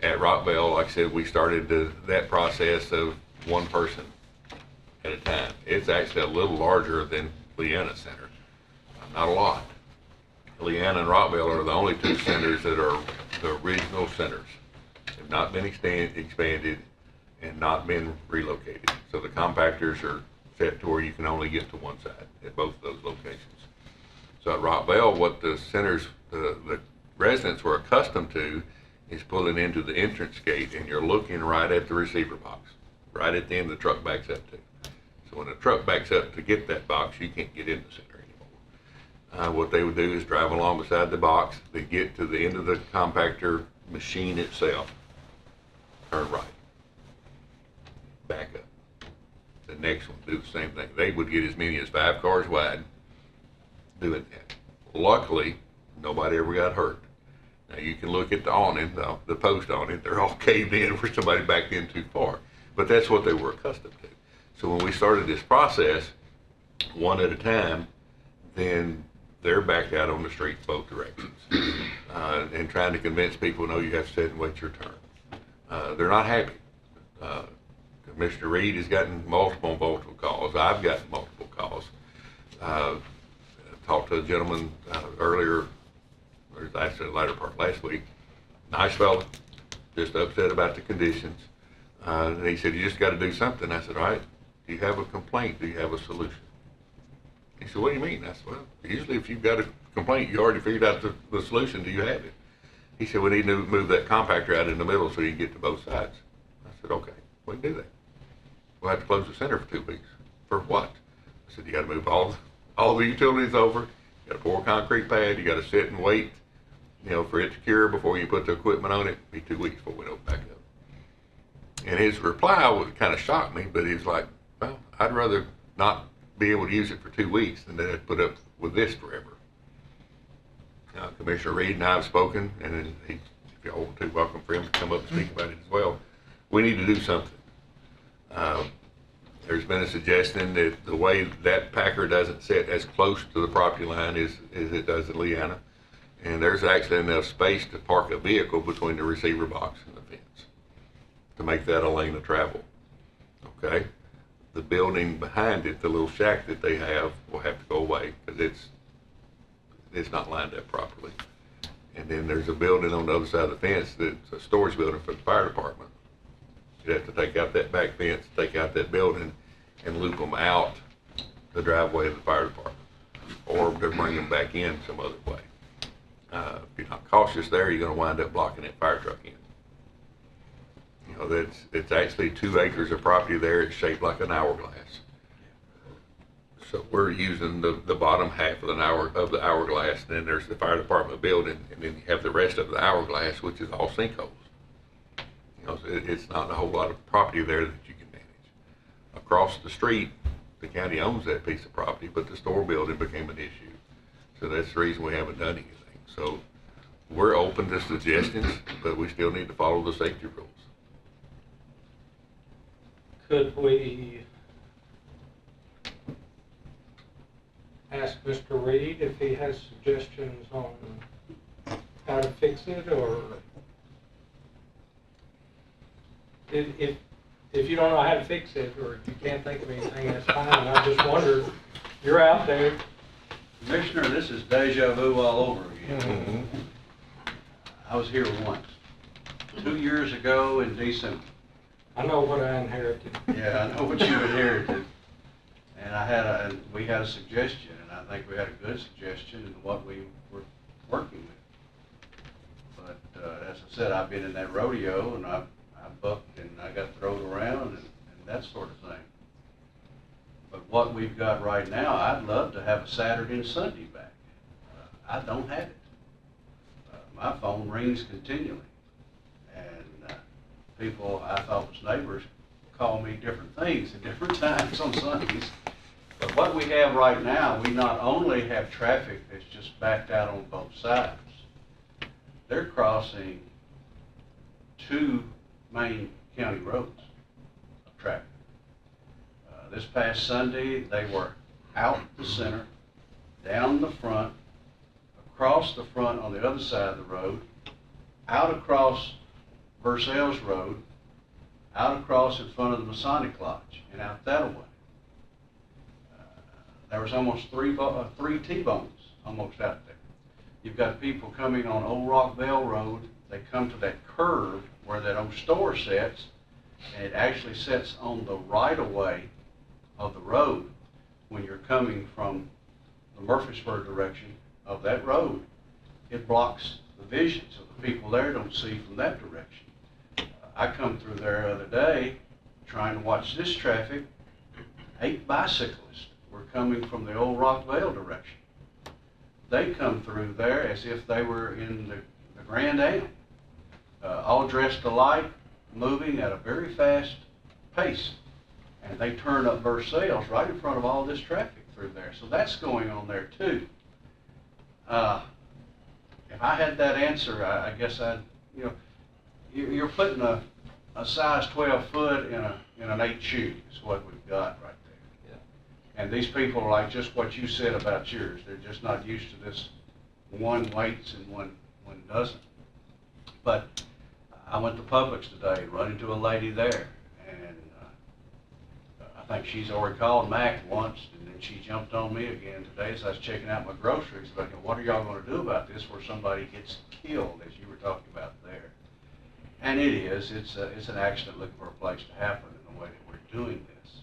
At Rockvale, like I said, we started that process of one person at a time. It's actually a little larger than Leanna Center, not a lot. Leanna and Rockvale are the only two centers that are the original centers. Have not been expanded and not been relocated. So the compactors are set to where you can only get to one side at both of those locations. So at Rockvale, what the centers, the residents were accustomed to is pulling into the entrance gate and you're looking right at the receiver box, right at the end the truck backs up to. So when the truck backs up to get that box, you can't get in the center anymore. What they would do is drive along beside the box, they get to the end of the compactor machine itself, turn right, back up. The next one, do the same thing. They would get as many as 5 cars wide doing that. Luckily, nobody ever got hurt. Now you can look at the awning, the post awning, they're all caved in where somebody backed in too far. But that's what they were accustomed to. So when we started this process, one at a time, then they're backed out on the street both directions. And trying to convince people, no, you have to sit and wait your turn. They're not happy. Commissioner Reed has gotten multiple calls. I've gotten multiple calls. I talked to a gentleman earlier, or actually the latter part last week. Nice fella, just upset about the conditions. And he said, you just got to do something. I said, all right, do you have a complaint? Do you have a solution? He said, what do you mean? I said, well, usually if you've got a complaint, you already figured out the solution. Do you have it? He said, we need to move that compactor out in the middle so you can get to both sides. I said, okay, we can do that. We'll have to close the center for 2 weeks. For what? I said, you got to move all the utilities over. You got to pour a concrete pad. You got to sit and wait, for it to cure before you put the equipment on it. It'll be 2 weeks before we open back up. And his reply would kind of shock me, but he was like, well, I'd rather not be able to use it for 2 weeks than to put up with this forever. Commissioner Reed and I have spoken, and if y'all want to, welcome for him to come up and speak about it as well. We need to do something. There's been a suggestion that the way that Packer doesn't sit as close to the property line as it does in Leanna, and there's actually enough space to park a vehicle between the receiver box and the fence to make that a lane of travel. Okay? The building behind it, the little shack that they have, will have to go away because it's not lined up properly. And then there's a building on the other side of the fence that's a storage building for the fire department. You'd have to take out that back fence, take out that building, and loop them out the driveway of the fire department, or to bring them back in some other way. If you you're not cautious there, you're gonna wind up blocking that fire truck in. You know, it's actually 2 acres of property there, it's shaped like an hourglass. So we're using the bottom half of the hourglass, and then there's the fire department building, and then you have the rest of the hourglass, which is all sinkholes. You know, so it's not a whole lot of property there that you can manage. Across the street, the county owns that piece of property, but the store building became an issue. So that's the reason we haven't done anything. So we're open to suggestions, but we still need to follow the safety rules. Could we ask Mr. Reed if he has suggestions on how to fix it, or if you don't know how to fix it, or if you can't think of anything, that's fine. I just wondered, you're out there. Commissioner, this is deja vu all over again. Mm-hmm. I was here once, 2 years ago in December. I know what I inherited. Yeah, I know what you inherited. And we had a suggestion, and I think we had a good suggestion in what we were working with. But as I said, I've been in that rodeo, and I bucked and I got thrown around and that sort of thing. But what we've got right now, I'd love to have a Saturday and Sunday back. I don't have it. My phone rings continually, and people I thought was neighbors call me different things at different times on Sundays. But what we have right now, we not only have traffic that's just backed out on both sides, they're crossing 2 main county roads of traffic. This past Sunday, they were out the center, down the front, across the front on the other side of the road, out across Versailles Road, out across in front of the Masonic Lodge, and out that way. There was almost three T-bones almost out there. You've got people coming on Old Rock Bell Road. They come to that curve where that old store sits, and it actually sits on the right-of-way of the road. When you're coming from the Murfreesboro direction of that road, it blocks the vision, so the people there don't see from that direction. I come through there the other day trying to watch this traffic. 8 bicyclists were coming from the Old Rock Vale direction. They come through there as if they were in the Grand Am, all dressed alike, moving at a very fast pace. And they turn up Versailles right in front of all this traffic through there. So that's going on there too. If I had that answer, I guess I'd, you're putting a size 12 foot in an 8 shoe is what we've got right there. Yeah. And these people are like just what you said about yours. They're just not used to this one waits and one doesn't. But I went to Publix today and run into a lady there, and I think she's already called Mac once, and then she jumped on me again today as I was checking out my groceries. Like, what are y'all going to do about this where somebody gets killed, as you were talking about there? And it is. It's an accident looking for a place to happen in the way that we're doing this.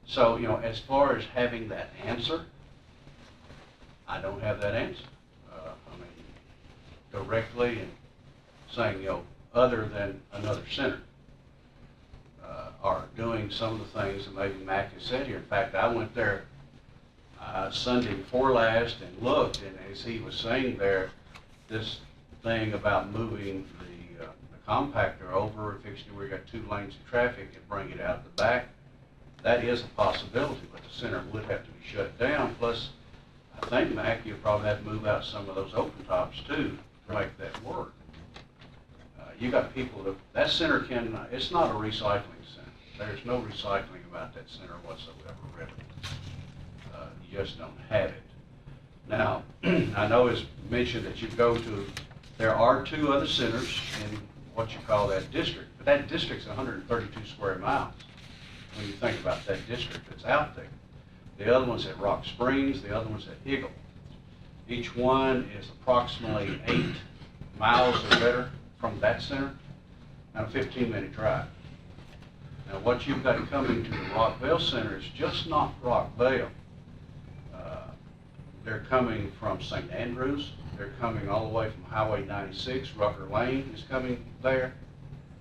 So, as far as having that answer, I don't have that answer. Directly and saying, other than another center, are doing some of the things that maybe Mac has said here. In fact, I went there Sunday before last and looked, and as he was saying there, this thing about moving the compactor over, fixing where you got 2 lanes of traffic and bring it out the back, that is a possibility, but the center would have to be shut down. Plus, I think, Mac, you'll probably have to move out some of those open tops too to make that work. You got people that center it's not a recycling center. There's no recycling about that center whatsoever, really. You just don't have it. Now, I know it's mentioned that you go to, there are 2 other centers in what you call that district, but that district's 132 square miles when you think about that district that's out there. The other one's at Rock Springs, the other one's at Eagle. Each one is approximately 8 miles or better from that center, and a 15-minute drive. Now, what you've got coming to the Rockvale Center is just not Rockvale. They're coming from St. Andrews, They're coming all the way from Highway 96, Rucker Lane is coming there.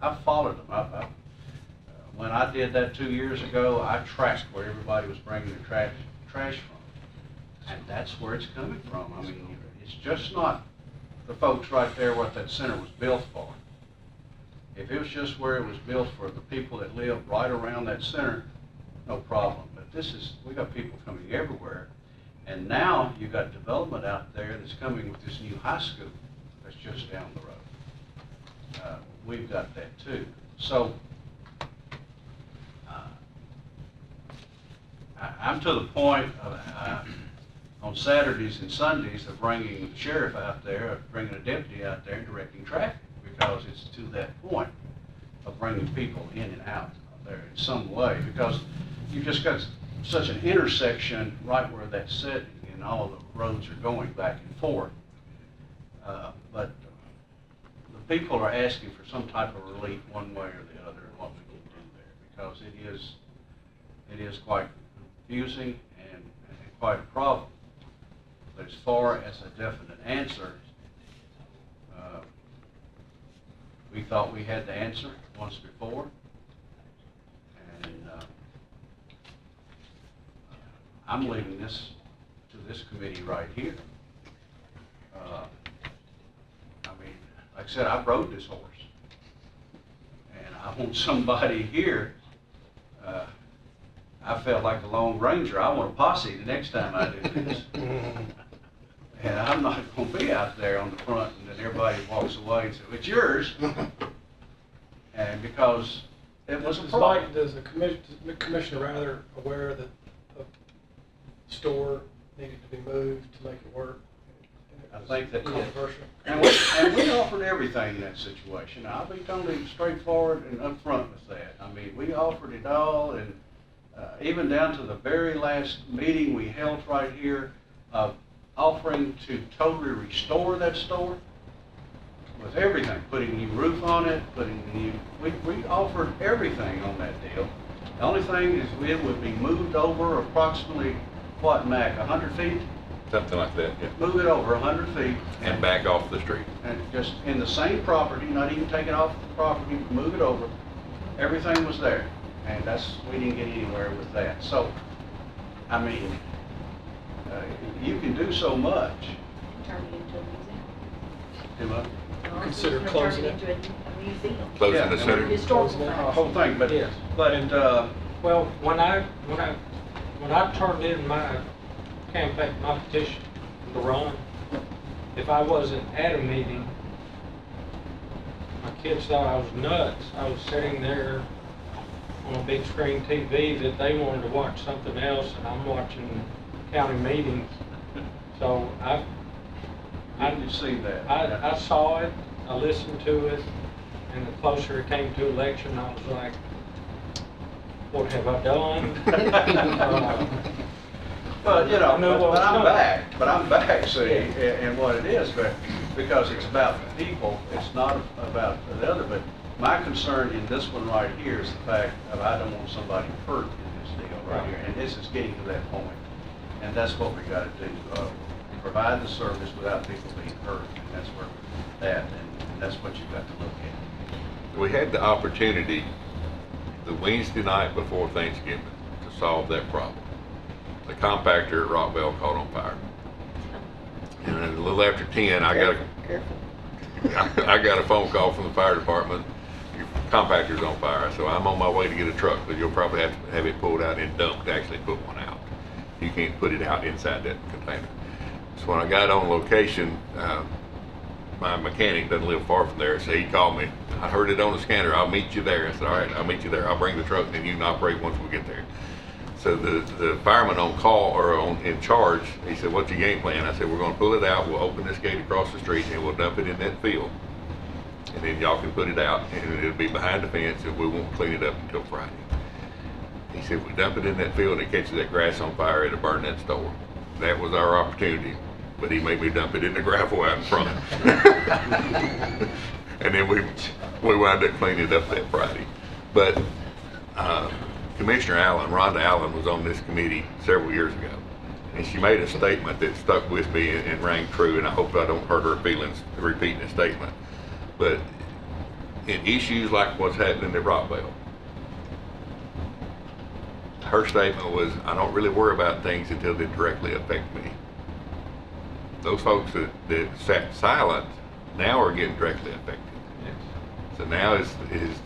I've followed them. When I did that 2 years ago, I tracked where everybody was bringing their trash from. And that's where it's coming from. I mean, it's just not the folks right there what that center was built for. If it was just where it was built for the people that live right around that center, no problem. But we got people coming everywhere. And now you got development out there that's coming with this new high school that's just down the road. We've got that too. So I'm to the point of, on Saturdays and Sundays of bringing the sheriff out there, of bringing a deputy out there and directing traffic, because it's to that point of bringing people in and out there in some way, because you've just got such an intersection right where that's sitting and all the roads are going back and forth. But the people are asking for some type of relief one way or the other in what we can do there, because it is quite confusing and quite a problem. But as far as a definite answer, we thought we had the answer once before, and I'm leaving this to this committee right here. I mean, like I said, I rode this horse, and I want somebody here. I felt like the Lone Ranger. I want a posse the next time I do this. And I'm not going to be out there on the front and then everybody walks away and says, it's yours. And because it was a problem. Does the commissioner rather aware that the store needed to be moved to make it work? I think that, controversial. And we offered everything in that situation. I'll be totally straightforward and upfront with that. I mean, we offered it all, and even down to the very last meeting we held right here, offering to totally restore that store with everything, putting a new roof on it, we offered everything on that deal. The only thing is it would be moved over approximately, what, Mac, 100 feet? Something like that, yeah. Move it over 100 feet. And back off the street. And just in the same property, not even take it off the property, move it over. Everything was there. And we didn't get anywhere with that. So, I mean, you can do so much. Turn it into a museum. Do what? Consider closing it. Turn it into a museum. Closing the center. Historical Closing it. facts. Whole thing, but, Yes. Well, when I turned in my campaign, my petition to run, if I wasn't at a meeting, my kids thought I was nuts. I was sitting there on a big screen TV that they wanted to watch something else, and I'm watching county meetings. So I did see that. I saw it, I listened to it, and the closer it came to election, I was like, what have I done? But, you know, but I'm back, see, Yeah. and what it is, but because it's about the people, it's not about the other, but my concern in this one right here is the fact that I don't want somebody hurt in this deal right here, and this is getting to that point. And that's what we gotta do, provide the service without people being hurt, and that's where we're at, and that's what you've got to look at. We had the opportunity the Wednesday night before Thanksgiving to solve that problem. The compactor at Rockville caught on fire. And then a little after 10, I got a phone call from the fire department. Your compactor's on fire. So I'm on my way to get a truck, but you'll probably have to have it pulled out and dumped to actually put one out. You can't put it out inside that container. So when I got on location, my mechanic doesn't live far from there, so he called me. I heard it on the scanner. I'll meet you there. I said, all right, I'll meet you there. I'll bring the truck, and then you can operate once we get there. So the fireman on call, or in charge, he said, what's your game plan? I said, we're going to pull it out. We'll open this gate across the street, and we'll dump it in that field. And then y'all can put it out, and it'll be behind the fence, and we won't clean it up until Friday. He said, if we dump it in that field and it catches that grass on fire, it'll burn that store. That was our opportunity. But he made me dump it in the gravel out in front. And then we wound up cleaning it up that Friday. But Commissioner Allen, Rhonda Allen, was on this committee several years ago. And she made a statement that stuck with me and rang true, and I hope I don't hurt her feelings repeating the statement. But in issues like what's happening at Rockville, her statement was, I don't really worry about things until they directly affect me. Those folks that sat silent now are getting directly affected. So now is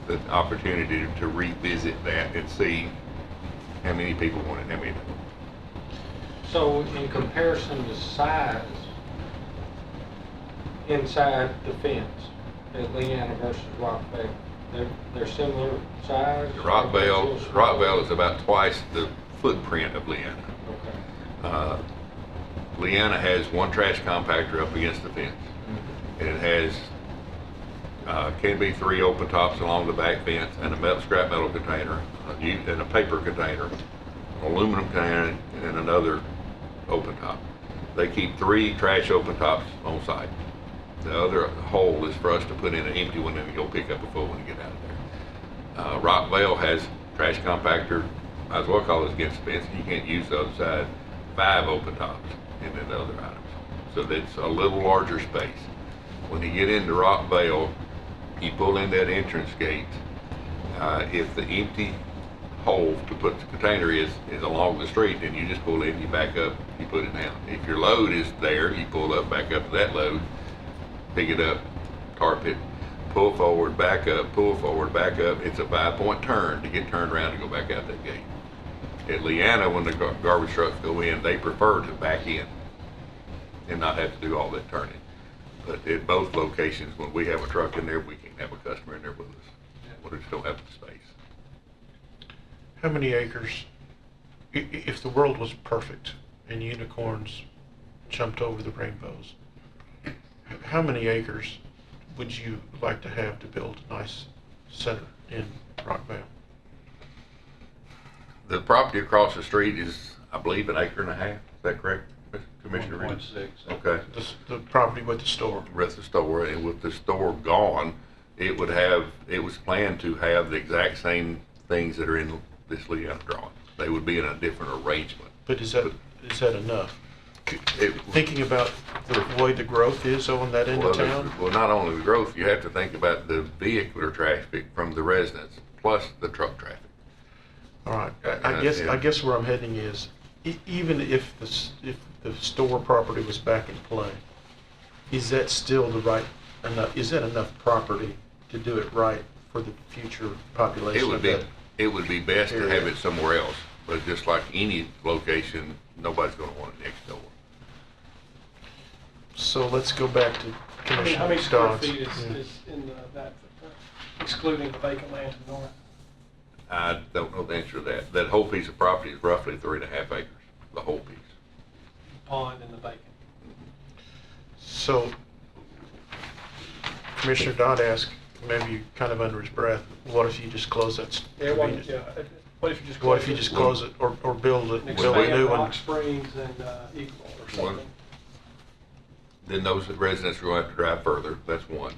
the opportunity to revisit that and see how many people want it, how many don't. So in comparison to size, inside the fence, at Leanna versus Rockville, they're similar size? Rockville is about twice the footprint of Leanna. Okay. Leanna has one trash compactor up against the fence. And it has, can be 3 open tops along the back fence and a scrap metal container, and a paper container, an aluminum container, and another open top. They keep 3 trash open tops on site. The other hole is for us to put in an empty one and go pick up a full one and get out of there. Rockville has trash compactor, might as well call it against the fence. You can't use the other side. 5 open tops and then the other items. So that's a little larger space. When you get into Rockville, you pull in that entrance gate. If the empty hole to put the container is along the street, then you just pull in, you back up, you put it down. If your load is there, you pull up, back up to that load, pick it up, tarp it, pull forward, back up, pull forward, back up. It's a 5-point turn to get turned around and go back out that gate. At Leanna, when the garbage trucks go in, they prefer to back in and not have to do all that turning. But at both locations, when we have a truck in there, we can have a customer in there with us. We just don't have the space. How many acres, if the world was perfect and unicorns jumped over the rainbows, how many acres would you like to have to build a nice center in Rockville? The property across the street is, I believe, 1.5 acres. Is that correct, Commissioner Reed? 1.6. Okay. The property with the store. With the store, and with the store gone, it was planned to have the exact same things that are in this Leanna drawing. They would be in a different arrangement. But is that enough? Thinking about the way the growth is on that end of town? Well, not only the growth, you have to think about the vehicular traffic from the residents, plus the truck traffic. All right, I guess where I'm heading is, even if the store property was back in play, is that still is that enough property to do it right for the future population of that? It would be best to have it somewhere else, but just like any location, nobody's gonna want it next door. So let's go back to Commissioner How many square Dodd's. feet is in that footprint, excluding the vacant land to the north? I don't know the answer to that. That whole piece of property is roughly 3.5 acres, the whole piece. Pond and the vacant. So Commissioner Dodd asked, maybe kind of under his breath, what if you just close that? What if you just close it? What if you just close it or build And a expand new Rock one? Springs and Eagle or something? Then those residents are going to have to drive further. That's one.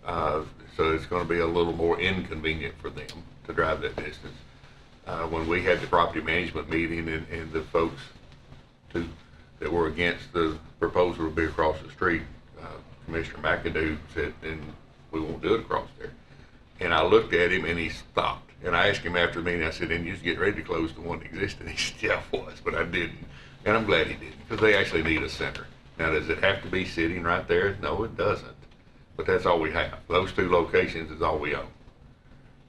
So it's going to be a little more inconvenient for them to drive that distance. When we had the property management meeting and the folks that were against the proposal to be across the street, Commissioner McAdoo said, and we won't do it across there. And I looked at him and he stopped. And I asked him after the meeting, I said, and you just get ready to close the one that existed? He said, yeah, I was, but I didn't. And I'm glad he didn't, because they actually need a center. Now, does it have to be sitting right there? No, it doesn't. But that's all we have. Those 2 locations is all we own.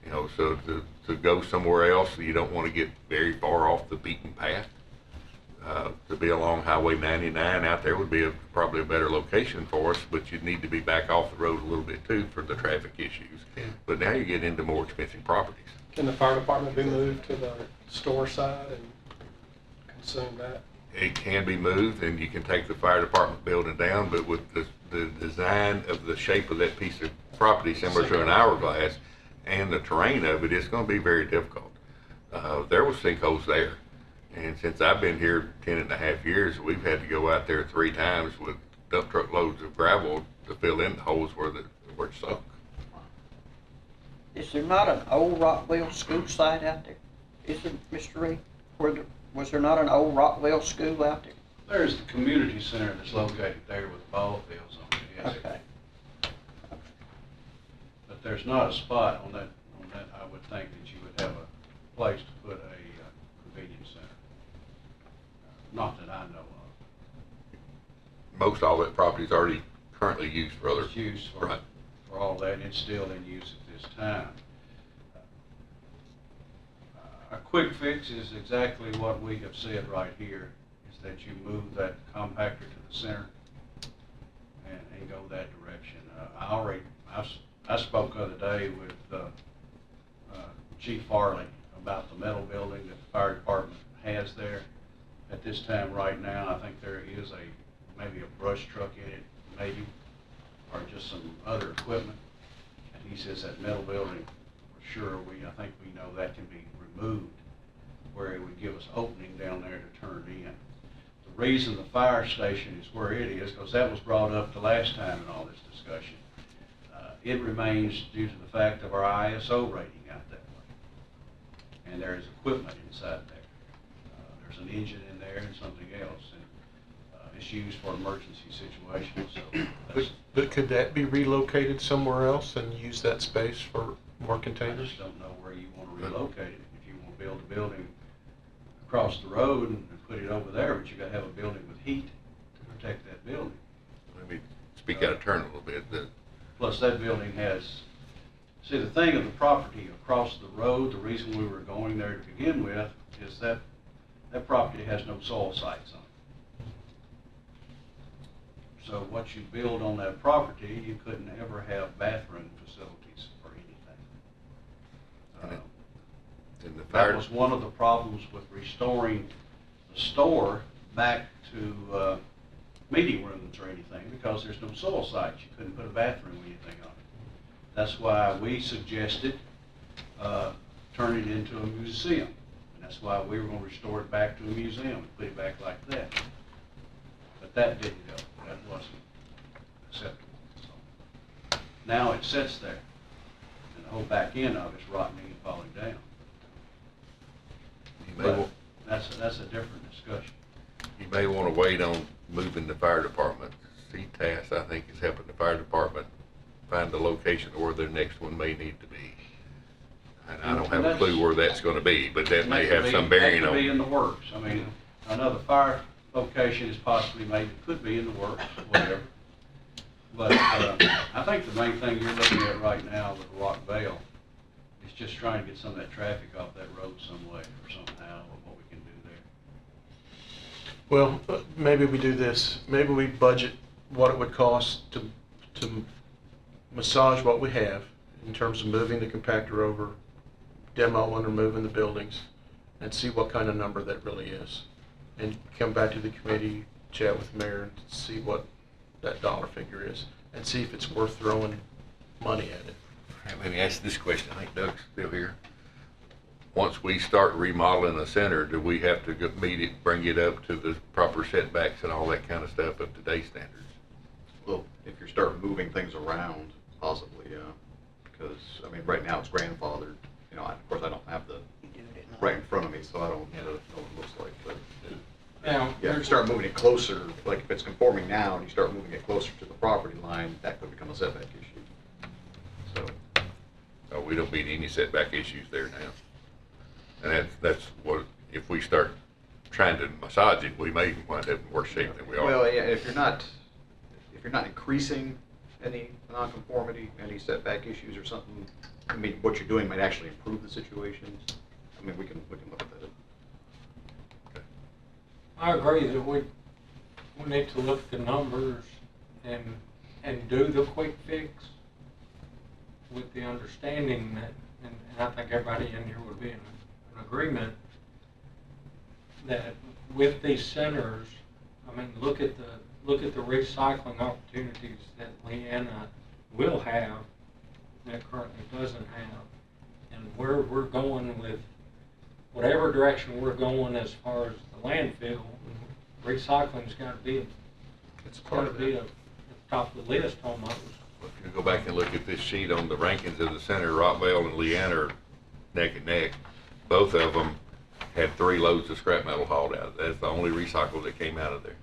You know, so to go somewhere else, you don't want to get very far off the beaten path. To be along Highway 99 out there would be probably a better location for us, but you'd need to be back off the road a little bit too for the traffic issues. But now you get into more expensive properties. Can the fire department be moved to the store side and consume that? It can be moved, and you can take the fire department building down, but with the design of the shape of that piece of property, similar to an hourglass, and the terrain of it, it's going to be very difficult. There was sinkholes there, and since I've been here 10.5 years, we've had to go out there 3 times with dump truck loads of gravel to fill in the holes where it sunk. Is there not an old Rockville school site out there? Is there, Mr. Reed, where Was there not an old Rockville school out there? There's the community center that's located there with ball fields on it, yes. Okay. But there's not a spot on that, I would think that you would have a place to put a convenience center. Not that I know of. Most all that property is already currently used for other. It's used for, Right. for all that, and it's still in use at this time. A quick fix is exactly what we have said right here, is that you move that compactor to the center and go that direction. I spoke the other day with Chief Farley about the metal building that the fire department has there. At this time right now, I think there is maybe a brush truck in it, maybe, or just some other equipment. And he says that metal building, for sure, I think we know that can be removed, where it would give us opening down there to turn in. The reason the fire station is where it is, because that was brought up the last time in all this discussion. It remains due to the fact of our ISO rating out that way. And there is equipment inside there. There's an engine in there and something else, and it's used for emergency situations. So But could that be relocated somewhere else and use that space for more I containers? just don't know where you want to relocate it. If you want to build a building across the road and put it over there, but you got to have a building with heat to protect that building. Let me speak out of turn a little bit. Plus, that building has, see, the thing of the property across the road, the reason we were going there to begin with, is that that property has no soil sites on it. So what you build on that property, you couldn't ever have bathroom facilities or anything. And the fire, That was one of the problems with restoring the store back to meeting rooms or anything, because there's no soil sites. You couldn't put a bathroom or anything on it. That's why we suggested turning it into a museum. And that's why we were going to restore it back to a museum and put it back like that. But that didn't go. That wasn't acceptable. So now it sits there, and the whole back end of it's rotting and falling down. But that's a different discussion. you may want to wait on moving the fire department. CTAS, I think, is helping the fire department find the location where their next one may need to be. And I don't have a clue where that's going to be, but that may have some bearing That could be in on. the works. I mean, another fire location is possibly maybe, could be in the works, whatever. But I think the main thing you're looking at right now with Rock Vale is just trying to get some of that traffic off that road some way or somehow, or what we can do there. Well, maybe we do this. Maybe we budget what it would cost to massage what we have in terms of moving the compactor over, demoing or moving the buildings, and see what kind of number that really is. And come back to the committee, chat with the mayor, and see what that dollar figure is, and see if it's worth throwing money at it. Let me ask you this question. I think Doug's still here. Once we start remodeling the center, do we have to meet it, bring it up to the proper setbacks and all that kind of stuff of today's standards? Well, if you start moving things around, possibly, yeah. Because, I mean, right now it's grandfathered. You know, of course, I don't have the right in front of me, so I don't know what it looks like. But Now, yeah, if you start moving it closer, like if it's conforming now and you start moving it closer to the property line, that could become a setback issue. So, Oh, we don't meet any setback issues there now. And that's what, if we start trying to massage it, we may wind up in worse shape than we are. well, yeah, if you're not increasing any nonconformity, any setback issues or something, I mean, what you're doing might actually improve the situation. I mean, we can look at that. I agree that we need to look at the numbers and do the quick fix with the understanding that, and I think everybody in here would be in agreement, that with these centers, I mean, look at the recycling opportunities that Leanna will have that currently doesn't have, and where we're going with whatever direction we're going as far as the landfill, recycling's got to be It's part of it. at the top of the list almost. If you go back and look at this sheet on the rankings of the center, Rockvale and Leanna are neck and neck. Both of them had 3 loads of scrap metal hauled out. That's the only recycle that came out of there.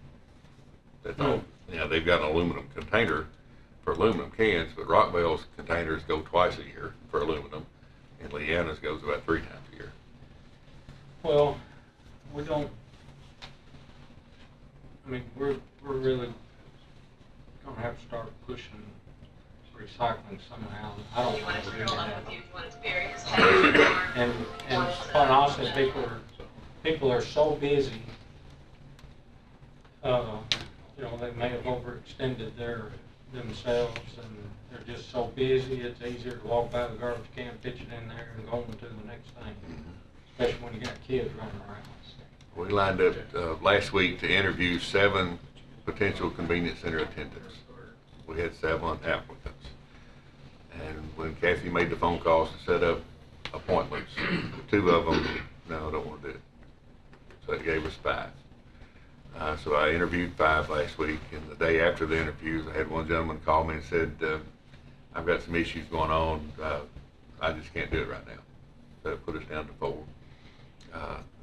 That's all. Now, they've got an aluminum container for aluminum cans, but Rockville's containers go twice a year for aluminum, and Leanna's goes about 3 times a year. Well, we don't, I mean, we're really gonna have to start pushing recycling somehow. I don't want to do that. And quite honestly, people are so busy, you know, they may have overextended themselves, and they're just so busy, it's easier to walk by the garbage can, pitch it in there, and go on to the next thing, especially when you got kids running around. We lined up last week to interview 7 potential convenience center attendants. We had 7 applicants. And when Kathy made the phone calls to set up appointments, 2 of them, no, I don't want to do it. So it gave us 5. So I interviewed 5 last week, and the day after the interviews, I had one gentleman call me and said, I've got some issues going on. I just can't do it right now. So it put us down to 4.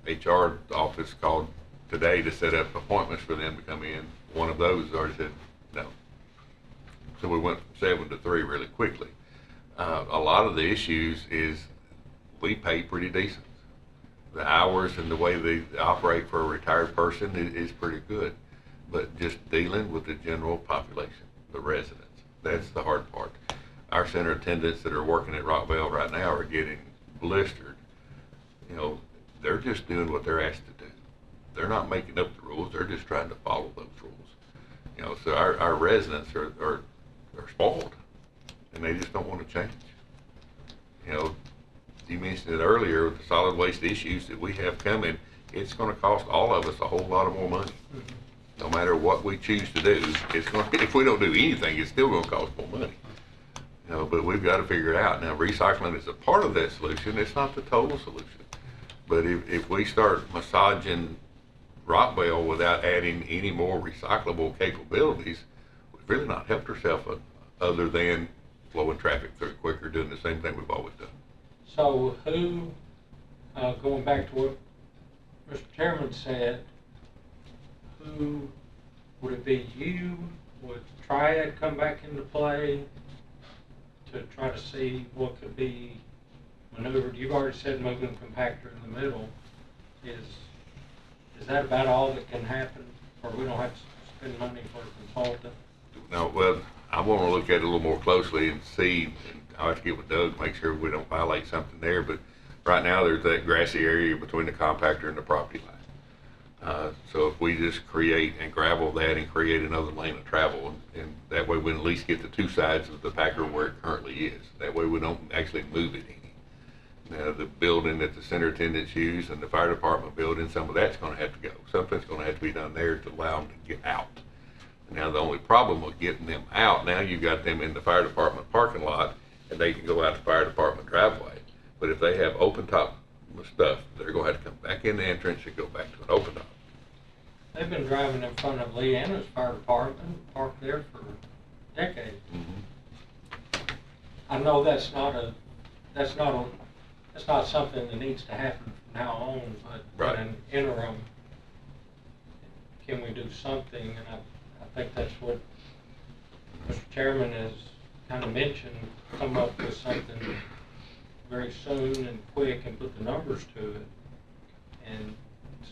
HR office called today to set up appointments for them to come in. One of those already said no. So we went from 7 to 3 really quickly. A lot of the issues is we pay pretty decent. The hours and the way they operate for a retired person is pretty good. But just dealing with the general population, the residents, that's the hard part. Our center attendants that are working at Rockville right now are getting blistered. You know, they're just doing what they're asked to do. They're not making up the rules, they're just trying to follow those rules. You know, so our residents are spoiled, and they just don't want to change. You know, you mentioned it earlier with the solid waste issues that we have coming. It's going to cost all of us a whole lot of more money. No matter what we choose to do, it's going to, if we don't do anything, it's still going to cost more money. You know, but we've got to figure it out. Now, recycling is a part of that solution. It's not the total solution. But if we start massaging Rockville without adding any more recyclable capabilities, we've really not helped ourselves other than flowing traffic through quicker, doing the same thing we've always done. So who, going back to what Mr. Chairman said, who, would it be you, would Triad come back into play to try to see what could be maneuvered? You've already said moving the compactor in the middle. Is that about all that can happen, or we don't have to spend money for a consultant? No, well, I want to look at it a little more closely and see, and I'll have to get with Doug, make sure we don't violate something there, but right now there's that grassy area between the compactor and the property line. So if we just create and gravel that and create another lane of travel, and that way we can at least get the 2 sides of the packer where it currently is. That way we don't actually move it any. Now the building that the center attendants use and the fire department building, some of that's going to have to go. Something's going to have to be done there to allow them to get out. Now the only problem with getting them out, now you've got them in the fire department parking lot and they can go out the fire department driveway. But if they have open top stuff, they're going to have to come back in the entrance and go back to an open top. They've been driving in front of Leanna's fire department, parked there for decades. I know that's not something that needs to happen from now on, but in an interim, can we do something? And I think that's what Mr. Chairman has kind of mentioned, come up with something very soon and quick and put the numbers to it and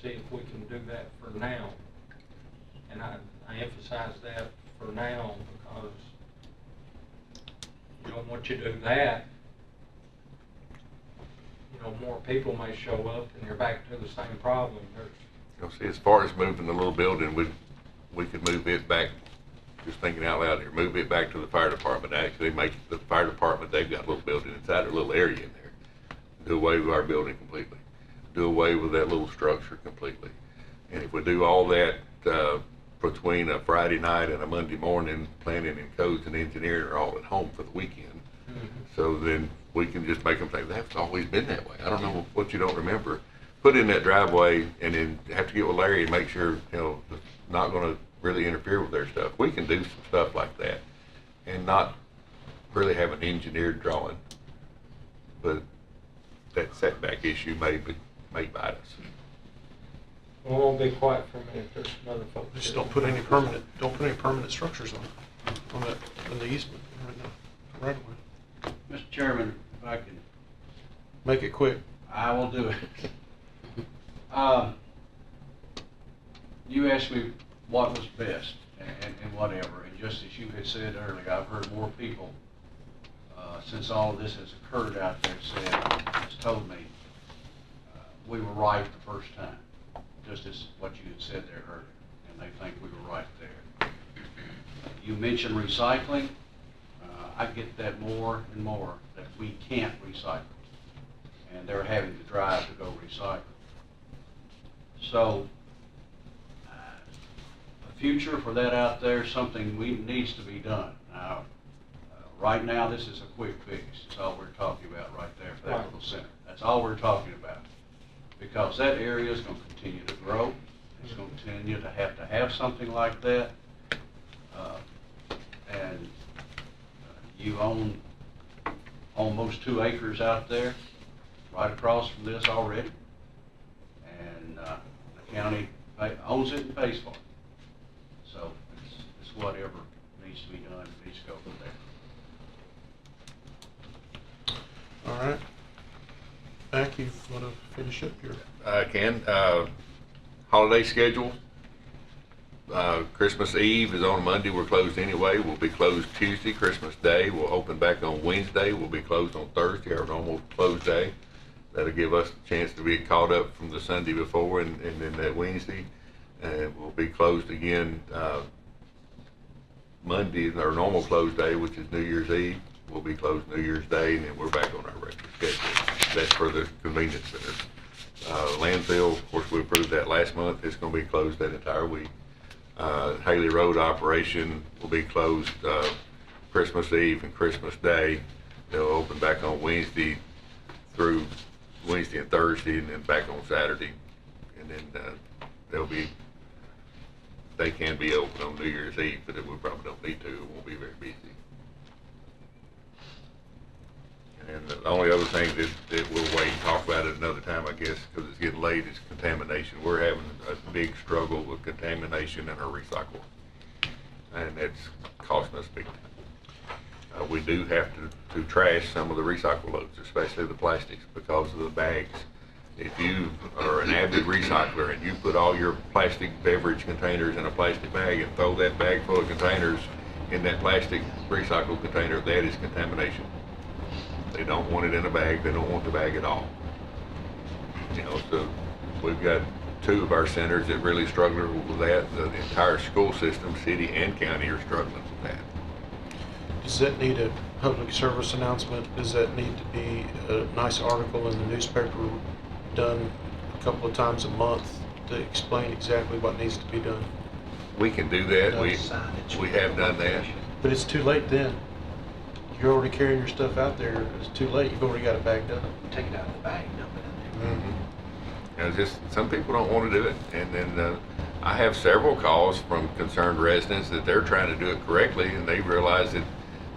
see if we can do that for now. And I emphasize that for now because you know, once you do that, you know, more people may show up and you're back to the same problem. You know, see, as far as moving the little building, we could move it back, just thinking out loud here, move it back to the fire department. Actually make the fire department, they've got a little building inside, a little area in there. Do away with our building completely. Do away with that little structure completely. And if we do all that between a Friday night and a Monday morning, planning and codes and engineering are all at home for the weekend. So then we can just make them think, that's always been that way. I don't know what you don't remember. Put in that driveway and then have to get with Larry and make sure, you know, it's not going to really interfere with their stuff. We can do some stuff like that and not really have an engineered drawing. But that setback issue may may bite us. We won't be quiet for a minute, there's some other folks. Just don't put any permanent structures on that, in the easement right away. Mr. Chairman, if I can, Make it quick. I will do it. You asked me what was best and whatever, and just as you had said earlier, I've heard more people, since all of this has occurred out there, has told me we were right the first time, just as what you had said there earlier, and they think we were right there. You mentioned recycling. I get that more and more, that we can't recycle, and they're having to drive to go recycle. So, a future for that out there, something needs to be done. Now, right now, this is a quick fix. That's all we're talking about right there for that little center. That's all we're talking about. Because that area is going to continue to grow. It's going to continue to have something like that. And you own almost 2 acres out there, right across from this already. And the county owns it and pays for it. So it's whatever needs to be done, needs to go from there. All right. Mac, you want to finish up your? I can. Holiday schedule. Christmas Eve is on Monday. We're closed anyway. We'll be closed Tuesday. Christmas Day. We'll open back on Wednesday. We'll be closed on Thursday, our normal closed day. That'll give us a chance to be caught up from the Sunday before and then that Wednesday. And we'll be closed again Monday, our normal closed day, which is New Year's Eve. We'll be closed New Year's Day, and then we're back on our regular schedule. That's for the convenience centers. Landfill, of course, we approved that last month. It's going to be closed that entire week. Haley Road operation will be closed Christmas Eve and Christmas Day. They'll open back on Wednesday through Wednesday and Thursday, and then back on Saturday. And then they can be open on New Year's Eve, but we probably don't need to. It won't be very busy. And the only other thing that we'll wait and talk about at another time, I guess, because it's getting late, is contamination. We're having a big struggle with contamination in our recycle, and that's costing us big time. We do have to trash some of the recycle loads, especially the plastics, because of the bags. If you are an avid recycler and you put all your plastic beverage containers in a plastic bag and throw that bag full of containers in that plastic recycle container, that is contamination. They don't want it in a bag. They don't want the bag at all. You know, so we've got 2 of our centers that really struggle with that. The entire school system, city and county, are struggling with that. Does that need a public service announcement? Does that need to be a nice article in the newspaper done a couple of times a month to explain exactly what needs to be done? We can do that. We have done that. But it's too late then. You're already carrying your stuff out there. It's too late. You've already got it bagged up. Take it out of the bag, dump it in there. Mm-hmm. You know, just some people don't want to do it, and then I have several calls from concerned residents that they're trying to do it correctly, and they realize that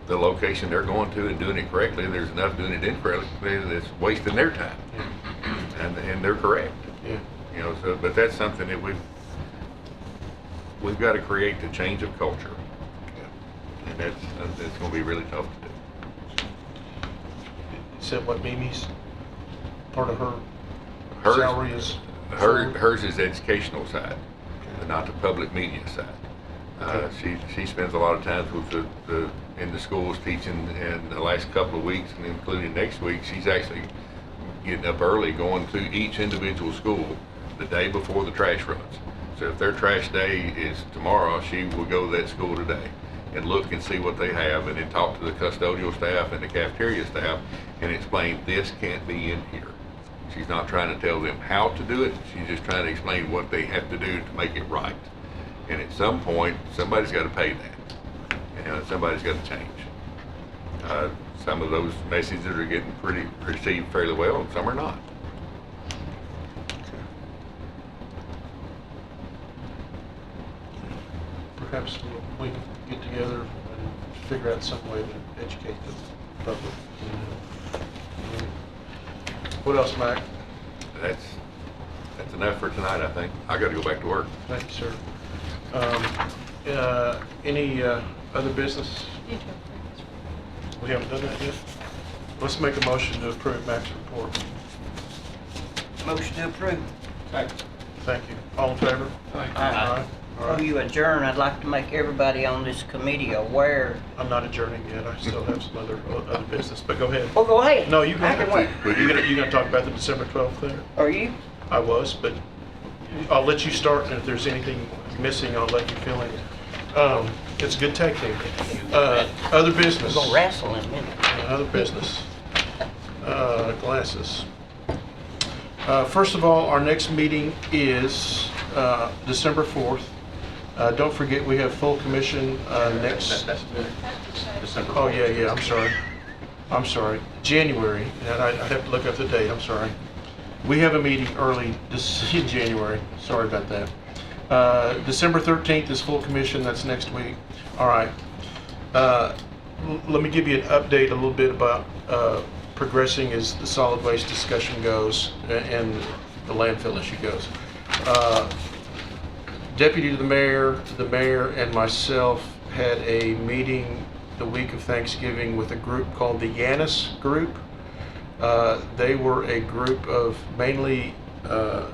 the location they're going to and doing it correctly, there's enough doing it incorrectly that's wasting their time, and they're correct. Yeah. You know, so but that's something that we've got to create the change of culture, and that's going to be really tough to do. Is that what Mimi's part of her salary is? Hers is the educational side, but not the public media side. She spends a lot of time with in the schools teaching, and the last couple of weeks, and including next week, she's actually getting up early, going to each individual school the day before the trash runs. So if their trash day is tomorrow, she will go to that school today and look and see what they have, and then talk to the custodial staff and the cafeteria staff and explain this can't be in here. She's not trying to tell them how to do it. She's just trying to explain what they have to do to make it right. And at some point, somebody's got to pay that, and somebody's got to change. Some of those messages are getting received fairly well, and some are not. Perhaps we can get together and figure out some way to educate the public. What else, Mike? That's enough for tonight, I think. I gotta go back to work. Thank you, sir. Any other business? Need to approve this. We haven't done that yet? Let's make a motion to approve Mac's report. Motion to approve. Thank you. All in favor? Aye. All Before right. you adjourn, I'd like to make everybody on this committee aware. I'm not adjourning yet. I still have some other business, but go ahead. Well, go ahead. No, you I can wait. You gonna talk about the December 12th there? Are you? I was, but I'll let you start, and if there's anything missing, I'll let you fill in. It's a good tag team. Other We're business. gonna wrestle in a minute. Other business. Glasses. First of all, our next meeting is December 4th. Don't forget, we have full commission next. December. Oh, yeah, I'm sorry. January, and I have to look up the date, I'm sorry. We have a meeting early in January, sorry about that. December 13th is full commission, that's next week. All right. Let me give you an update a little bit about progressing as the solid waste discussion goes and the landfill issue goes. Deputy to the mayor and myself had a meeting the week of Thanksgiving with a group called the Yanis Group. They were a group of mainly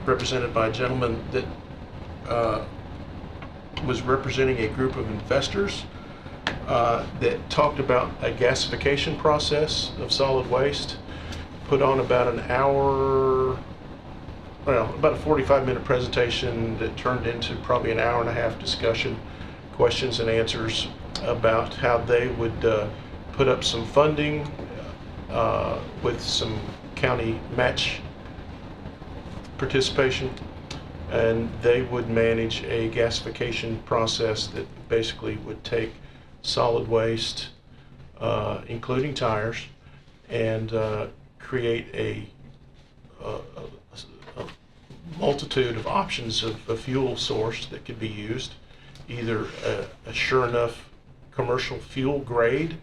represented by a gentleman that was representing a group of investors that talked about a gasification process of solid waste, put on about an hour, well, about a 45-minute presentation that turned into probably an hour and a half discussion, questions and answers about how they would put up some funding with some county match participation, and they would manage a gasification process that basically would take solid waste, including tires, and create a multitude of options of a fuel source that could be used, either a sure enough commercial fuel grade,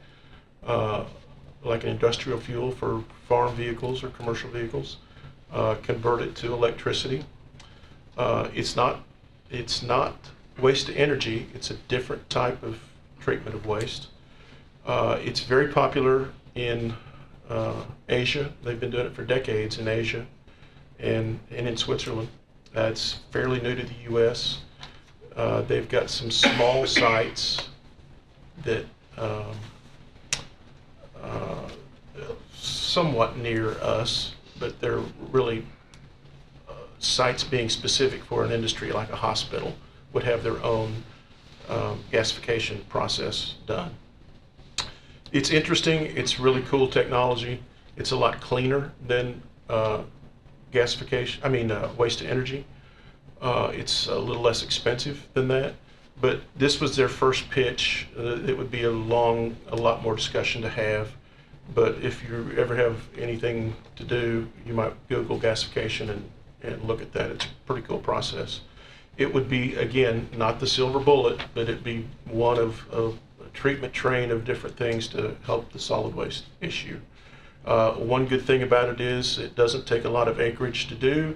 like an industrial fuel for farm vehicles or commercial vehicles, convert it to electricity. It's not waste to energy, it's a different type of treatment of waste. It's very popular in Asia. They've been doing it for decades in Asia and in Switzerland. It's fairly new to the U.S. They've got some small sites that somewhat near us, but they're really sites being specific for an industry like a hospital would have their own gasification process done. It's interesting, it's really cool technology. It's a lot cleaner than waste to energy. It's a little less expensive than that, but this was their first pitch. It would be a lot more discussion to have, but if you ever have anything to do, you might Google gasification and look at that. It's a pretty cool process. It would be, again, not the silver bullet, but it'd be one of a treatment train of different things to help the solid waste issue. One good thing about it is it doesn't take a lot of acreage to do.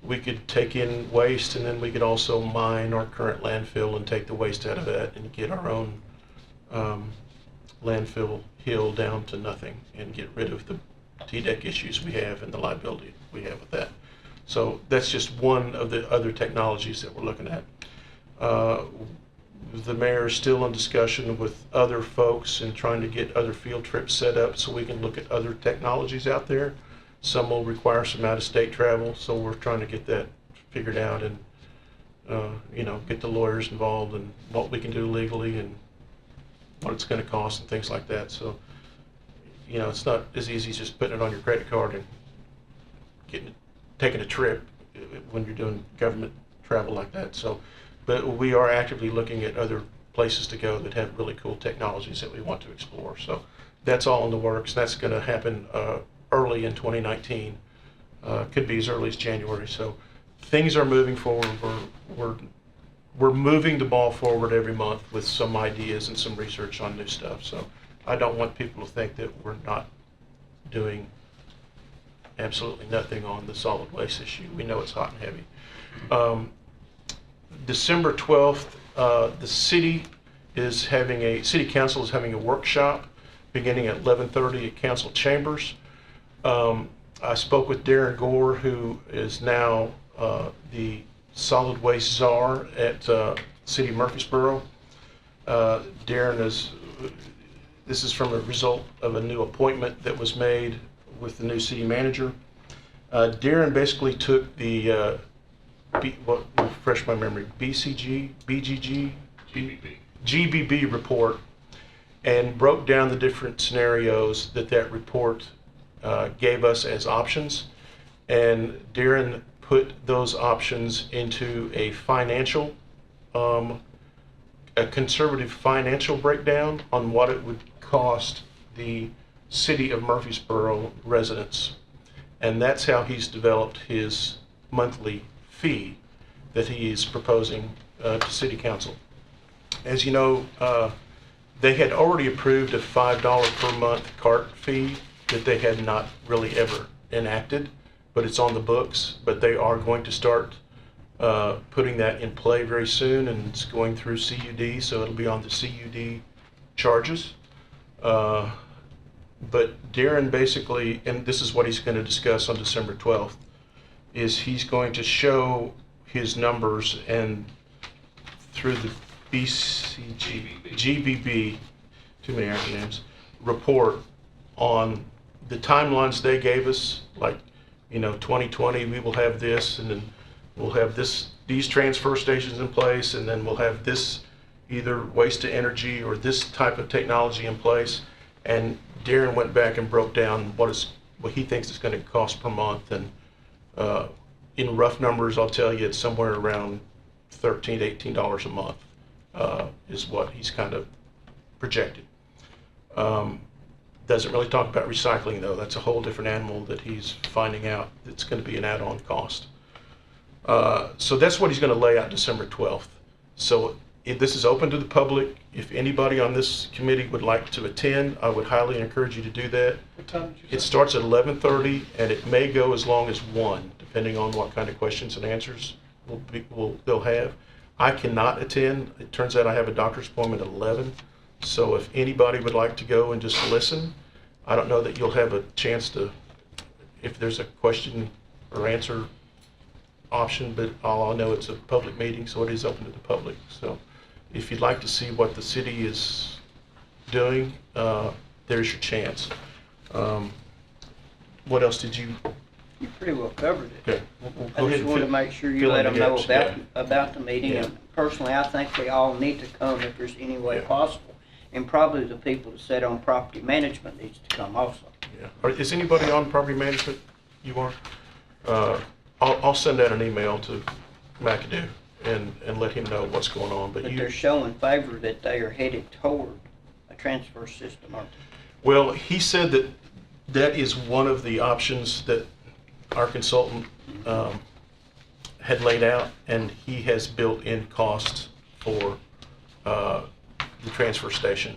We could take in waste, and then we could also mine our current landfill and take the waste out of that and get our own landfill hill down to nothing and get rid of the TDEC issues we have and the liability we have with that. So that's just one of the other technologies that we're looking at. The mayor is still in discussion with other folks and trying to get other field trips set up so we can look at other technologies out there. Some will require some out-of-state travel, so we're trying to get that figured out and get the lawyers involved and what we can do legally and what it's going to cost and things like that. So, it's not as easy as just putting it on your credit card and taking a trip when you're doing government travel like that. So, but we are actively looking at other places to go that have really cool technologies that we want to explore. So that's all in the works. That's going to happen early in 2019. Could be as early as January. So things are moving forward. We're moving the ball forward every month with some ideas and some research on new stuff. So I don't want people to think that we're not doing absolutely nothing on the solid waste issue. We know it's hot and heavy. December 12th, the city council is having a workshop beginning at 11:30 at council chambers. I spoke with Darren Gore, who is now the solid waste czar at City of Murfreesboro. Darren this is from a result of a new appointment that was made with the new city manager. Darren basically took the, refresh my memory, GBB report and broke down the different scenarios that report gave us as options. And Darren put those options into a conservative financial breakdown on what it would cost the City of Murfreesboro residents. And that's how he's developed his monthly fee that he is proposing to City Council. As you know, they had already approved a $5 per month cart fee that they had not really ever enacted, but it's on the books. But they are going to start putting that in play very soon, and it's going through CUD, so it'll be on the CUD charges. But Darren basically, and this is what he's going to discuss on December 12th, is he's going to show his numbers and through the GBB, too many acronyms, report on the timelines they gave us, like, 2020 we will have this, and then we'll have these transfer stations in place, and then we'll have this either waste to energy or this type of technology in place. And Darren went back and broke down what he thinks it's going to cost per month, and in rough numbers, I'll tell you it's somewhere around $13 to $18 a month is what he's kind of projected. Doesn't really talk about recycling though. That's a whole different animal that he's finding out that's going to be an add-on cost. So that's what he's going to lay out December 12th. So if this is open to the public, if anybody on this committee would like to attend, I would highly encourage you to do that. What time did you It say? starts at 11:30 and it may go as long as 1, depending on what kind of questions and answers they'll have. I cannot attend. It turns out I have a doctor's appointment at 11. So if anybody would like to go and just listen, I don't know that you'll have a chance to, if there's a question or answer option, but all I know it's a public meeting, so it is open to the public. So if you'd like to see what the city is doing, there's your chance. What else did you? You pretty well covered it. Okay. I just wanted to make sure you let them know about the meeting. Yeah. And personally, I think we all need to come if there's any way Yeah. possible. And probably the people that sit on property management needs to come also. Yeah. Is anybody on property management? You are? I'll send out an email to McAdoo and let him know what's going on. But They're showing favor that they are headed toward a transfer system, aren't they? Well, he said that is one of the options that our consultant had laid out, and he has built in costs for the transfer station.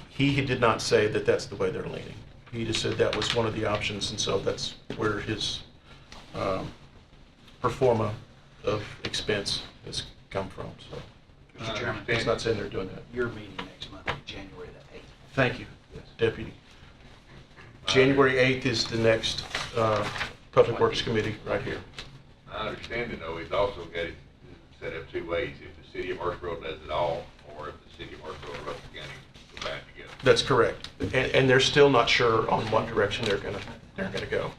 He did not say that that's the way they're leaning. He just said that was one of the options, and so that's where his pro forma of expense has come from. So Mr. Chairman, he's not saying they're doing that. your meeting next month, January the 8th. Thank you, Deputy. January 8th is the next Public Works Committee right here. My understanding though, he's also got it set up two ways. If the city of Murfreesboro does it all, or if the city of Murfreesboro and Russell County go back together. That's correct, and they're still not sure on what direction they're gonna go.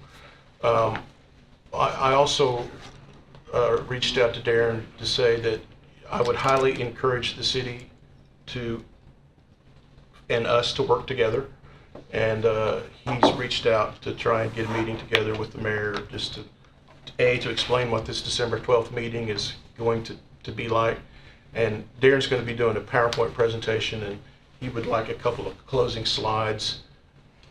I also reached out to Darren to say that I would highly encourage the city and us to work together, and he's reached out to try and get a meeting together with the mayor just to explain what this December 12th meeting is going to be like. And Darren's going to be doing a PowerPoint presentation, and he would like a couple of closing slides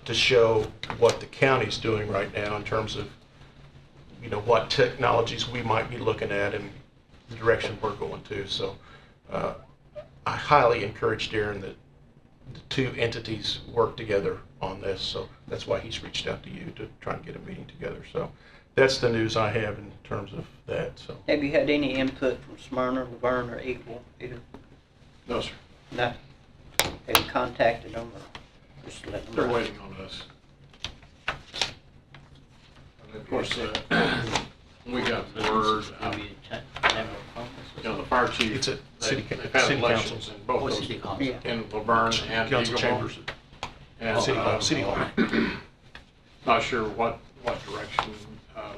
to show what the county's doing right now in terms of, what technologies we might be looking at and the direction we're going to. So I highly encourage Darren that the two entities work together on this, so that's why he's reached out to you to try and get a meeting together. So that's the news I have in terms of that, so. Have you had any input from Smyrna, Laverne, or Eagle either? No, sir. Nothing? Have you contacted them or just let them They're know? waiting on us. Of course, we got word, the fire chief. It's at city They've had city elections council. in both Or those, city council. Yeah. in Laverne and Council Eagle. chambers, And, city hall. not sure what direction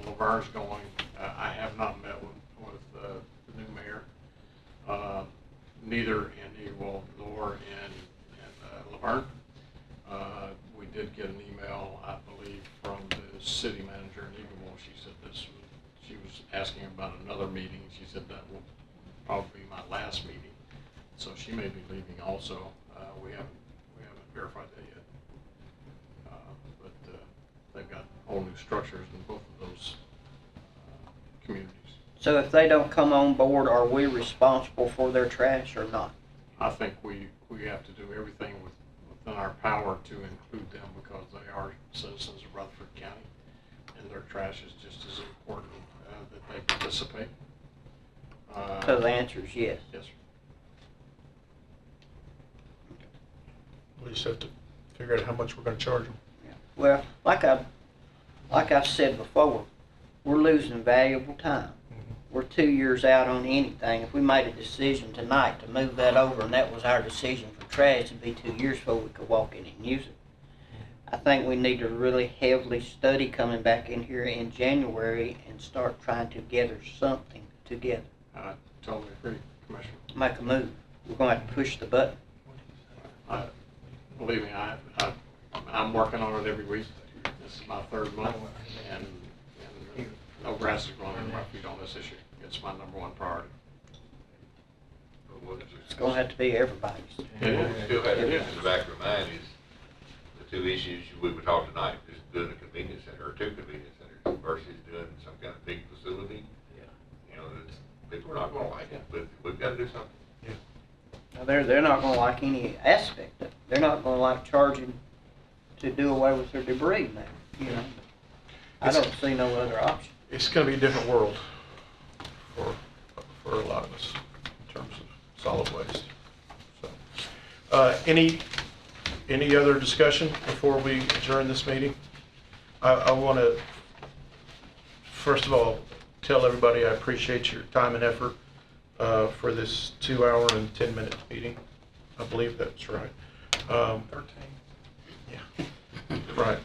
Laverne's going. I have not met with the new mayor, neither in Eagle nor in Laverne. We did get an email, I believe, from the city manager in Eagle. She said she was asking about another meeting. She said that will probably be my last meeting. So she may be leaving also. We haven't verified that yet. But they've got whole new structures in both of those communities. So if they don't come on board, are we responsible for their trash or not? I think we have to do everything within our power to include them because they are citizens of Rutherford County, and their trash is just as important that they participate. So the answer is yes. Yes, sir. We just have to figure out how much we're gonna charge them. Well, like I've said before, we're losing valuable time. We're 2 years out on anything. If we made a decision tonight to move that over and that was our decision for trash, it'd be 2 years before we could walk in and use it. I think we need to really heavily study coming back in here in January and start trying to gather something together. I totally agree, Commissioner. Make a move. We're gonna have to push the button. Believe me, I'm working on it every week. This is my third month, and no grass is growing under my feet on this issue. It's my #1 priority. It's gonna have to be everybody's. Still have to, in the back of my mind is the two issues we were talking tonight, just doing a convenience center or two convenience centers versus doing some kind of big facility. You know, people are not gonna like it, but we've gotta do something. Now, they're not gonna like any aspect of it. They're not gonna like charging to do away with their debris now, you know. I don't see no other option. It's gonna be a different world for a lot of us in terms of solid waste. So, any other discussion before we adjourn this meeting? I want to, first of all, tell everybody I appreciate your time and effort for this 2 hour and 10-minute meeting. I believe that's right. 13. Yeah, right.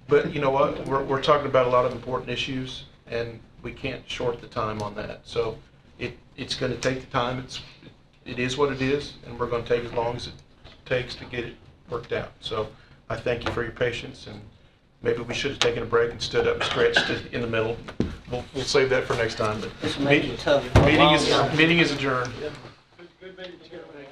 But you know what? We're talking about a lot of important issues, and we can't short the time on that. So it's going to take the time. It is what it is, and we're going to take as long as it takes to get it worked out. So I thank you for your patience, and maybe we should have taken a break and stood up and stretched in the middle. We'll save that for next time. But This may be tough. meeting is adjourned. Good meeting, Chairman.